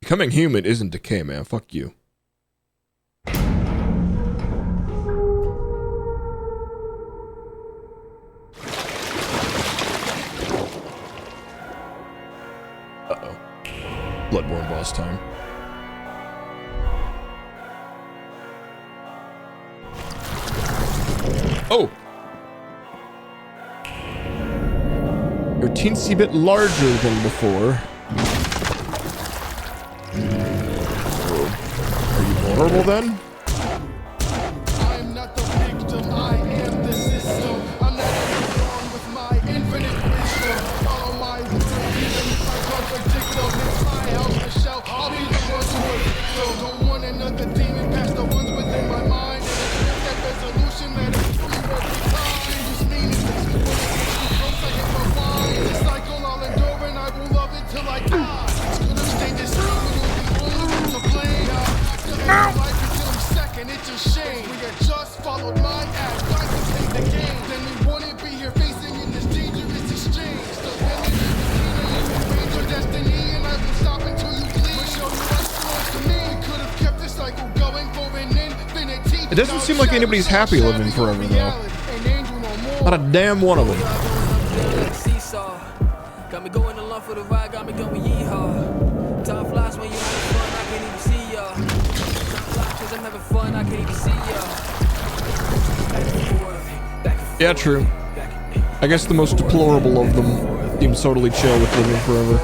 Speaker 1: Becoming human isn't decay, man. Fuck you. Uh-oh. Bloodborne boss time. Oh! You're a teensy bit larger than before. So, are you vulnerable then?
Speaker 6: I'm not the victim, I am the system. I'm not wrong with my infinite wisdom. Follow my rules, even if I contradict them. It's my house, Michelle. I'll be the one to evict them. Don't want another demon past the ones within my mind. And it's that resolution that is true every time. Changes meaningless. When it gets too close, I hit my wine. The cycle I'll endure and I will love it till I die. Could have stayed the same, but you'll be only one to blame. Now, life until I'm second, it's a shame. We had just followed my act, I could take the game. Then we wouldn't be here facing in this dangerous exchange. The villain is the demon, you arrange your destiny, and I won't stop until you bleed. But show you what's close to me. Could have kept the cycle going for an infinity.
Speaker 1: It doesn't seem like anybody's happy living forever, though. Not a damn one of them.
Speaker 7: Got me going along for the ride, got me going yeehaw. Time flies when you're having fun, I can't even see ya. Time flies 'cause I'm having fun, I can't even see ya. Back and forth, back and forth.
Speaker 1: Yeah, true. I guess the most deplorable of them seems totally chill with living forever.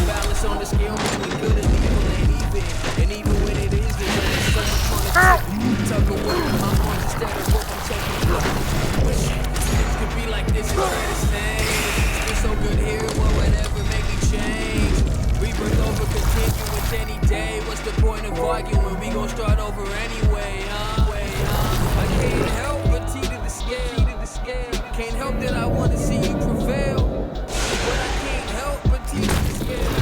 Speaker 7: Balance on the scale between good and evil ain't even. And even when it is, there's so much fun to tuck away my arms instead of what I'm taking. Wish things could be like this instead of staying. It's been so good here, well, whatever make me change. Rebirth over continuance any day. What's the point of arguing? We gon' start over anyway, huh? I can't help but T to the scale. Can't help that I wanna see you prevail. But I can't help but T to the scale.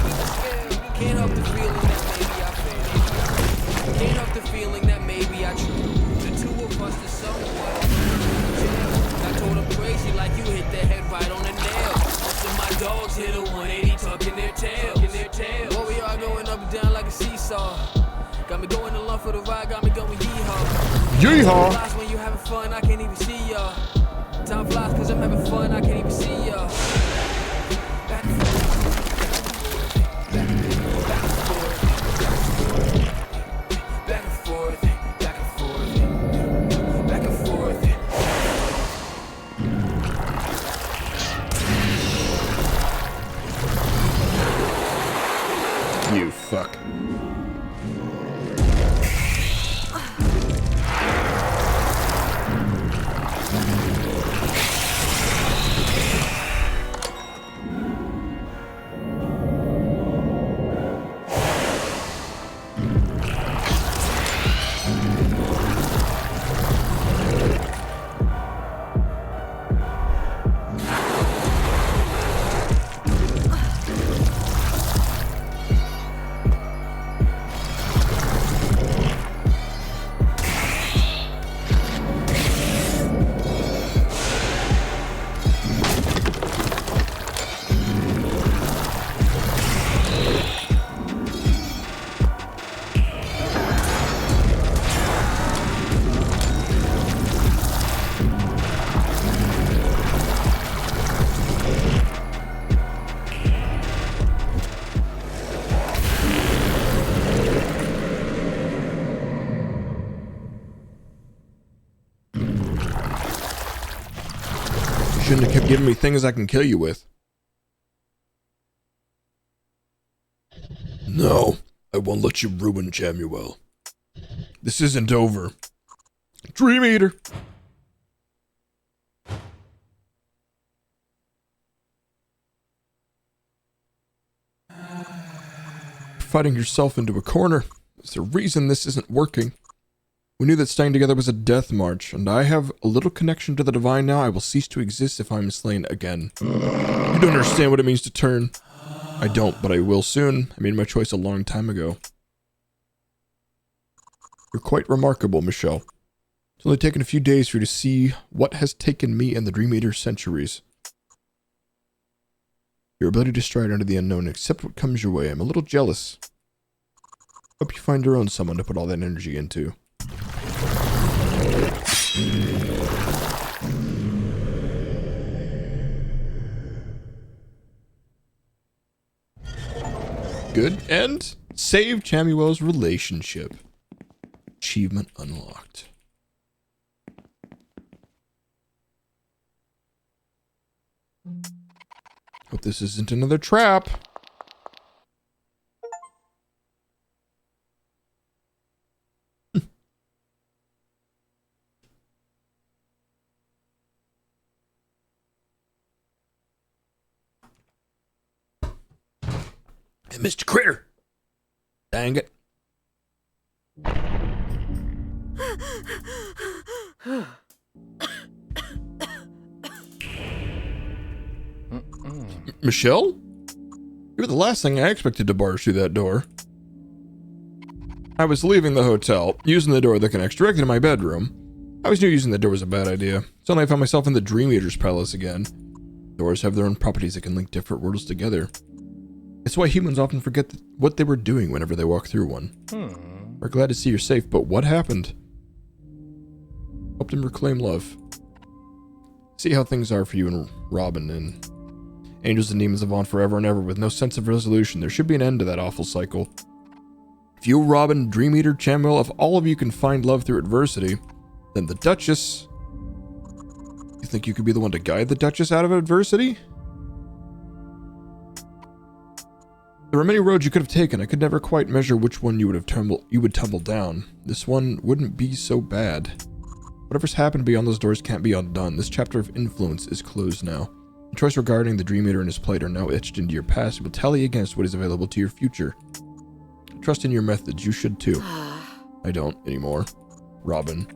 Speaker 7: Can't help the feeling that maybe I failed. Can't help the feeling that maybe I tripped. The two of us are somewhat. I told him crazy like you hit the head right on the nail. Most of my dogs hit a 180 tucking their tails. Well, we are going up and down like a seesaw. Got me going along for the ride, got me going yeehaw.
Speaker 1: Yeehaw!
Speaker 7: Time flies when you having fun, I can't even see ya. Time flies 'cause I'm having fun, I can't even see ya. Back and forth, back and forth, back and forth, back and forth, back and forth, back and forth.
Speaker 1: You fuck. Shouldn't have kept giving me things I can kill you with. No, I won't let you ruin Jamuel. This isn't over. Dream Eater! Fighting yourself into a corner. There's a reason this isn't working. We knew that staying together was a death march, and I have a little connection to the divine now. I will cease to exist if I am slain again. You don't understand what it means to turn. I don't, but I will soon. I made my choice a long time ago. You're quite remarkable, Michelle. It's only taken a few days for you to see what has taken me and the Dream Eater centuries. Your ability to stride into the unknown and accept what comes your way. I'm a little jealous. Hope you find your own someone to put all that energy into. Good. And save Chamuel's relationship. Achievement unlocked. Hope this isn't another trap. Hey, Mr. Critter. Dang it. Michelle? You were the last thing I expected to barge through that door. I was leaving the hotel, using the door that connects directly to my bedroom. I always knew using the door was a bad idea. Suddenly I found myself in the Dream Eater's palace again. Doors have their own properties that can link different worlds together. It's why humans often forget what they were doing whenever they walk through one. We're glad to see you're safe, but what happened? Helped him reclaim love. See how things are for you and Robin, and angels and demons have on forever and ever with no sense of resolution. There should be an end to that awful cycle. If you, Robin, Dream Eater, Chamuel, if all of you can find love through adversity, then the Duchess... You think you could be the one to guide the Duchess out of adversity? There were many roads you could have taken. I could never quite measure which one you would tumble down. This one wouldn't be so bad. Whatever's happened beyond those doors can't be undone. This chapter of influence is closed now. The choice regarding the Dream Eater and his plight are now etched into your past. It will tally against what is available to your future. Trust in your methods. You should too. I don't anymore. Robin.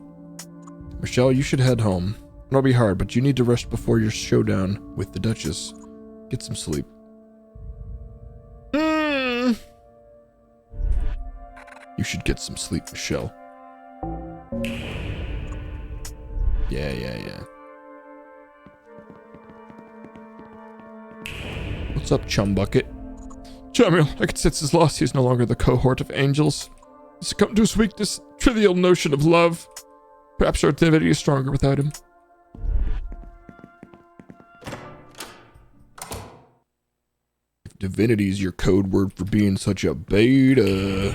Speaker 1: Michelle, you should head home. It'll be hard, but you need to rest before your showdown with the Duchess. Get some sleep. You should get some sleep, Michelle. Yeah. What's up, Chum Bucket? Chamuel, I can sense his loss. He is no longer the cohort of angels. He succumbed to his weakness, trivial notion of love. Perhaps our divinity is stronger without him. If divinity is your code word for being such a beta.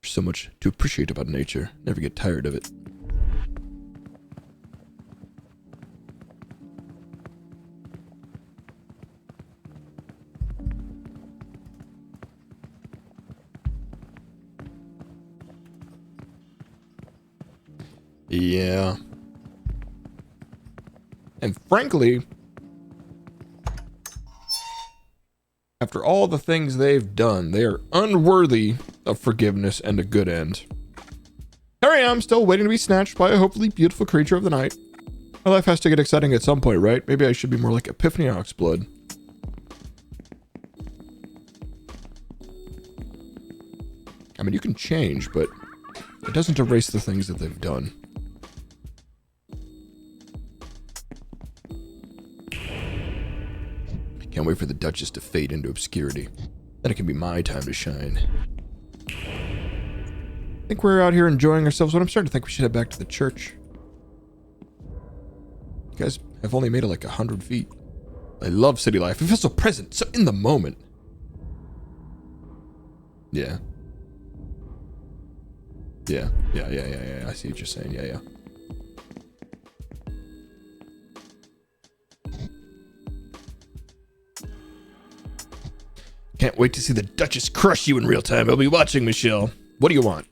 Speaker 1: There's so much to appreciate about nature. Never get tired of it. Yeah. And frankly, after all the things they've done, they are unworthy of forgiveness and a good end. Here I am, still waiting to be snatched by a hopefully beautiful creature of the night. My life has to get exciting at some point, right? Maybe I should be more like Epiphany Oxblood. I mean, you can change, but it doesn't erase the things that they've done. Can't wait for the Duchess to fade into obscurity. Then it can be my time to shine. I think we're out here enjoying ourselves, but I'm starting to think we should head back to the church. You guys have only made it like 100 feet. I love city life. It feels so present, so in the moment. Yeah. Yeah. I see what you're saying. Yeah. Can't wait to see the Duchess crush you in real time. I'll be watching, Michelle. What do you want?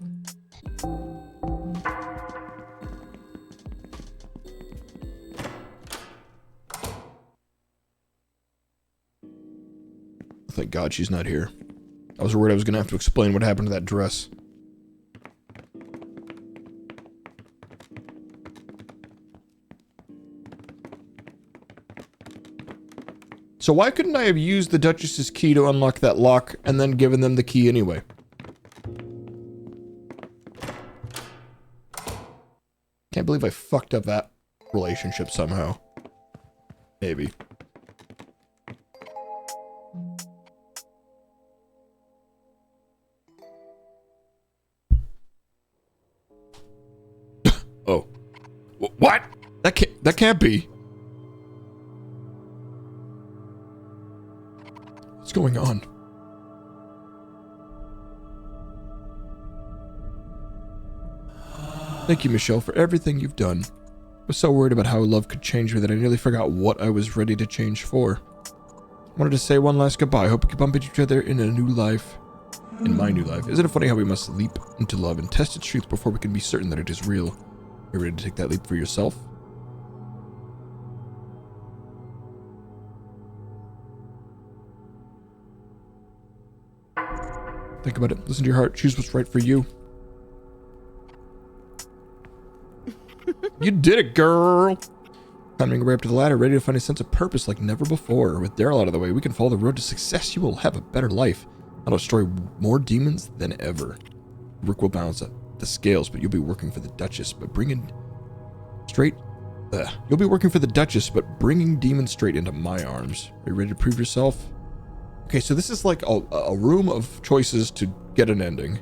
Speaker 1: Thank God she's not here. I was worried I was going to have to explain what happened to that dress. So why couldn't I have used the Duchess's key to unlock that lock and then given them the key anyway? Can't believe I fucked up that relationship somehow. Maybe. Oh. What? That can't be. What's going on? Thank you, Michelle, for everything you've done. I was so worried about how love could change me that I nearly forgot what I was ready to change for. I wanted to say one last goodbye. Hope we can bump into each other in a new life. In my new life. Isn't it funny how we must leap into love and test its truth before we can be certain that it is real? Are you ready to take that leap for yourself? Think about it. Listen to your heart. Choose what's right for you. You did it, girl! Climbing right up to the ladder, ready to find a sense of purpose like never before. With Daryl out of the way, we can follow the road to success. You will have a better life. I'll destroy more demons than ever. Rick will balance up the scales, but you'll be working for the Duchess, but bringing You'll be working for the Duchess, but bringing demons straight into my arms. Are you ready to prove yourself? Okay, so this is like a room of choices to get an ending.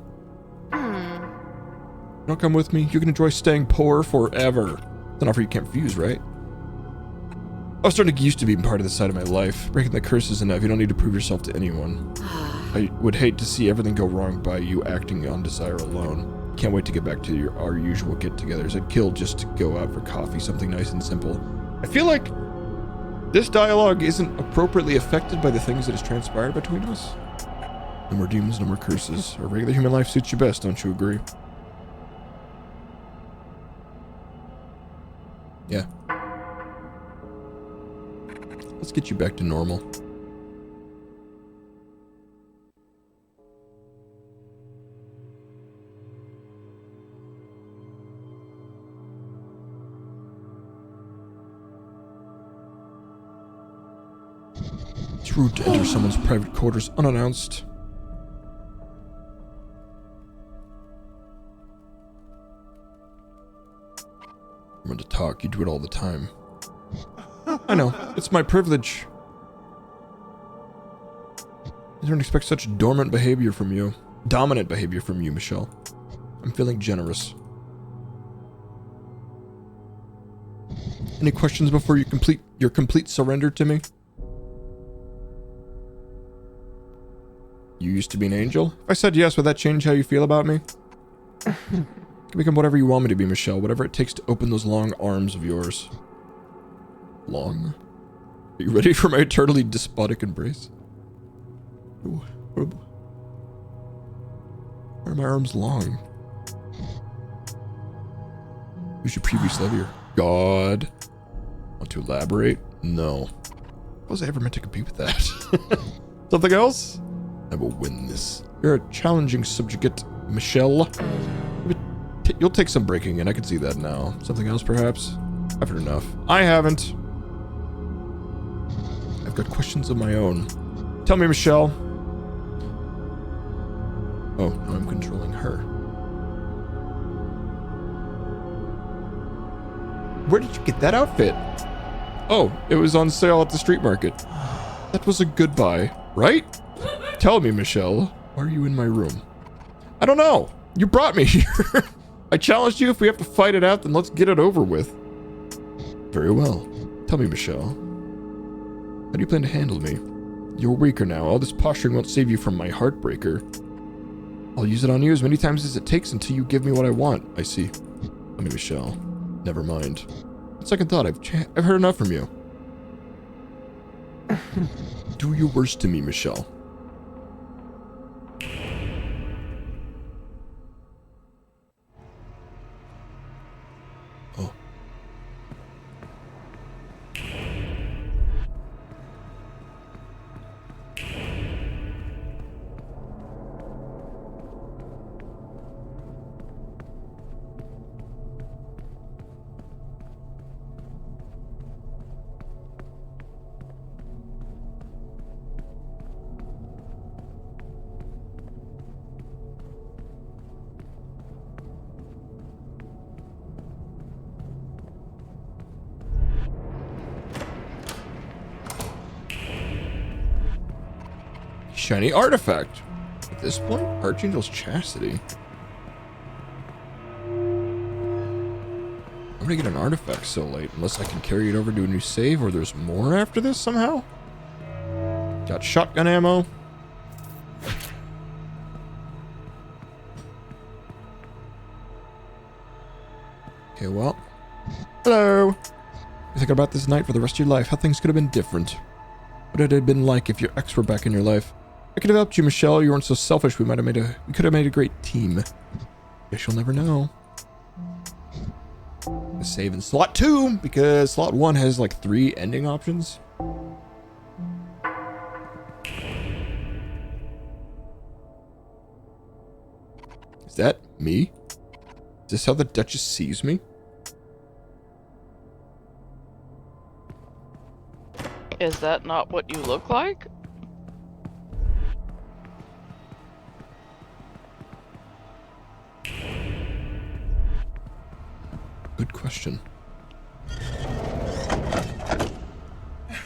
Speaker 1: Don't come with me. You can enjoy staying poor forever. It's an offer you can't refuse, right? I was starting to get used to being part of this side of my life. Breaking the curse is enough. You don't need to prove yourself to anyone. I would hate to see everything go wrong by you acting on desire alone. Can't wait to get back to our usual get-togethers. I'd kill just to go out for coffee, something nice and simple. I feel like this dialogue isn't appropriately affected by the things that has transpired between us. No more demons, no more curses. Our regular human life suits you best, don't you agree? Yeah. Let's get you back to normal. It's rude to enter someone's private quarters unannounced. Remember to talk, you do it all the time. I know, it's my privilege. I don't expect such dominant behavior from you, Michelle. I'm feeling generous. Any questions before you complete your complete surrender to me? You used to be an angel? If I said yes, would that change how you feel about me? I can become whatever you want me to be, Michelle. Whatever it takes to open those long arms of yours. Long? Are you ready for my eternally despotic embrace? Why are my arms long? Who's your previous lover? God. Want to elaborate? No. How was I ever meant to compete with that? Something else? I will win this. You're a challenging subjugate, Michelle. You'll take some breaking in, I can see that now. Something else, perhaps? I've heard enough. I haven't. I've got questions of my own. Tell me, Michelle. Oh, now I'm controlling her. Where did you get that outfit? Oh, it was on sale at the street market. That was a good buy, right? Tell me, Michelle, why are you in my room? I don't know. You brought me here. I challenged you. If we have to fight it out, then let's get it over with. Very well. Tell me, Michelle. How do you plan to handle me? You're weaker now. All this posturing won't save you from my heartbreaker. I'll use it on you as many times as it takes until you give me what I want. I see. I mean, Michelle, never mind. On second thought, I've heard enough from you. Do your worst to me, Michelle. Oh. Shiny artifact. At this point, Archangel's Chastity. I'm gonna get an artifact so late, unless I can carry it over to a new save, or there's more after this somehow. Got shotgun ammo. Okay, well. Hello. You're thinking about this night for the rest of your life. How things could have been different. What would it have been like if your ex were back in your life? I could have helped you, Michelle. You weren't so selfish. We could have made a great team. Guess you'll never know. Save in slot 2 because slot 1 has like 3 ending options. Is that me? Is this how the Duchess sees me?
Speaker 2: Is that not what you look like?
Speaker 1: Good question.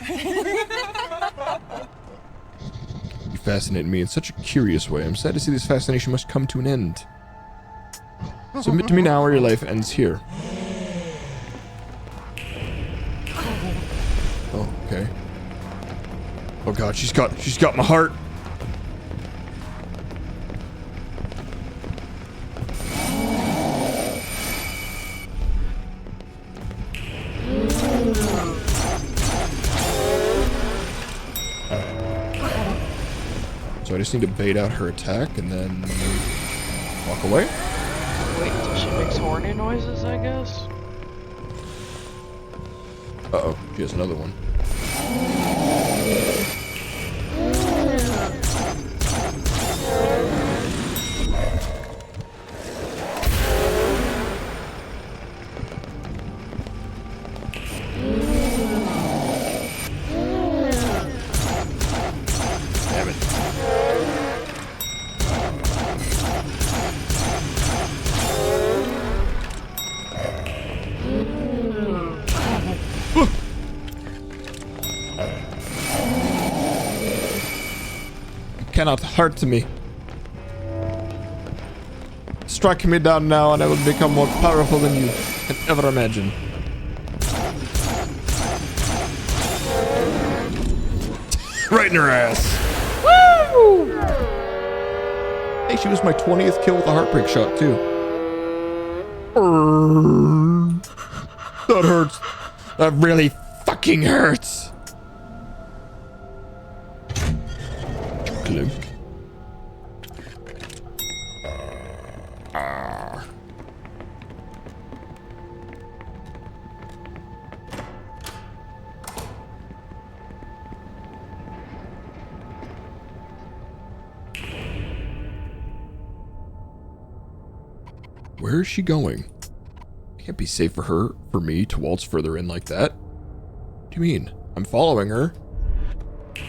Speaker 1: You fascinate me in such a curious way. I'm sad to see this fascination must come to an end. Submit to me now or your life ends here. Oh, okay. Oh god, she's got my heart. So I just need to bait out her attack and then walk away.
Speaker 2: Wait until she makes horny noises, I guess.
Speaker 1: Uh-oh, she has another one. Damn it. Cannot hurt me. Strike me down now and I will become more powerful than you can ever imagine. Right in her ass. Woo! Hey, she was my 20th kill with a heartbreak shot too. That hurts. That really fucking hurts. Clunk. Where is she going? It can't be safe for me to waltz further in like that. What do you mean? I'm following her. I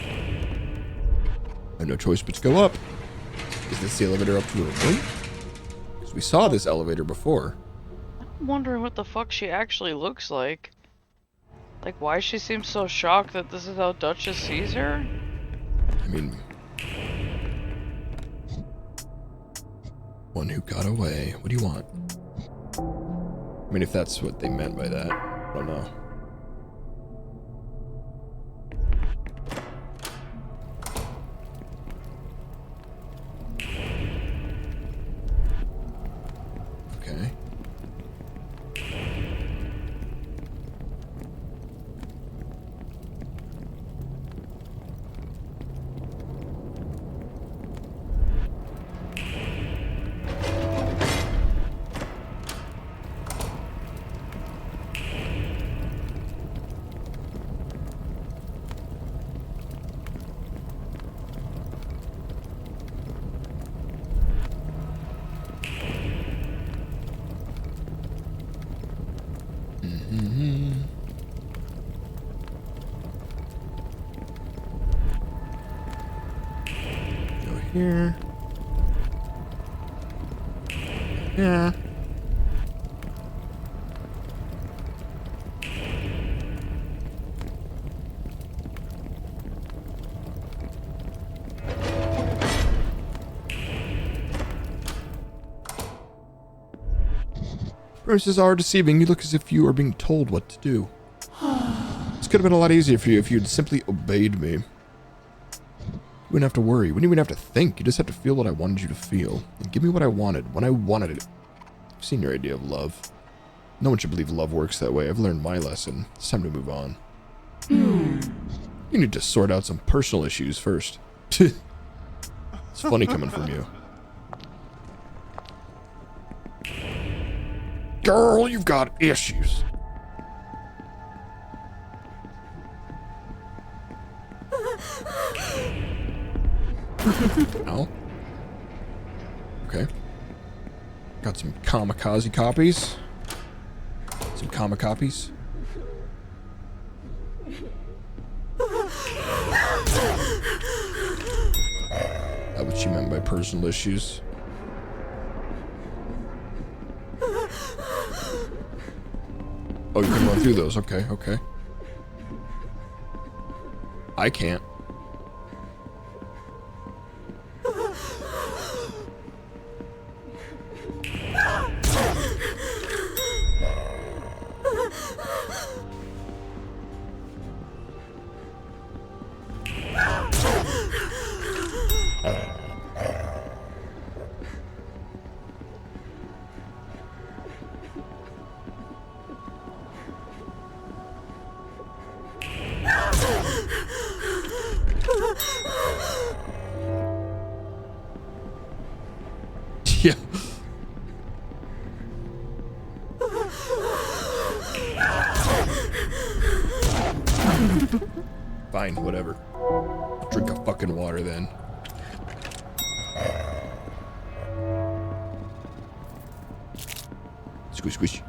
Speaker 1: have no choice but to go up. Is this the elevator up to her room? Because we saw this elevator before.
Speaker 2: I'm wondering what the fuck she actually looks like. Like, why she seems so shocked that this is how Duchess sees her?
Speaker 1: I mean... one who got away. What do you want? I mean, if that's what they meant by that. I don't know. Okay. Here. Yeah. Promises are deceiving. You look as if you are being told what to do. This could have been a lot easier for you if you'd simply obeyed me. You wouldn't have to worry. You wouldn't even have to think. You just have to feel what I wanted you to feel. And give me what I wanted, when I wanted it. I've seen your idea of love. No one should believe love works that way. I've learned my lesson. It's time to move on. You need to sort out some personal issues first. It's funny coming from you. Girl, you've got issues. Ow. Okay. Got some kamikaze copies. Some comma copies. That's what she meant by personal issues. Oh, you can run through those. Okay, okay. I can't. Yeah. Fine, whatever. Drink a fucking water then. Squish, squish.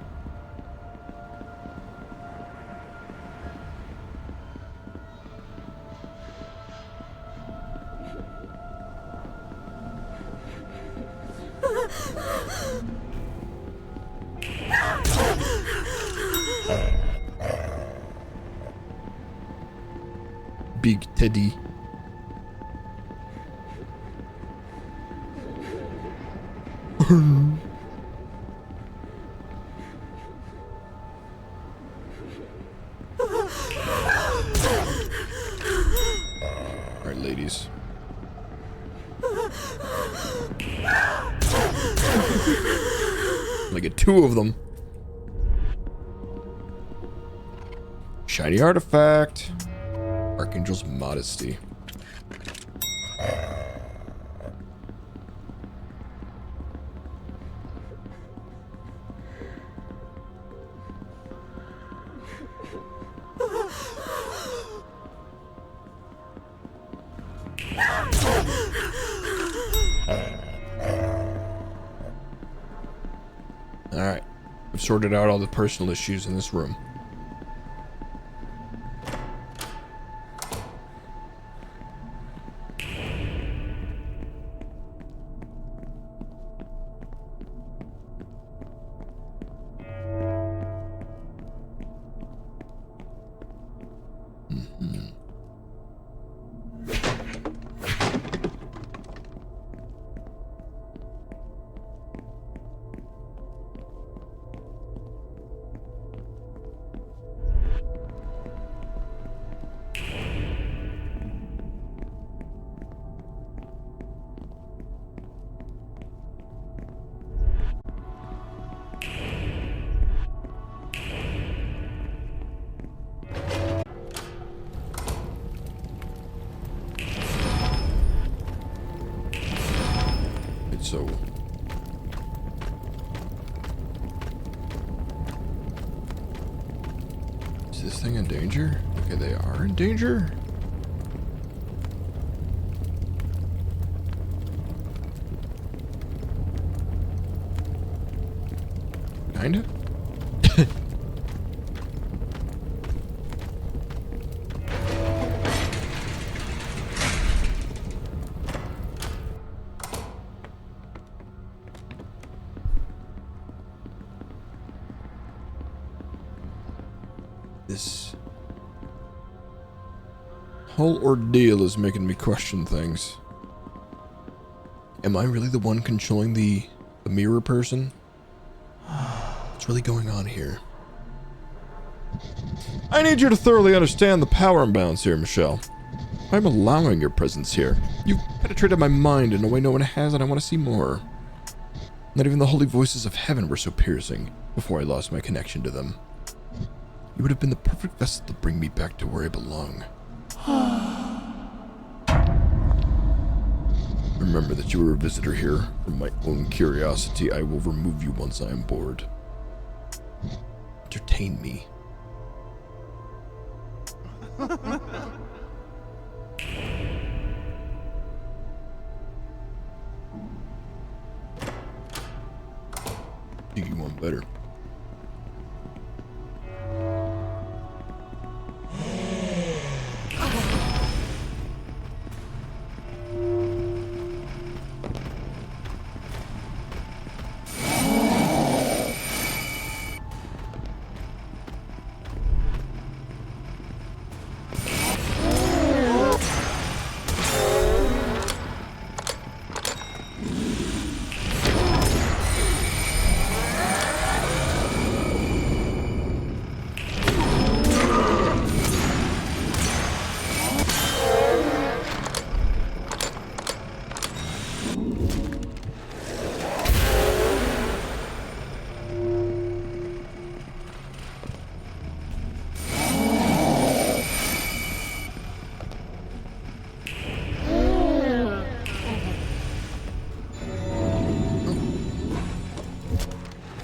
Speaker 1: Big Teddy. Alright, ladies. I get 2 of them. Shiny artifact. Archangel's modesty. Alright. I've sorted out all the personal issues in this room. So is this thing in danger? Okay, they are in danger. Kinda. This whole ordeal is making me question things. Am I really the one controlling the mirror person? What's really going on here? I need you to thoroughly understand the power imbalance here, Michelle. I'm allowing your presence here. You've penetrated my mind in a way no one has, and I want to see more. Not even the holy voices of heaven were so piercing before I lost my connection to them. You would have been the perfect vessel to bring me back to where I belong. Remember that you were a visitor here. From my own curiosity, I will remove you once I am bored. Entertain me. You want better.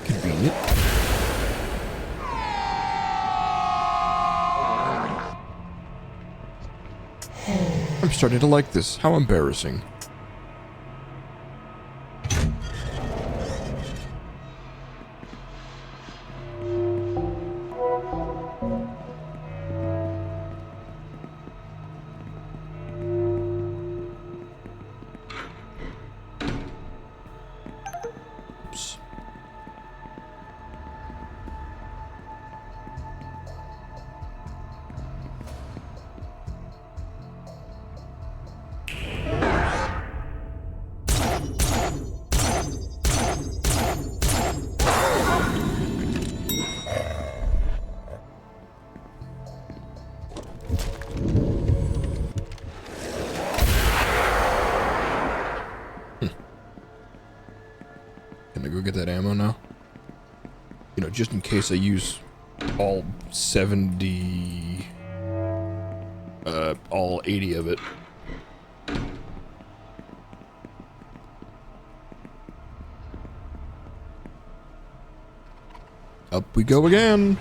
Speaker 1: Convenient. I'm starting to like this. How embarrassing. Oops. Can I go get that ammo now? You know, just in case I use all 70... all 80 of it. Up we go again!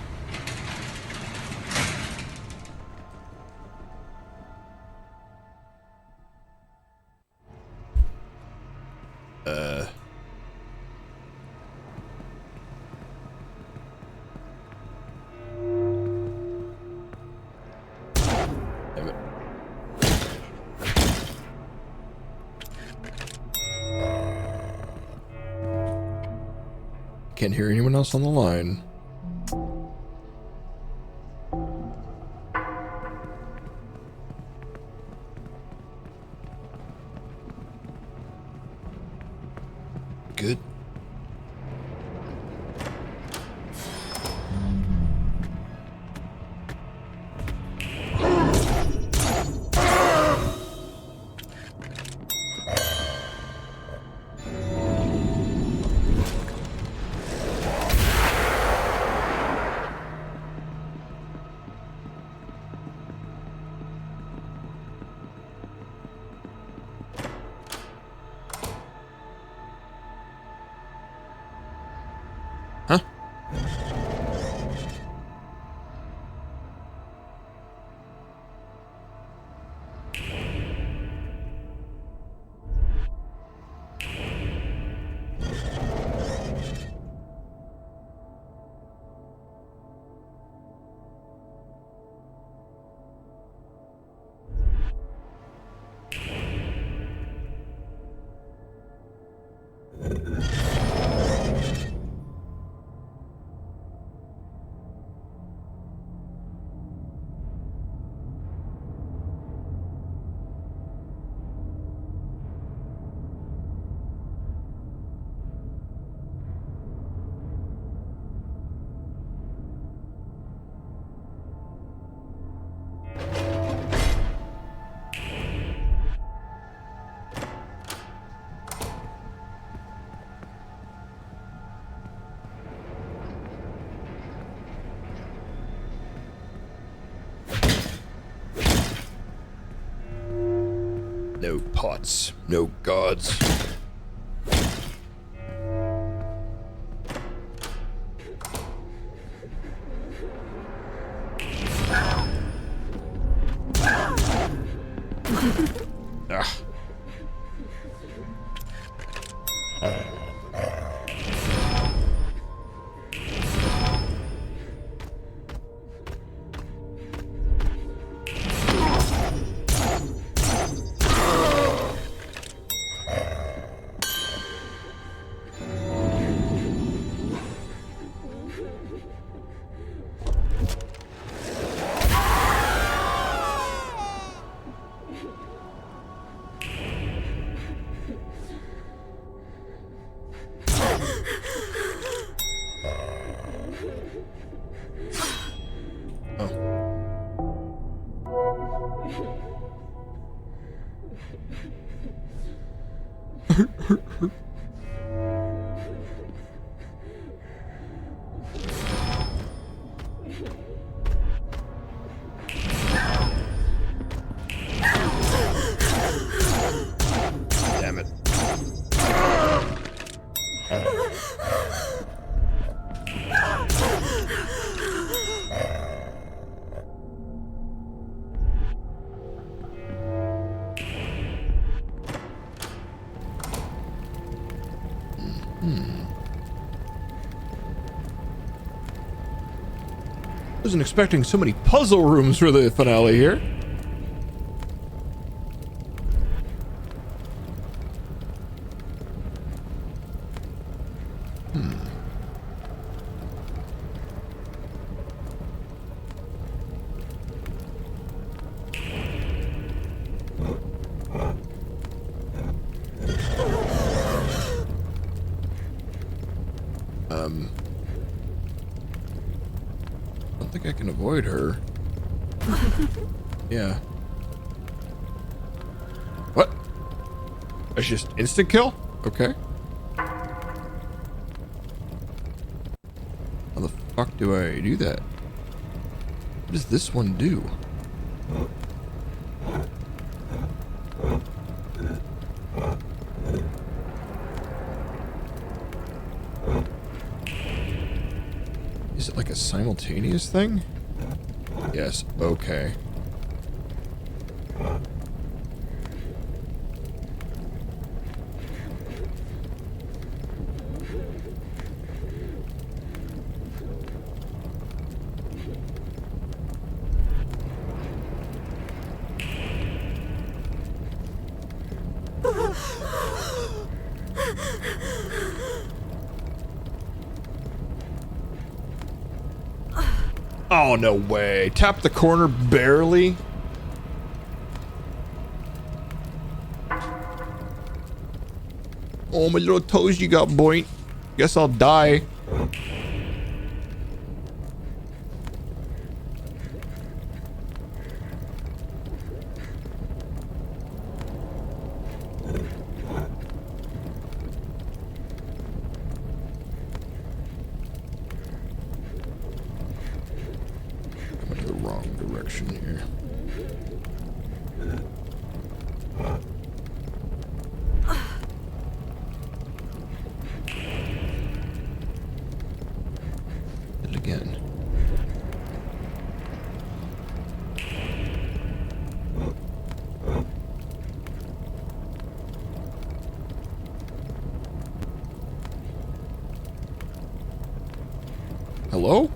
Speaker 1: Damn it. Can't hear anyone else on the line. Good. No pots, no gods. Ah. Damn it. Wasn't expecting so many puzzle rooms for the finale here. I don't think I can avoid her. Yeah. What? That's just instant kill? Okay. How the fuck do I do that? What does this one do? Is it like a simultaneous thing? Yes, okay. Oh, no way. Tap the corner barely. Oh, my little toes you got, boy. Guess I'll die. Direction here. Hit it again. Hello?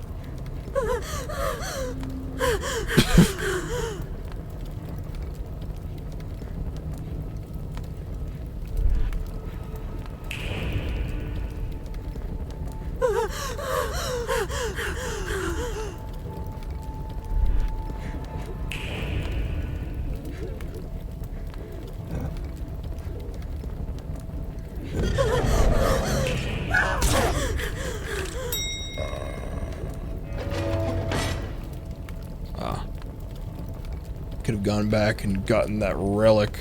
Speaker 1: Could have gone back and gotten that relic.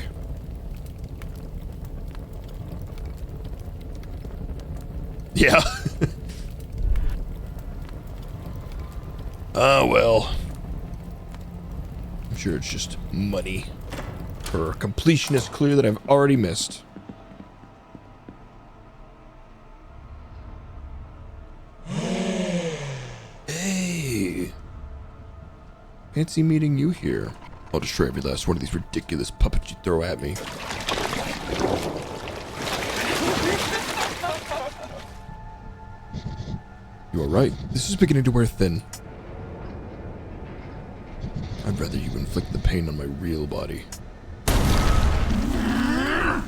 Speaker 1: Yeah. Oh well. I'm sure it's just money. For a completionist clue that I've already missed. Hey. Fancy meeting you here. I'll destroy every last one of these ridiculous puppets you throw at me. You are right. This is beginning to wear thin. I'd rather you inflict the pain on my real body. I'm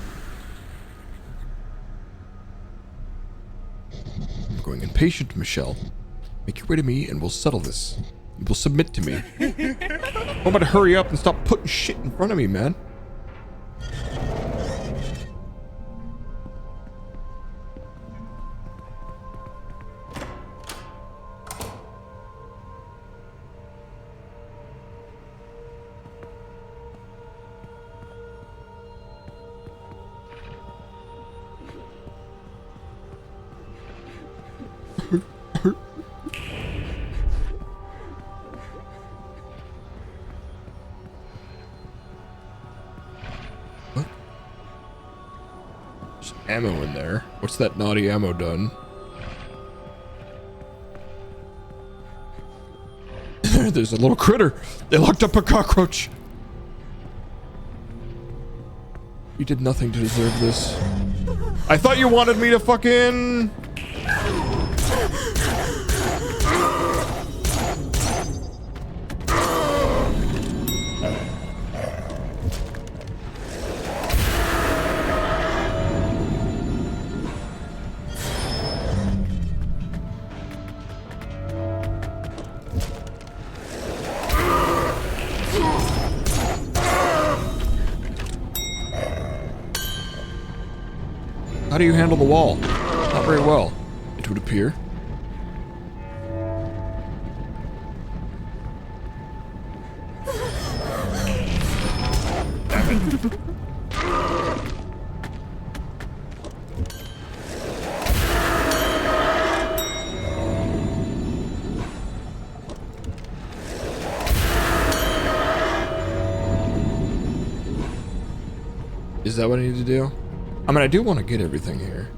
Speaker 1: growing impatient, Michelle. Make your way to me and we'll settle this. You will submit to me. I'm about to hurry up and stop putting shit in front of me, man. What? There's ammo in there. What's that naughty ammo done? There's a little critter. They locked up a cockroach. You did nothing to deserve this. I thought you wanted me to fucking... How do you handle the wall? Not very well, it would appear. Is that what I need to do? I mean, I do want to get everything here.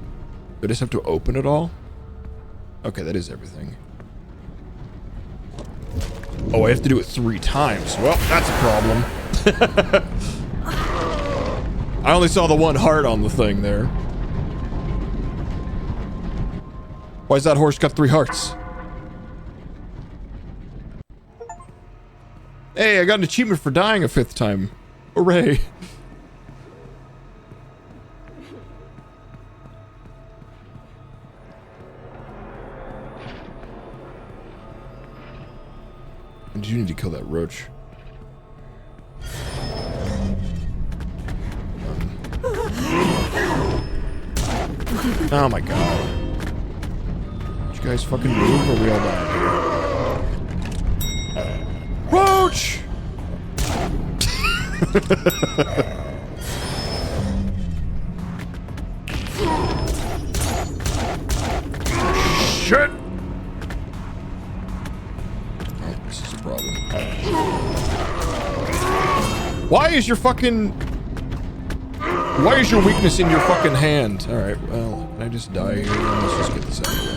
Speaker 1: Do I just have to open it all? Okay, that is everything. Oh, I have to do it 3 times. Well, that's a problem. I only saw the 1 heart on the thing there. Why's that horse got 3 hearts? Hey, I got an achievement for dying a 5th time. Hooray. I do need to kill that roach. Oh my god. Did you guys fucking move or are we all dying here? Roach! Shit! Why is your fucking... Why is your weakness in your fucking hand? Alright, well, can I just die here? Let's just get this out of the way.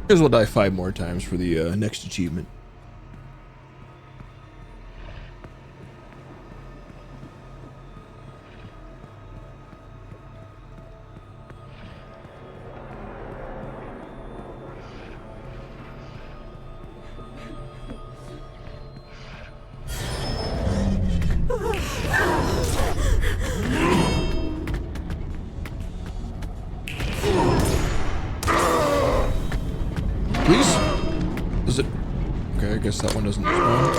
Speaker 1: May as well die 5 more times for the next achievement. Please? Does it... Okay, I guess that one doesn't respond.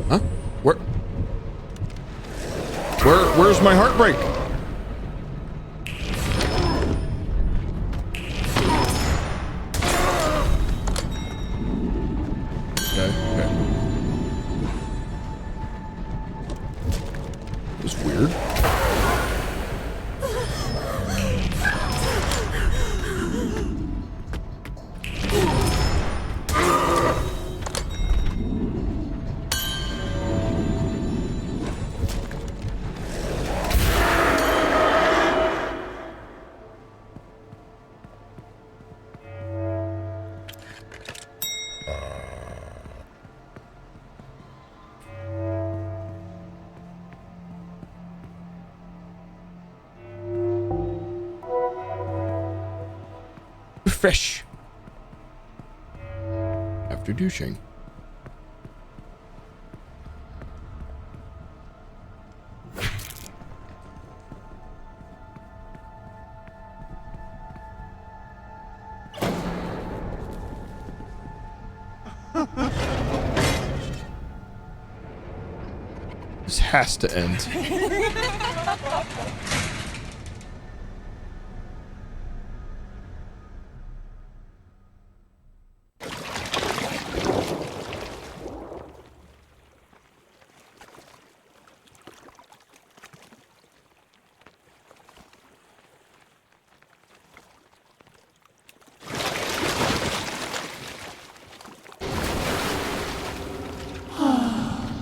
Speaker 1: Huh? Where's my heartbreak? Okay, okay. It was weird. Fish. After douching. This has to end.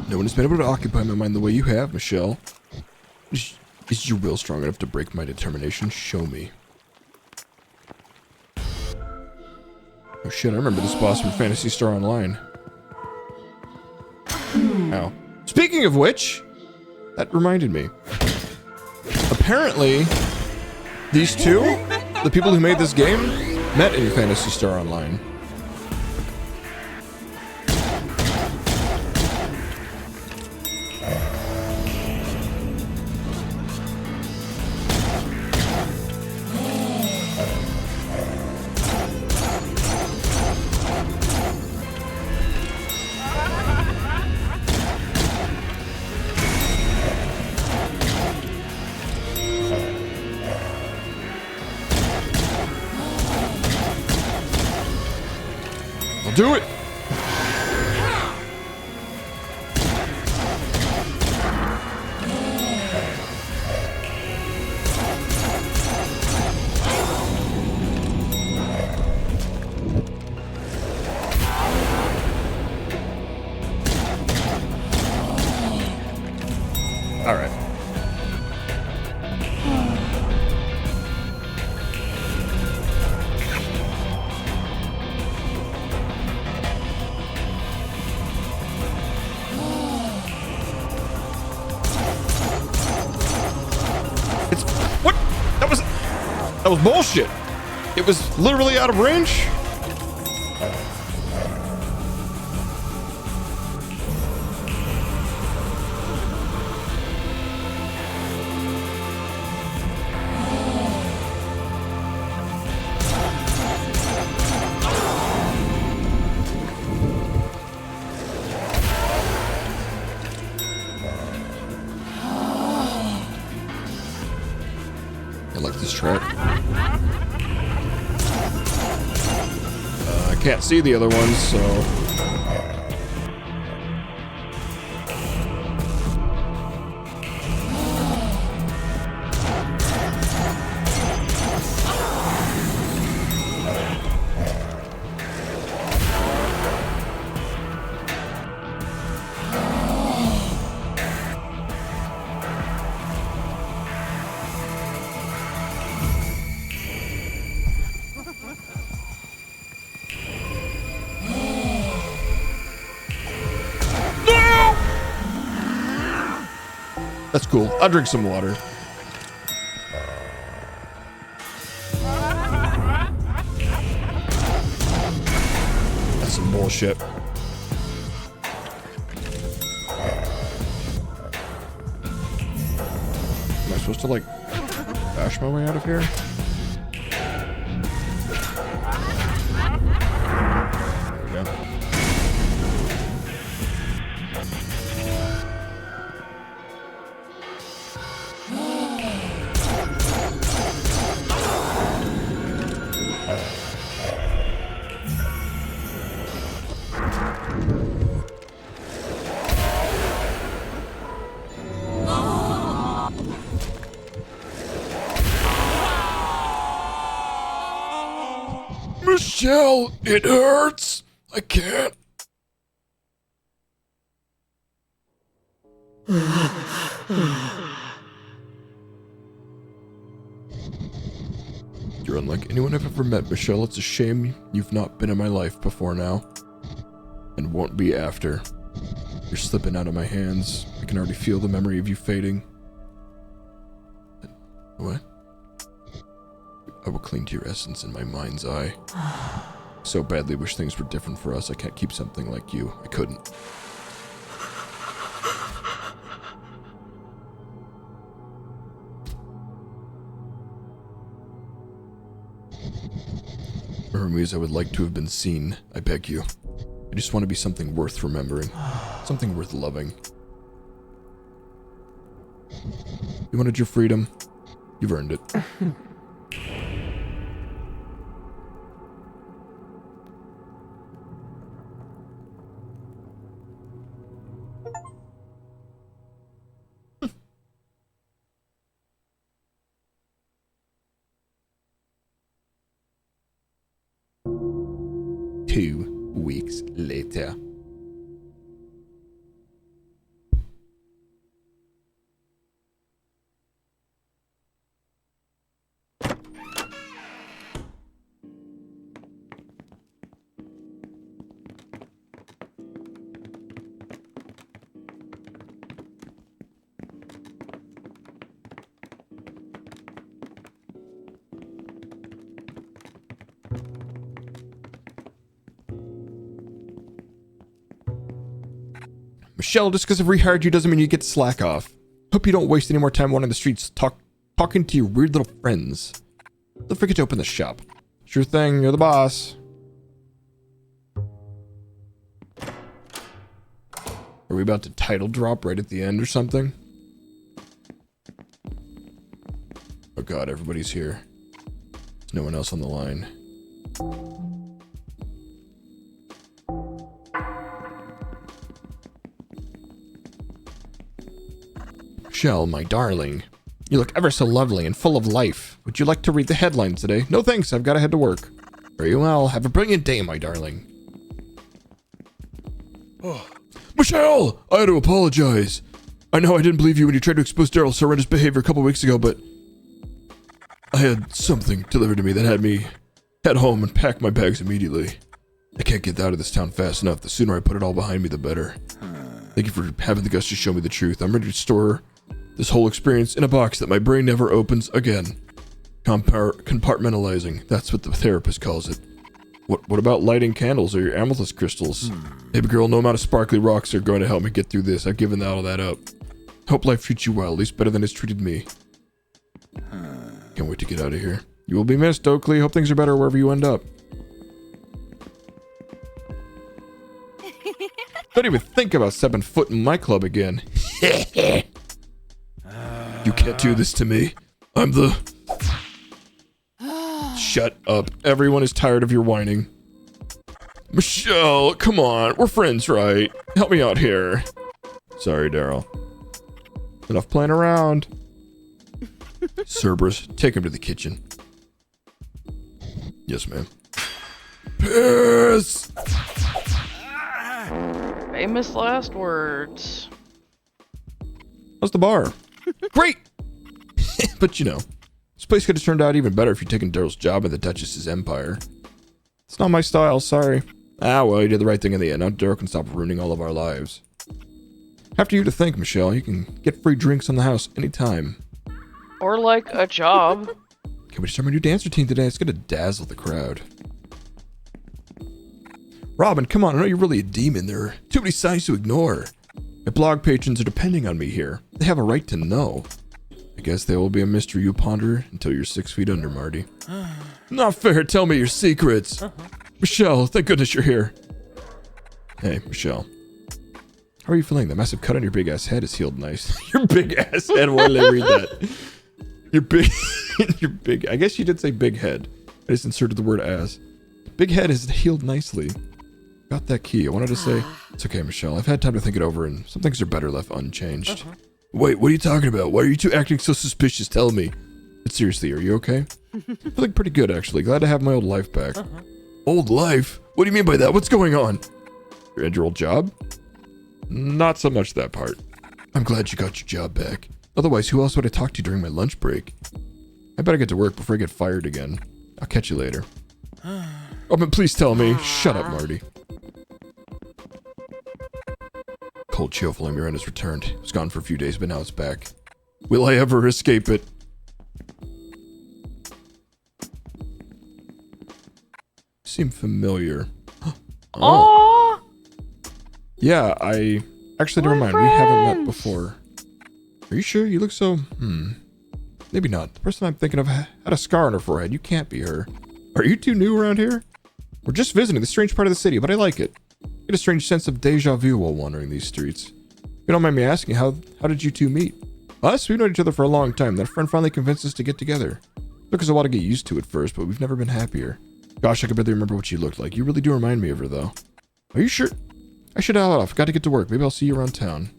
Speaker 1: No one has been able to occupy my mind the way you have, Michelle. Is your will strong enough to break my determination? Show me. Oh shit, I remember this boss from Phantasy Star Online. Ow. Speaking of which, that reminded me. Apparently, these two, the people who made this game, met in Phantasy Star Online. Do it! All right. That was bullshit. It was literally out of range. I like this track. I can't see the other ones, so... That's cool. I'll drink some water. That's some bullshit. Am I supposed to, like, bash my way out of here? There we go. Michelle, it hurts. I can't. You're unlike anyone I've ever met, Michelle. It's a shame you've not been in my life before now. And won't be after. You're slipping out of my hands. I can already feel the memory of you fading. What? I will cling to your essence in my mind's eye. So badly wish things were different for us. I can't keep something like you. I couldn't. Remember me as I would like to have been seen. I beg you. I just want to be something worth remembering. Something worth loving. You wanted your freedom. You've earned it. 2 weeks later. Michelle, just because I've rehired you doesn't mean you get to slack off. Hope you don't waste any more time wandering the streets talking to your weird little friends. Don't forget to open the shop. Sure thing, you're the boss. Are we about to title drop right at the end or something? Oh god, everybody's here. There's no one else on the line. Michelle, my darling. You look ever so lovely and full of life. Would you like to read the headlines today? No thanks, I've got to head to work. Very well, have a brilliant day, my darling. Oh. Michelle! I had to apologize. I know I didn't believe you when you tried to expose Daryl's horrendous behavior a couple weeks ago, but I had something delivered to me that had me head home and pack my bags immediately. I can't get out of this town fast enough. The sooner I put it all behind me, the better. Thank you for having the guts to show me the truth. I'm ready to store this whole experience in a box that my brain never opens again. Compartmentalizing. That's what the therapist calls it. What about lighting candles or your amethyst crystals? Baby girl, no amount of sparkly rocks are going to help me get through this. I've given all that up. Hope life treats you well, at least better than it's treated me. Can't wait to get out of here. You will be missed, Oakley. Hope things are better wherever you end up. Don't even think about stepping foot in my club again. You can't do this to me. I'm the... Shut up. Everyone is tired of your whining. Michelle, come on. We're friends, right? Help me out here. Sorry, Daryl. Enough playing around. Cerberus, take him to the kitchen. Yes, ma'am. Piss!
Speaker 2: Famous last words.
Speaker 1: How's the bar? Great! But you know, this place could have turned out even better if you'd taken Daryl's job in the Duchess's empire. It's not my style, sorry. Ah, well, you did the right thing in the end. Now Daryl can stop ruining all of our lives. After you to think, Michelle, you can get free drinks on the house anytime.
Speaker 2: Or like a job.
Speaker 1: Can we start my new dance routine today? It's gonna dazzle the crowd. Robin, come on, I know you're really a demon. There are too many signs to ignore. My blog patrons are depending on me here. They have a right to know. I guess there will be a mystery you ponder until you're 6 feet under, Marty. Not fair, tell me your secrets. Michelle, thank goodness you're here. Hey, Michelle. How are you feeling? The massive cut on your big ass head is healed nice. Your big ass head, why did I read that? Your big, I guess you did say big head. I just inserted the word ass. Big head is healed nicely. Got that key. I wanted to say, it's okay, Michelle. I've had time to think it over, and some things are better left unchanged. Wait, what are you talking about? Why are you two acting so suspicious? Tell me. But seriously, are you okay? Feeling pretty good, actually. Glad to have my old life back. Old life? What do you mean by that? What's going on? You had your old job? Not so much that part. I'm glad you got your job back. Otherwise, who else would I talk to during my lunch break? I better get to work before I get fired again. I'll catch you later. Oh, but please tell me. Shut up, Marty. Cold chill following Miranda's returned. It was gone for a few days, but now it's back. Will I ever escape it? Seem familiar.
Speaker 2: Oh,
Speaker 1: Yeah, I... Actually, never mind. We haven't met before. Are you sure? You look so... Maybe not. The person I'm thinking of had a scar on her forehead. You can't be her. Are you two new around here? We're just visiting the strange part of the city, but I like it. I get a strange sense of deja vu while wandering these streets. If you don't mind me asking, how did you two meet? Us? We've known each other for a long time. That friend finally convinced us to get together. It took us a while to get used to it first, but we've never been happier. Gosh, I could barely remember what she looked like. You really do remind me of her, though. Are you sure? I should out off. Got to get to work. Maybe I'll see you around town.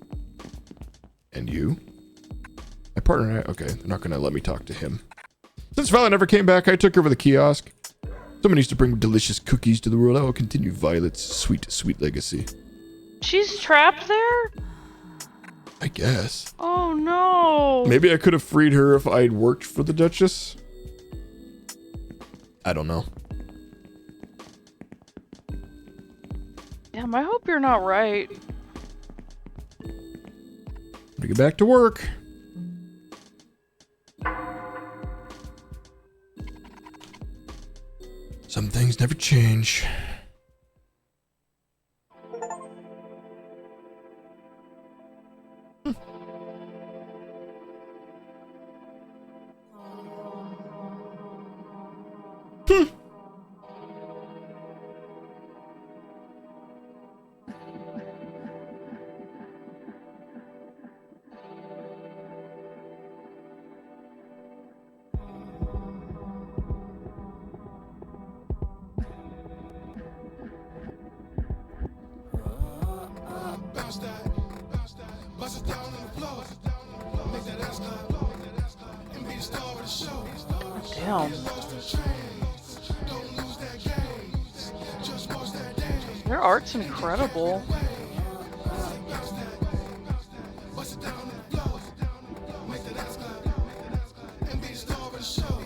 Speaker 1: And you? My partner and I... Okay, they're not going to let me talk to him. Since Violet never came back, I took over the kiosk. Someone needs to bring delicious cookies to the world. I will continue Violet's sweet, sweet legacy.
Speaker 2: she's trapped there?
Speaker 1: I guess.
Speaker 2: Oh no.
Speaker 1: Maybe I could have freed her if I'd worked for the Duchess. I don't know.
Speaker 2: Damn, I hope you're not right.
Speaker 1: To get back to work. Some things never change.
Speaker 6: Bounce that, bust it down on the floor, make that ass clap, and be the star of the show.
Speaker 2: Damn.
Speaker 6: Don't lose that gaze, just watch that dance.
Speaker 2: Their art's incredible.
Speaker 6: Bust it down on the floor, make that ass clap, and be the star of the show.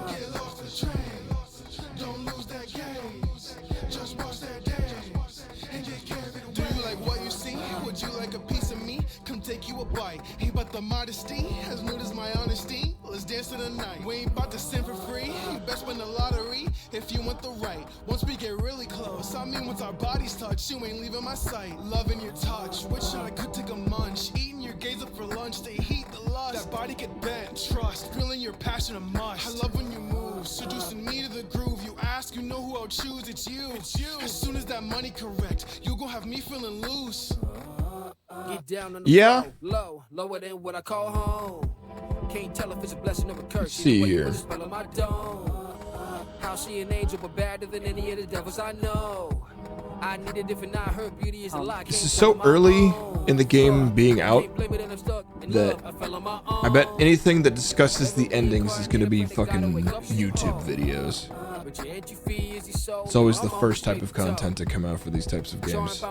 Speaker 6: Get lost in the train, don't lose that gaze, just watch that dance, and get carried away. Do you like what you see? Would you like a piece of me? Come take you a bite. Ain't about the modesty, as nude as my honesty. Let's dance to the night. We ain't about to sin for free. You best win the lottery if you want the right. Once we get really close, I mean once our bodies touch, you ain't leaving my sight. Loving your touch, wishing I could take a munch. Eating your gaze up for lunch, they heat the lust. That body get bent, trust. Feeling your passion a must. I love when you move, seducing me to the groove. You ask, you know who I'll choose. It's you. As soon as that money correct, you gon' have me feeling loose.
Speaker 7: Get down on the
Speaker 1: Yeah.
Speaker 7: floor, lower than what I call home. Can't tell if it's a blessing or a curse.
Speaker 1: See
Speaker 7: Either way,
Speaker 1: here.
Speaker 7: put a spell on my dome. How she an angel, but badder than any of the devils I know. I need it if not her beauty is a lie.
Speaker 1: This is so early in the game being out that I bet anything that discusses the endings is going to be fucking YouTube videos. It's always the first type of content to come out for these types of games.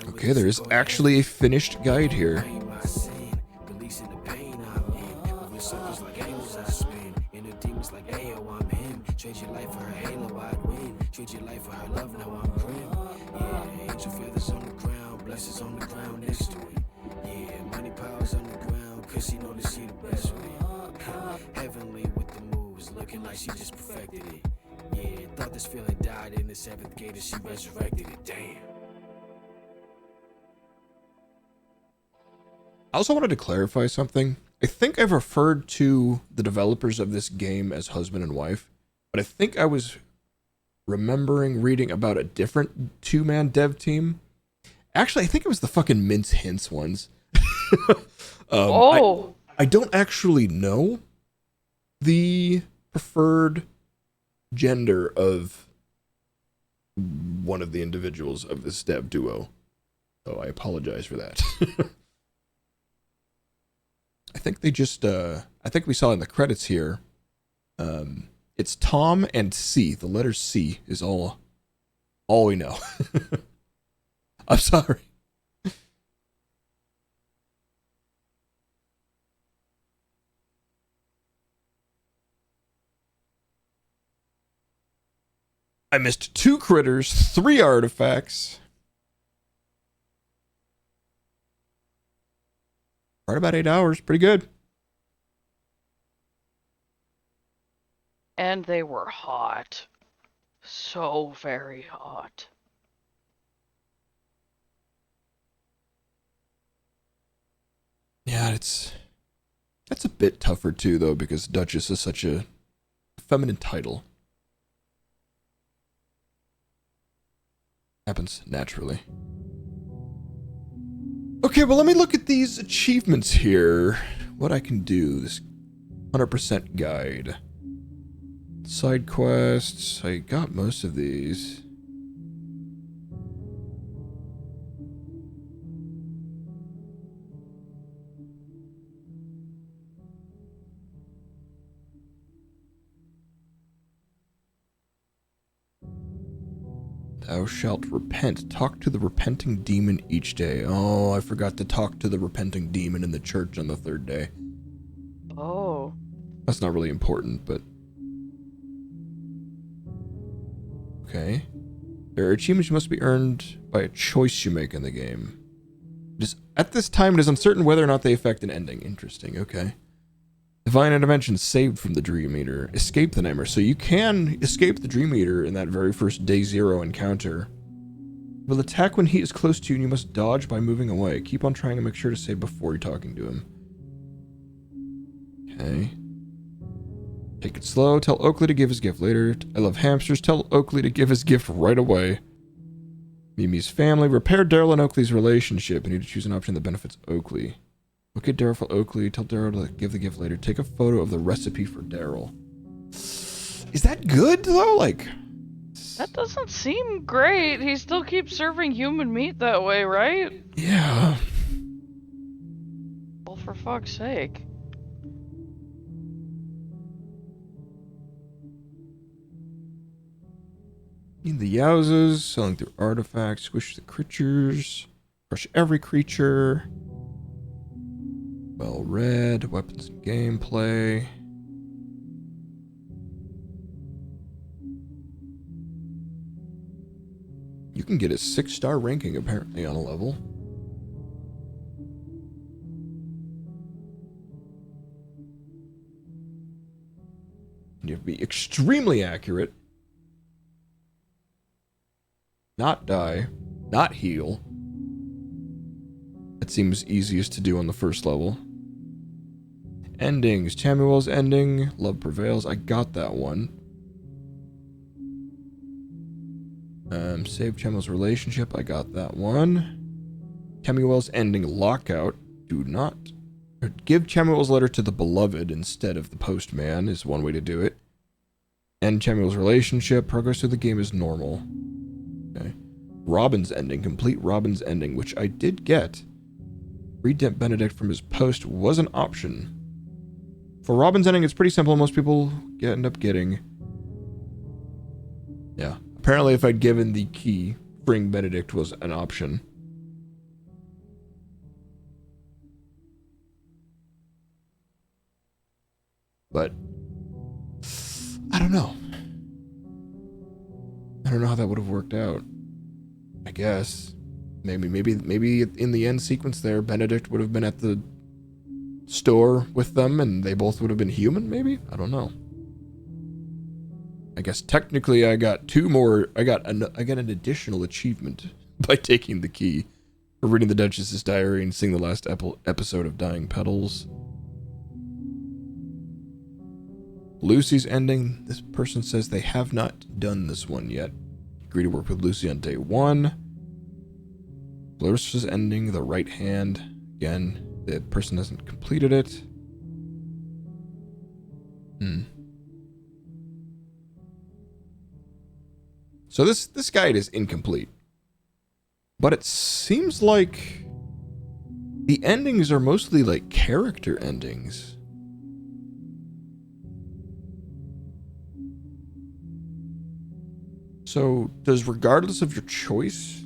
Speaker 1: Okay, there is actually a finished guide here.
Speaker 7: Trade your life for her halo, I'd win. Trade your life for her love, now I'm grim. Yeah, angel feathers on the ground, blessings on the ground next to it. Yeah, money powers on the ground, cause she know that she the best with it. Heavenly with the moves, looking like she just perfected it. Yeah, thought this feeling died in the seventh gate and she resurrected it, damn.
Speaker 1: I also wanted to clarify something. I think I've referred to the developers of this game as husband and wife, but I think I was remembering reading about a different two-man dev team. Actually, I think it was the fucking Mince Hints ones.
Speaker 2: Oh.
Speaker 1: I don't actually know the preferred gender of one of the individuals of this dev duo, so I apologize for that. I think they just, I think we saw in the credits here, it's Tom and C. The letter C is all we know. I'm sorry. I missed 2 critters, 3 artifacts. Right about 8 hours. Pretty good.
Speaker 2: And they were hot. So very hot.
Speaker 1: Yeah, that's a bit tougher too, though, because Duchess is such a feminine title. Happens naturally. Okay, well, let me look at these achievements here. What I can do. This 100% guide. Side quests. I got most of these. Thou shalt repent. Talk to the repenting demon each day. Oh, I forgot to talk to the repenting demon in the church on the 3rd day.
Speaker 2: Oh.
Speaker 1: That's not really important, but... Okay. There are achievements must be earned by a choice you make in the game. At this time, it is uncertain whether or not they affect an ending. Interesting, okay. Divine intervention saved from the Dream Eater. Escape the Nightmare. So you can escape the Dream Eater in that very first day 0 encounter. Will attack when he is close to you and you must dodge by moving away. Keep on trying to make sure to save before you're talking to him. Okay. Take it slow. Tell Oakley to give his gift later. I love hamsters. Tell Oakley to give his gift right away. Mimi's family. Repair Daryl and Oakley's relationship. You need to choose an option that benefits Oakley. Look at Daryl for Oakley. Tell Daryl to give the gift later. Take a photo of the recipe for Daryl. Is that good, though? Like...
Speaker 2: That doesn't seem great. He still keeps serving human meat that way, right?
Speaker 1: Yeah.
Speaker 2: Well, for fuck's sake.
Speaker 1: In the Yowzas, selling through artifacts, squish the creatures, crush every creature. Well read, weapons and gameplay. You can get a 6-star ranking apparently on a level. You have to be extremely accurate. Not die. Not heal. That seems easiest to do on the first level. Endings. Tamuel's ending. Love prevails. I got that one. Save Tamuel's relationship. I got that one. Tamuel's ending. Lockout. Do not... Give Tamuel's letter to the beloved instead of the postman is one way to do it. End Tamuel's relationship. Progress through the game is normal. Okay. Robin's ending. Complete Robin's ending, which I did get. Read Benedict from his post was an option. For Robin's ending, it's pretty simple. Most people end up getting... Yeah. Apparently, if I'd given the key, freeing Benedict was an option. But... I don't know. I don't know how that would have worked out. I guess. Maybe in the end sequence there, Benedict would have been at the store with them and they both would have been human, maybe? I don't know. I guess technically I got 2 more... I got an additional achievement by taking the key. For reading the Duchess's diary and seeing the last episode of Dying Petals. Lucy's ending. This person says they have not done this one yet. Agree to work with Lucy on day 1. Clarissa's ending, the right hand. Again, the person hasn't completed it. So this guide is incomplete. But it seems like The endings are mostly like character endings. So, does regardless of your choice?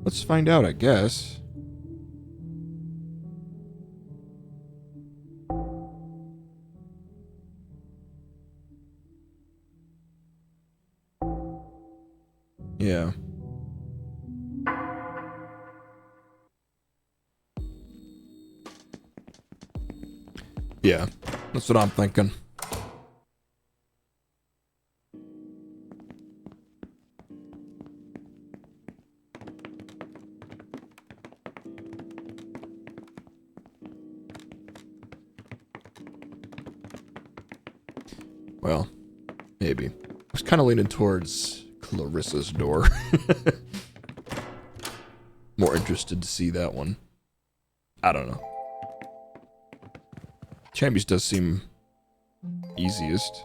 Speaker 1: Let's find out, I guess. Yeah. Yeah, that's what I'm thinking. Well, maybe. I was kind of leaning towards Clarissa's door. More interested to see that one. I don't know. Chambies does seem easiest.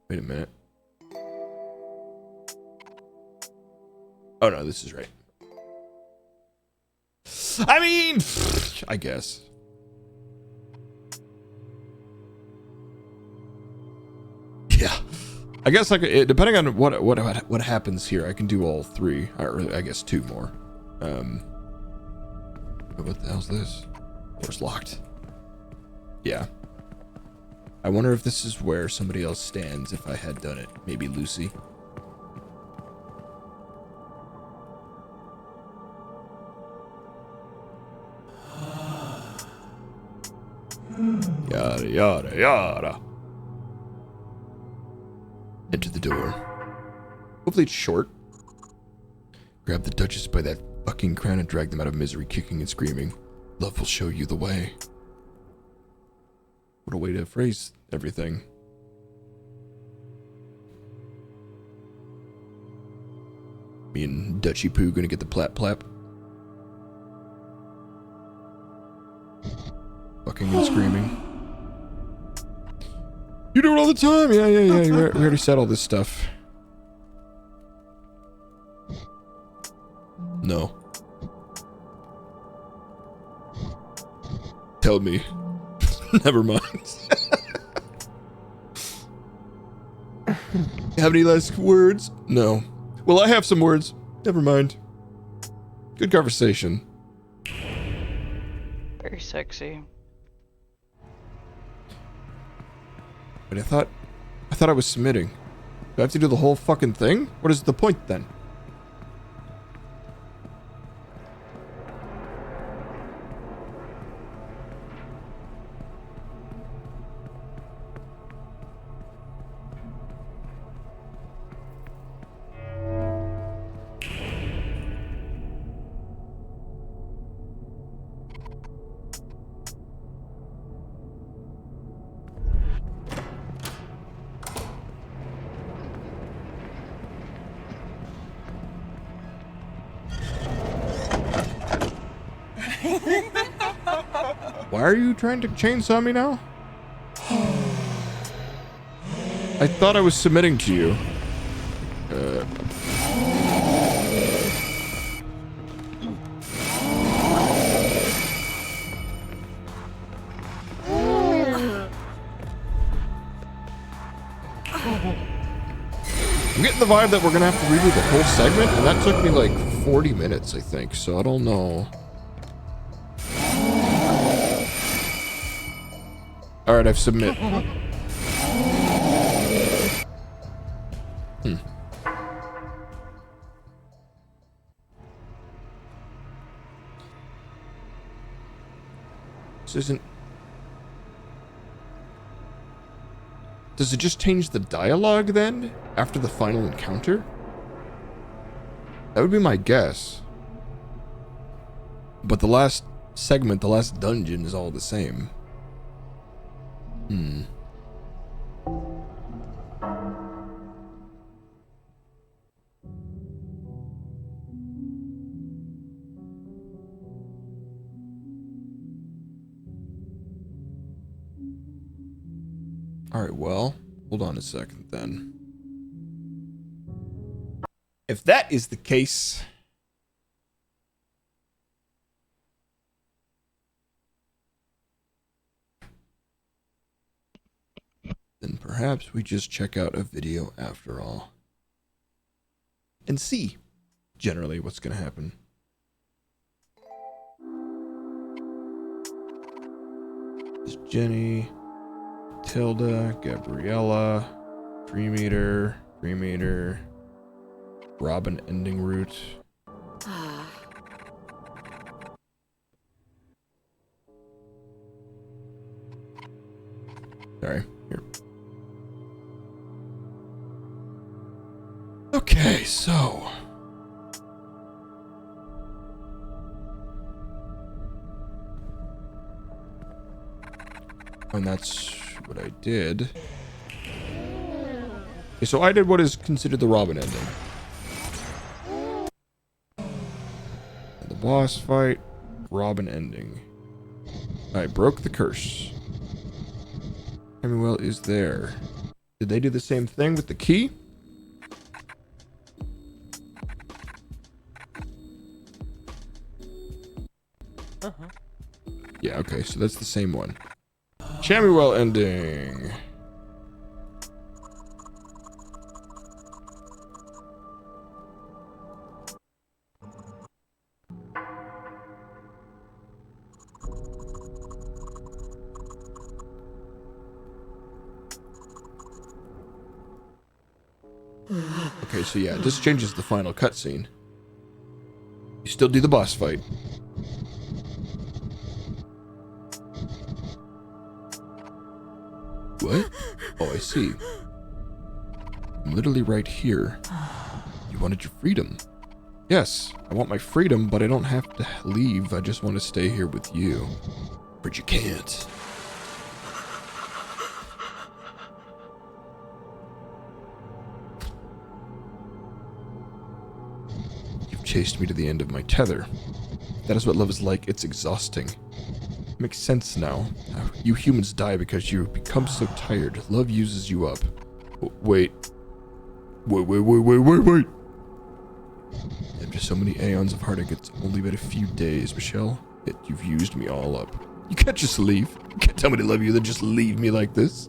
Speaker 1: Wait a minute. Oh no, this is right. I mean, I guess. Yeah. I guess like depending on what happens here, I can do all three, or I guess two more. What the hell's this? Door's locked. Yeah. I wonder if this is where somebody else stands if I had done it. Maybe Lucy. Yada, yada, yada. Enter the door. Hopefully it's short. Grab the Duchess by that fucking crown and drag them out of misery, kicking and screaming. Love will show you the way. What a way to phrase everything. Me and Dutchy Poo gonna get the plap plap. Fucking and screaming. You do it all the time! Yeah. We already said all this stuff. No. Tell me. Never mind. Have any last words? No. Well, I have some words. Never mind. Good conversation.
Speaker 2: Very sexy.
Speaker 1: But I thought I was submitting. Do I have to do the whole fucking thing? What is the point then? Why are you trying to chainsaw me now? I thought I was submitting to you. I'm getting the vibe that we're gonna have to redo the whole segment, and that took me like 40 minutes, I think, so I don't know. Alright, I've submit. This isn't... Does it just change the dialogue then? After the final encounter? That would be my guess. But the last segment, the last dungeon is all the same. Alright, well, hold on a second then. If that is the case, Perhaps we just check out a video after all. And see, generally, what's going to happen. There's Jenny, Tilda, Gabriella, Dream Eater, Robin ending route. Sorry, here. Okay, so. And that's what I did. Okay, so I did what is considered the Robin ending. And the boss fight, Robin ending. I broke the curse. Samuel is there. Did they do the same thing with the key? Yeah, okay, so that's the same one. Samuel ending. Okay, so yeah, this changes the final cutscene. You still do the boss fight. What? Oh, I see. I'm literally right here. You wanted your freedom. Yes, I want my freedom, but I don't have to leave. I just want to stay here with you. But you can't. You've chased me to the end of my tether. That is what love is like. It's exhausting. Makes sense now. You humans die because you become so tired. Love uses you up. Wait. After so many aeons of heartache, it's only been a few days, Michelle. Yet you've used me all up. You can't just leave. You can't tell me to love you, then just leave me like this.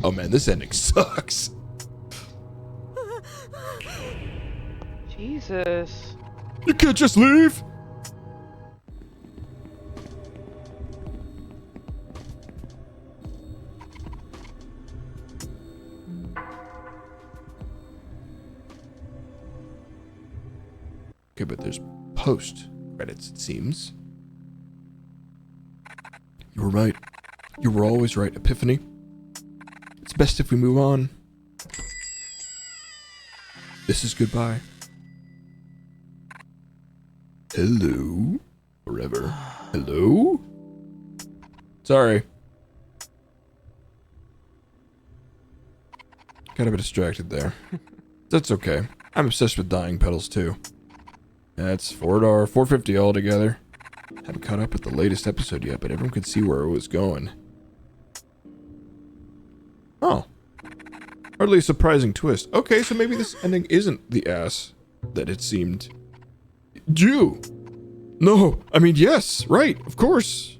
Speaker 1: Oh man, this ending sucks.
Speaker 2: Jesus.
Speaker 1: You can't just leave. Okay, but there's post credits, it seems. You were right. You were always right, Epiphany. It's best if we move on. This is goodbye. Hello? Forever. Hello? Sorry. Got a bit distracted there. That's okay. I'm obsessed with dying pedals too. That's $4.50 altogether. Haven't caught up with the latest episode yet, but everyone could see where it was going. Oh. Hardly a surprising twist. Okay, so maybe this ending isn't the ass that it seemed. Jew! No, I mean, yes, right, of course.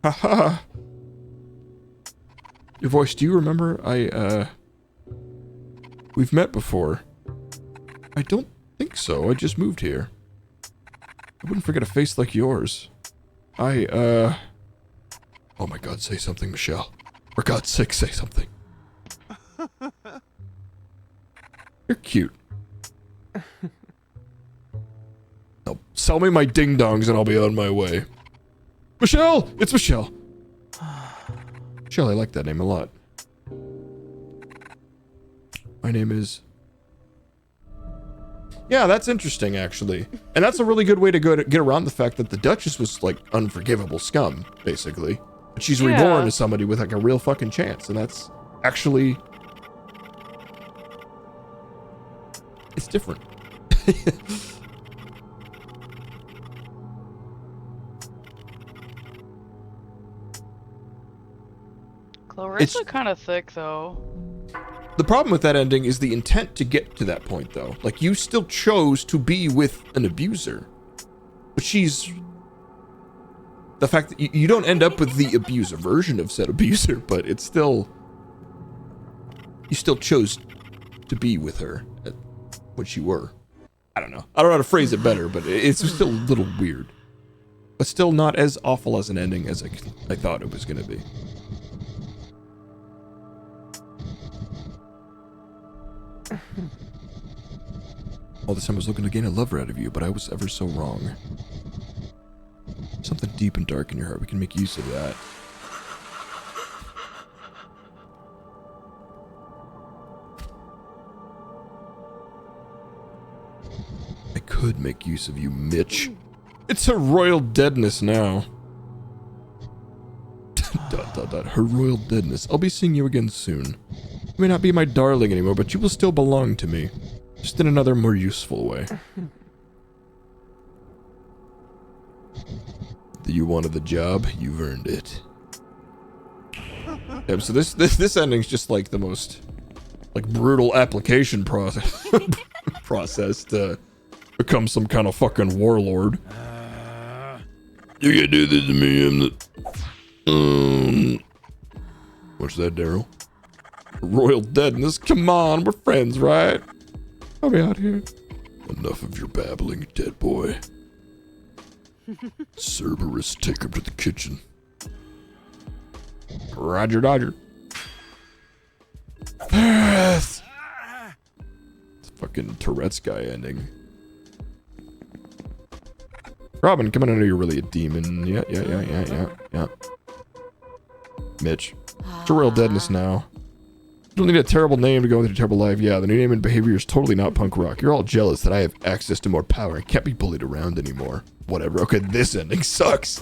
Speaker 1: Haha. Your voice, do you remember? We've met before. I don't think so. I just moved here. I wouldn't forget a face like yours. Oh my god, say something, Michelle. For God's sake, say something. You're cute. Now, sell me my ding-dongs and I'll be on my way. Michelle! It's Michelle! Michelle, I like that name a lot. My name is... Yeah, that's interesting, actually. And that's a really good way to get around the fact that the Duchess was, like, unforgivable scum, basically. But she's reborn as somebody with, like, a real fucking chance. And that's actually... It's different.
Speaker 2: Clarissa kind of thick, though.
Speaker 1: The problem with that ending is the intent to get to that point, though. Like, you still chose to be with an abuser. But she's the fact that you don't end up with the abuser version of said abuser, but it's still, you still chose to be with her at what you were. I don't know how to phrase it better, but it's still a little weird, but still not as awful as an ending as I thought it was going to be. All this time I was looking to gain a lover out of you, but I was ever so wrong. Something deep and dark in your heart. We can make use of that. I could make use of you, Mitch. It's her royal deadness now. Her royal deadness. I'll be seeing you again soon. You may not be my darling anymore, but you will still belong to me. Just in another, more useful way. You wanted the job, you've earned it. Yeah, so this ending's just like the most like brutal application process to become some kind of fucking warlord. You can do this to me, I'm the what's that, Daryl? Royal deadness, come on, we're friends, right? I'll be out here. Enough of your babbling, dead boy. Cerberus, take him to the kitchen. Roger, Dodger. It's a fucking Tourette's guy ending. Robin, come on, I know you're really a demon. Yeah. Mitch, it's a real deadness now. You don't need a terrible name to go with your terrible life. Yeah, the new name and behavior is totally not punk rock. You're all jealous that I have access to more power and can't be bullied around anymore. Whatever. Okay, this ending sucks.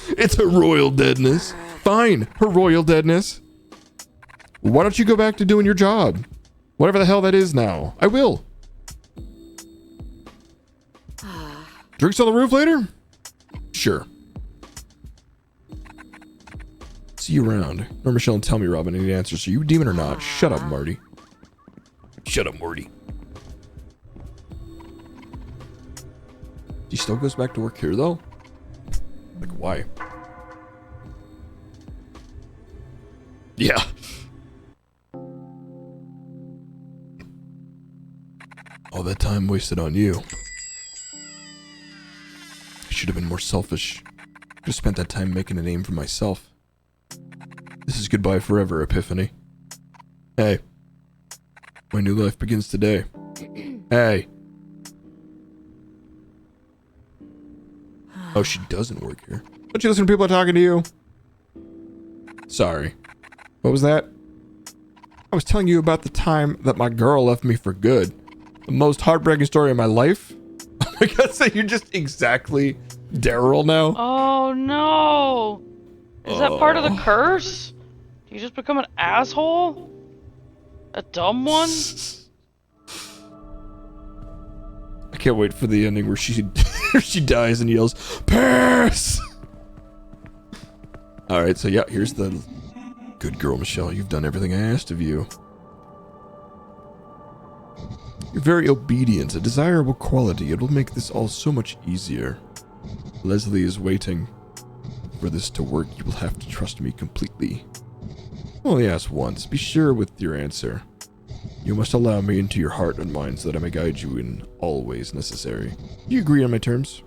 Speaker 1: It's her royal deadness. Fine, her royal deadness. Why don't you go back to doing your job? Whatever the hell that is now. I will. Drinks on the roof later? Sure. See you around. Or Michelle and tell me, Robin, any answers. Are you a demon or not? Shut up, Marty. Shut up, Morty. He still goes back to work here, though? Like, why? Yeah. All that time wasted on you. I should have been more selfish. Could have spent that time making a name for myself. This is goodbye forever, Epiphany. Hey. My new life begins today. Hey. Oh, she doesn't work here. Don't you listen to people talking to you? Sorry. What was that? I was telling you about the time that my girl left me for good. The most heartbreaking story of my life. Oh my god, so you're just exactly Daryl now?
Speaker 2: Oh no! Is that part of the curse? Do you just become an asshole? A dumb one?
Speaker 1: I can't wait for the ending where she she dies and yells, Paris! Alright, so yeah, here's the good girl, Michelle. You've done everything I asked of you. You're very obedient, a desirable quality. It will make this all so much easier. Leslie is waiting. For this to work, you will have to trust me completely. Only ask once. Be sure with your answer. You must allow me into your heart and mind so that I may guide you in all ways necessary. Do you agree on my terms?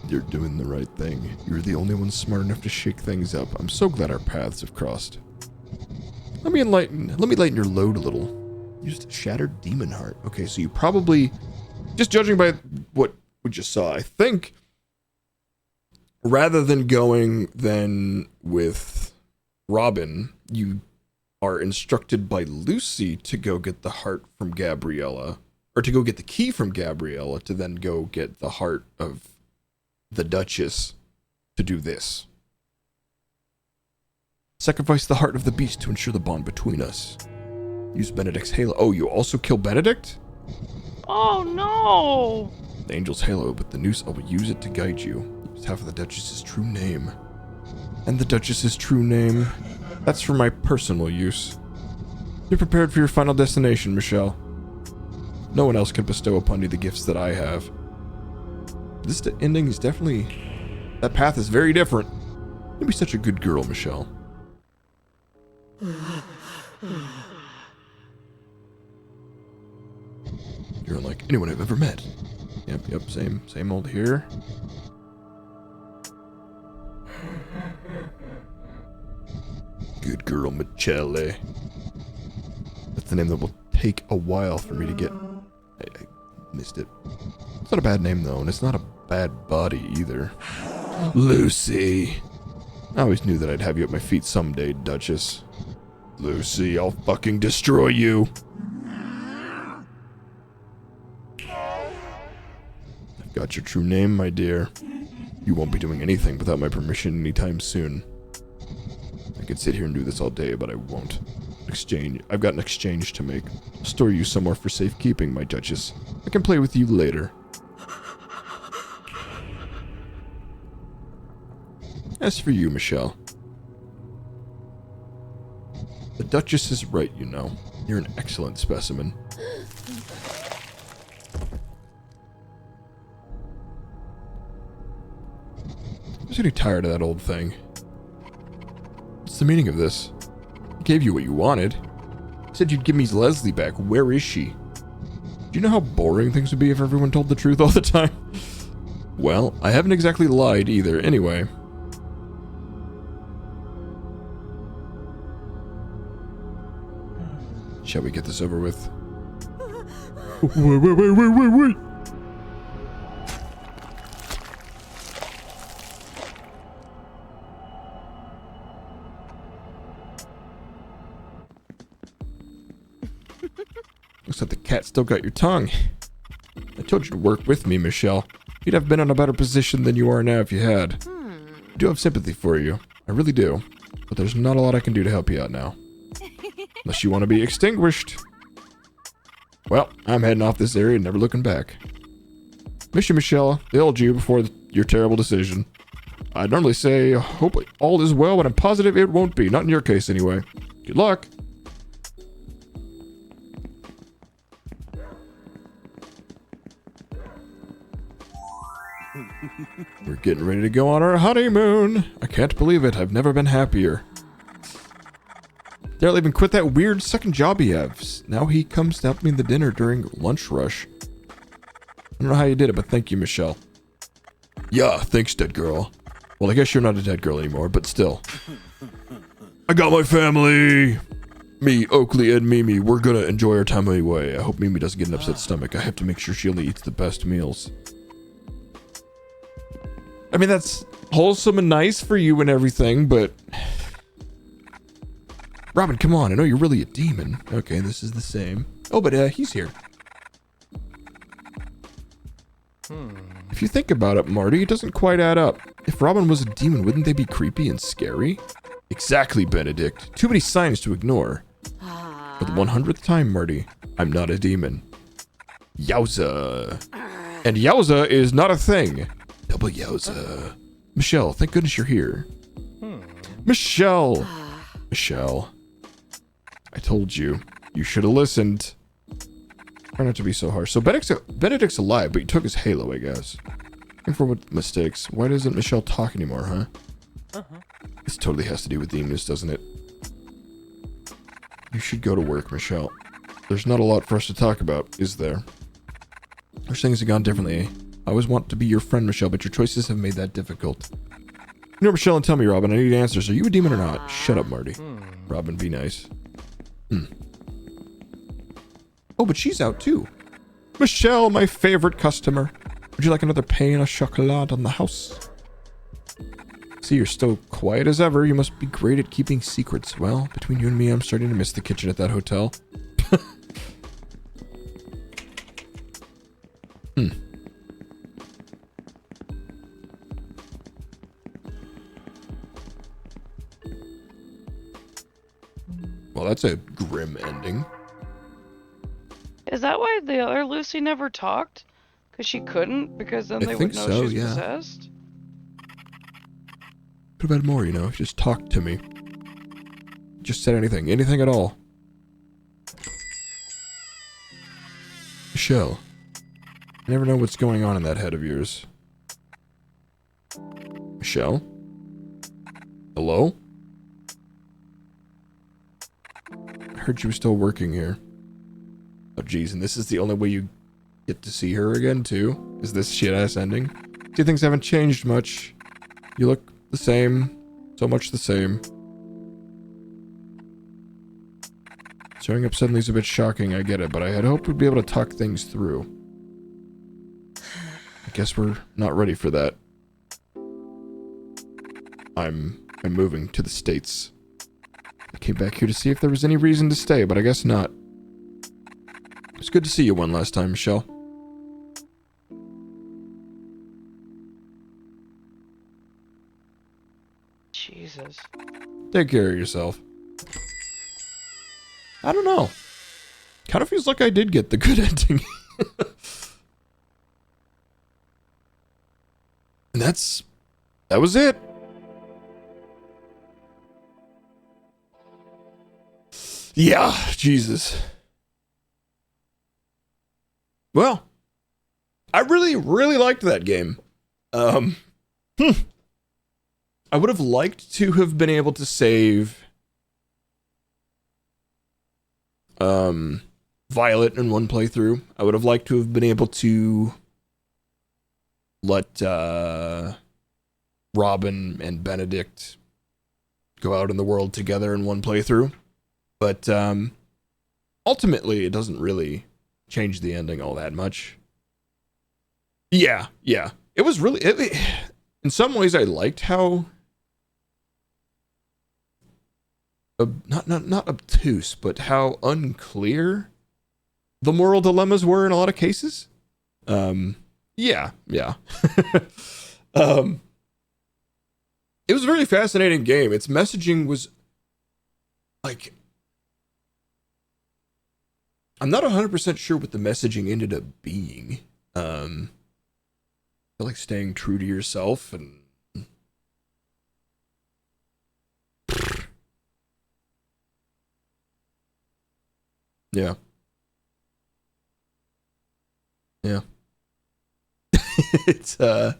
Speaker 1: You're doing the right thing. You're the only one smart enough to shake things up. I'm so glad our paths have crossed. Let me lighten your load a little. You just shattered demon heart. Okay, so you probably, just judging by what we just saw, I think, rather than going then with Robin, you are instructed by Lucy to go get the heart from Gabriella, or to go get the key from Gabriella to then go get the heart of the Duchess to do this. Sacrifice the heart of the beast to ensure the bond between us. Use Benedict's halo. Oh, you also kill Benedict?
Speaker 2: Oh no!
Speaker 1: The angel's halo, but the noose, I will use it to guide you. Use half of the Duchess's true name. And the Duchess's true name. That's for my personal use. You're prepared for your final destination, Michelle. No one else can bestow upon you the gifts that I have. This ending is definitely... That path is very different. You'd be such a good girl, Michelle. You're unlike anyone I've ever met. Yep, same old here. Good girl, Michelle. That's the name that will take a while for me to get. I missed it. It's not a bad name, though, and it's not a bad body, either. Lucy. I always knew that I'd have you at my feet someday, Duchess. Lucy, I'll fucking destroy you. I've got your true name, my dear. You won't be doing anything without my permission anytime soon. I could sit here and do this all day, but I won't. I've got an exchange to make. I'll store you somewhere for safekeeping, my Duchess. I can play with you later. As for you, Michelle. The Duchess is right, you know. You're an excellent specimen. I was getting tired of that old thing. What's the meaning of this? I gave you what you wanted. You said you'd give me Leslie back. Where is she? Do you know how boring things would be if everyone told the truth all the time? Well, I haven't exactly lied either, anyway. Shall we get this over with? Wait. Looks like the cat still got your tongue. I told you to work with me, Michelle. You'd have been in a better position than you are now if you had. I do have sympathy for you. I really do. But there's not a lot I can do to help you out now. Unless you want to be extinguished. Well, I'm heading off this area and never looking back. Miss you, Michelle. Failed you before your terrible decision. I'd normally say, hope all is well, but I'm positive it won't be. Not in your case, anyway. Good luck. We're getting ready to go on our honeymoon. I can't believe it. I've never been happier. Daryl even quit that weird second job he has. Now he comes to help me in the dinner during lunch rush. I don't know how you did it, but thank you, Michelle. Yeah, thanks, dead girl. Well, I guess you're not a dead girl anymore, but still. I got my family! Me, Oakley, and Mimi, we're gonna enjoy our time anyway. I hope Mimi doesn't get an upset stomach. I have to make sure she only eats the best meals. I mean, that's wholesome and nice for you and everything, but... Robin, come on. I know you're really a demon. Okay, this is the same. Oh, but he's here. If you think about it, Marty, it doesn't quite add up. If Robin was a demon, wouldn't they be creepy and scary? Exactly, Benedict. Too many signs to ignore. For the 100th time, Marty, I'm not a demon. Yowza. And yowza is not a thing. Double yowza. Michelle, thank goodness you're here. Michelle. Michelle. I told you. You should have listened. Try not to be so harsh. So Benedict's alive, but he took his halo, I guess. And for what mistakes? Why doesn't Michelle talk anymore, huh? This totally has to do with demons, doesn't it? You should go to work, Michelle. There's not a lot for us to talk about, is there? Our things have gone differently. I always want to be your friend, Michelle, but your choices have made that difficult. You know, Michelle, and tell me, Robin, I need answers. Are you a demon or not? Shut up, Marty. Robin, be nice. Oh, but she's out too. Michelle, my favorite customer. Would you like another pain au chocolat on the house? See, you're still quiet as ever. You must be great at keeping secrets. Well, between you and me, I'm starting to miss the kitchen at that hotel. Well, that's a grim ending.
Speaker 2: Is that why the other Lucy never talked? Because she couldn't? Because then they would know she's possessed?
Speaker 1: Could have had more, you know. Just talk to me. Just said anything. Anything at all. Michelle, I never know what's going on in that head of yours. Michelle? Hello? I heard you were still working here. Oh, jeez, and this is the only way you get to see her again, too? Is this shit-ass ending? See, things haven't changed much. You look the same. So much the same. Showing up suddenly is a bit shocking, I get it, but I had hoped we'd be able to talk things through. I guess we're not ready for that. I'm moving to the States. I came back here to see if there was any reason to stay, but I guess not. It's good to see you one last time, Michelle.
Speaker 2: Jesus.
Speaker 1: Take care of yourself. I don't know. Kind of feels like I did get the good ending. And that was it. Yeah, Jesus. Well, I really, really liked that game. I would have liked to have been able to save Violet in one playthrough. I would have liked to have been able to let Robin and Benedict go out in the world together in one playthrough. But ultimately, it doesn't really change the ending all that much. Yeah. It was really... in some ways, I liked how... not obtuse, but how unclear the moral dilemmas were in a lot of cases. Yeah. It was a very fascinating game. Its messaging was like, I'm not 100% sure what the messaging ended up being. I feel like staying true to yourself and yeah. It's there's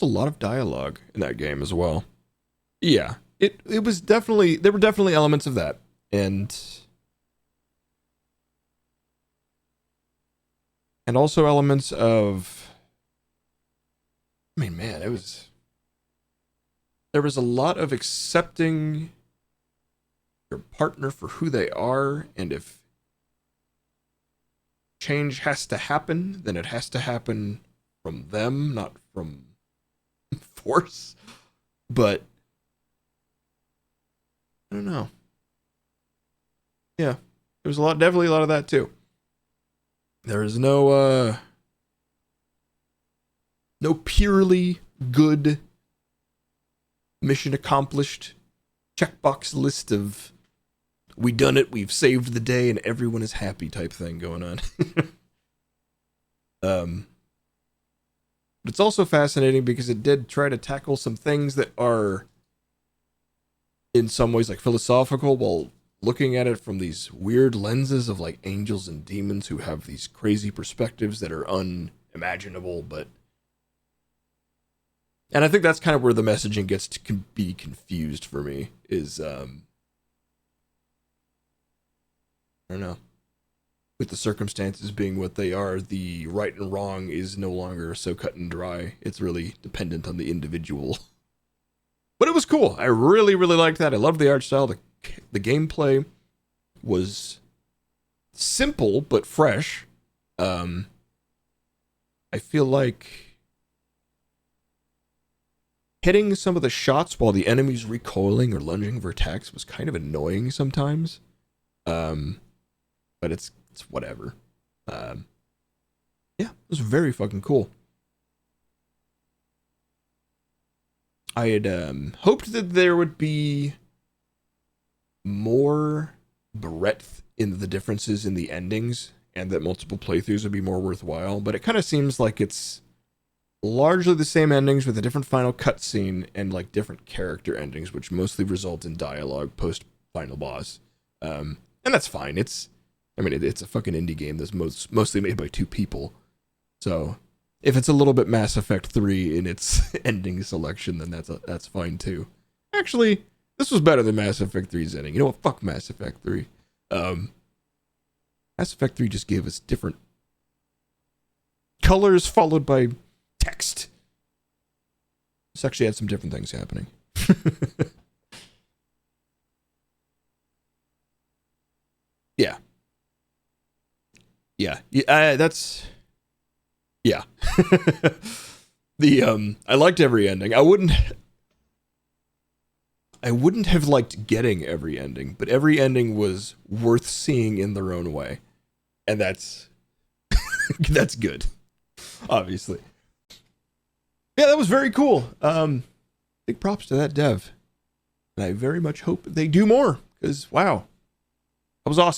Speaker 1: a lot of dialogue in that game as well. Yeah, it was definitely, there were definitely elements of that, and also elements of, I mean, man, there was a lot of accepting your partner for who they are, and if change has to happen, then it has to happen from them, not from force. But I don't know. Yeah, there was definitely a lot of that too. There is no purely good mission accomplished checkbox list of we done it, we've saved the day, and everyone is happy type thing going on. But it's also fascinating because it did try to tackle some things that are in some ways like philosophical while looking at it from these weird lenses of like angels and demons who have these crazy perspectives that are unimaginable, but and I think that's kind of where the messaging gets to be confused for me is I don't know, with the circumstances being what they are, the right and wrong is no longer so cut and dry. It's really dependent on the individual. But it was cool. I really, really liked that. I loved the art style. The gameplay was simple but fresh. I feel like hitting some of the shots while the enemy's recoiling or lunging for attacks was kind of annoying sometimes. But it's whatever. Yeah, it was very fucking cool. I had hoped that there would be more breadth in the differences in the endings and that multiple playthroughs would be more worthwhile, but it kind of seems like it's largely the same endings with a different final cutscene and like different character endings, which mostly result in dialogue post final boss. And that's fine. It's a fucking indie game that's mostly made by 2 people. So if it's a little bit Mass Effect 3 in its ending selection, then that's fine too. Actually, this was better than Mass Effect 3's ending. You know what? Fuck Mass Effect 3. Mass Effect 3 just gave us different colors followed by text. This actually had some different things happening. Yeah. That's... Yeah. I liked every ending. I wouldn't have liked getting every ending, but every ending was worth seeing in their own way. And that's that's good. Obviously. Yeah, that was very cool. Big props to that dev. And I very much hope they do more, because wow. That was awesome.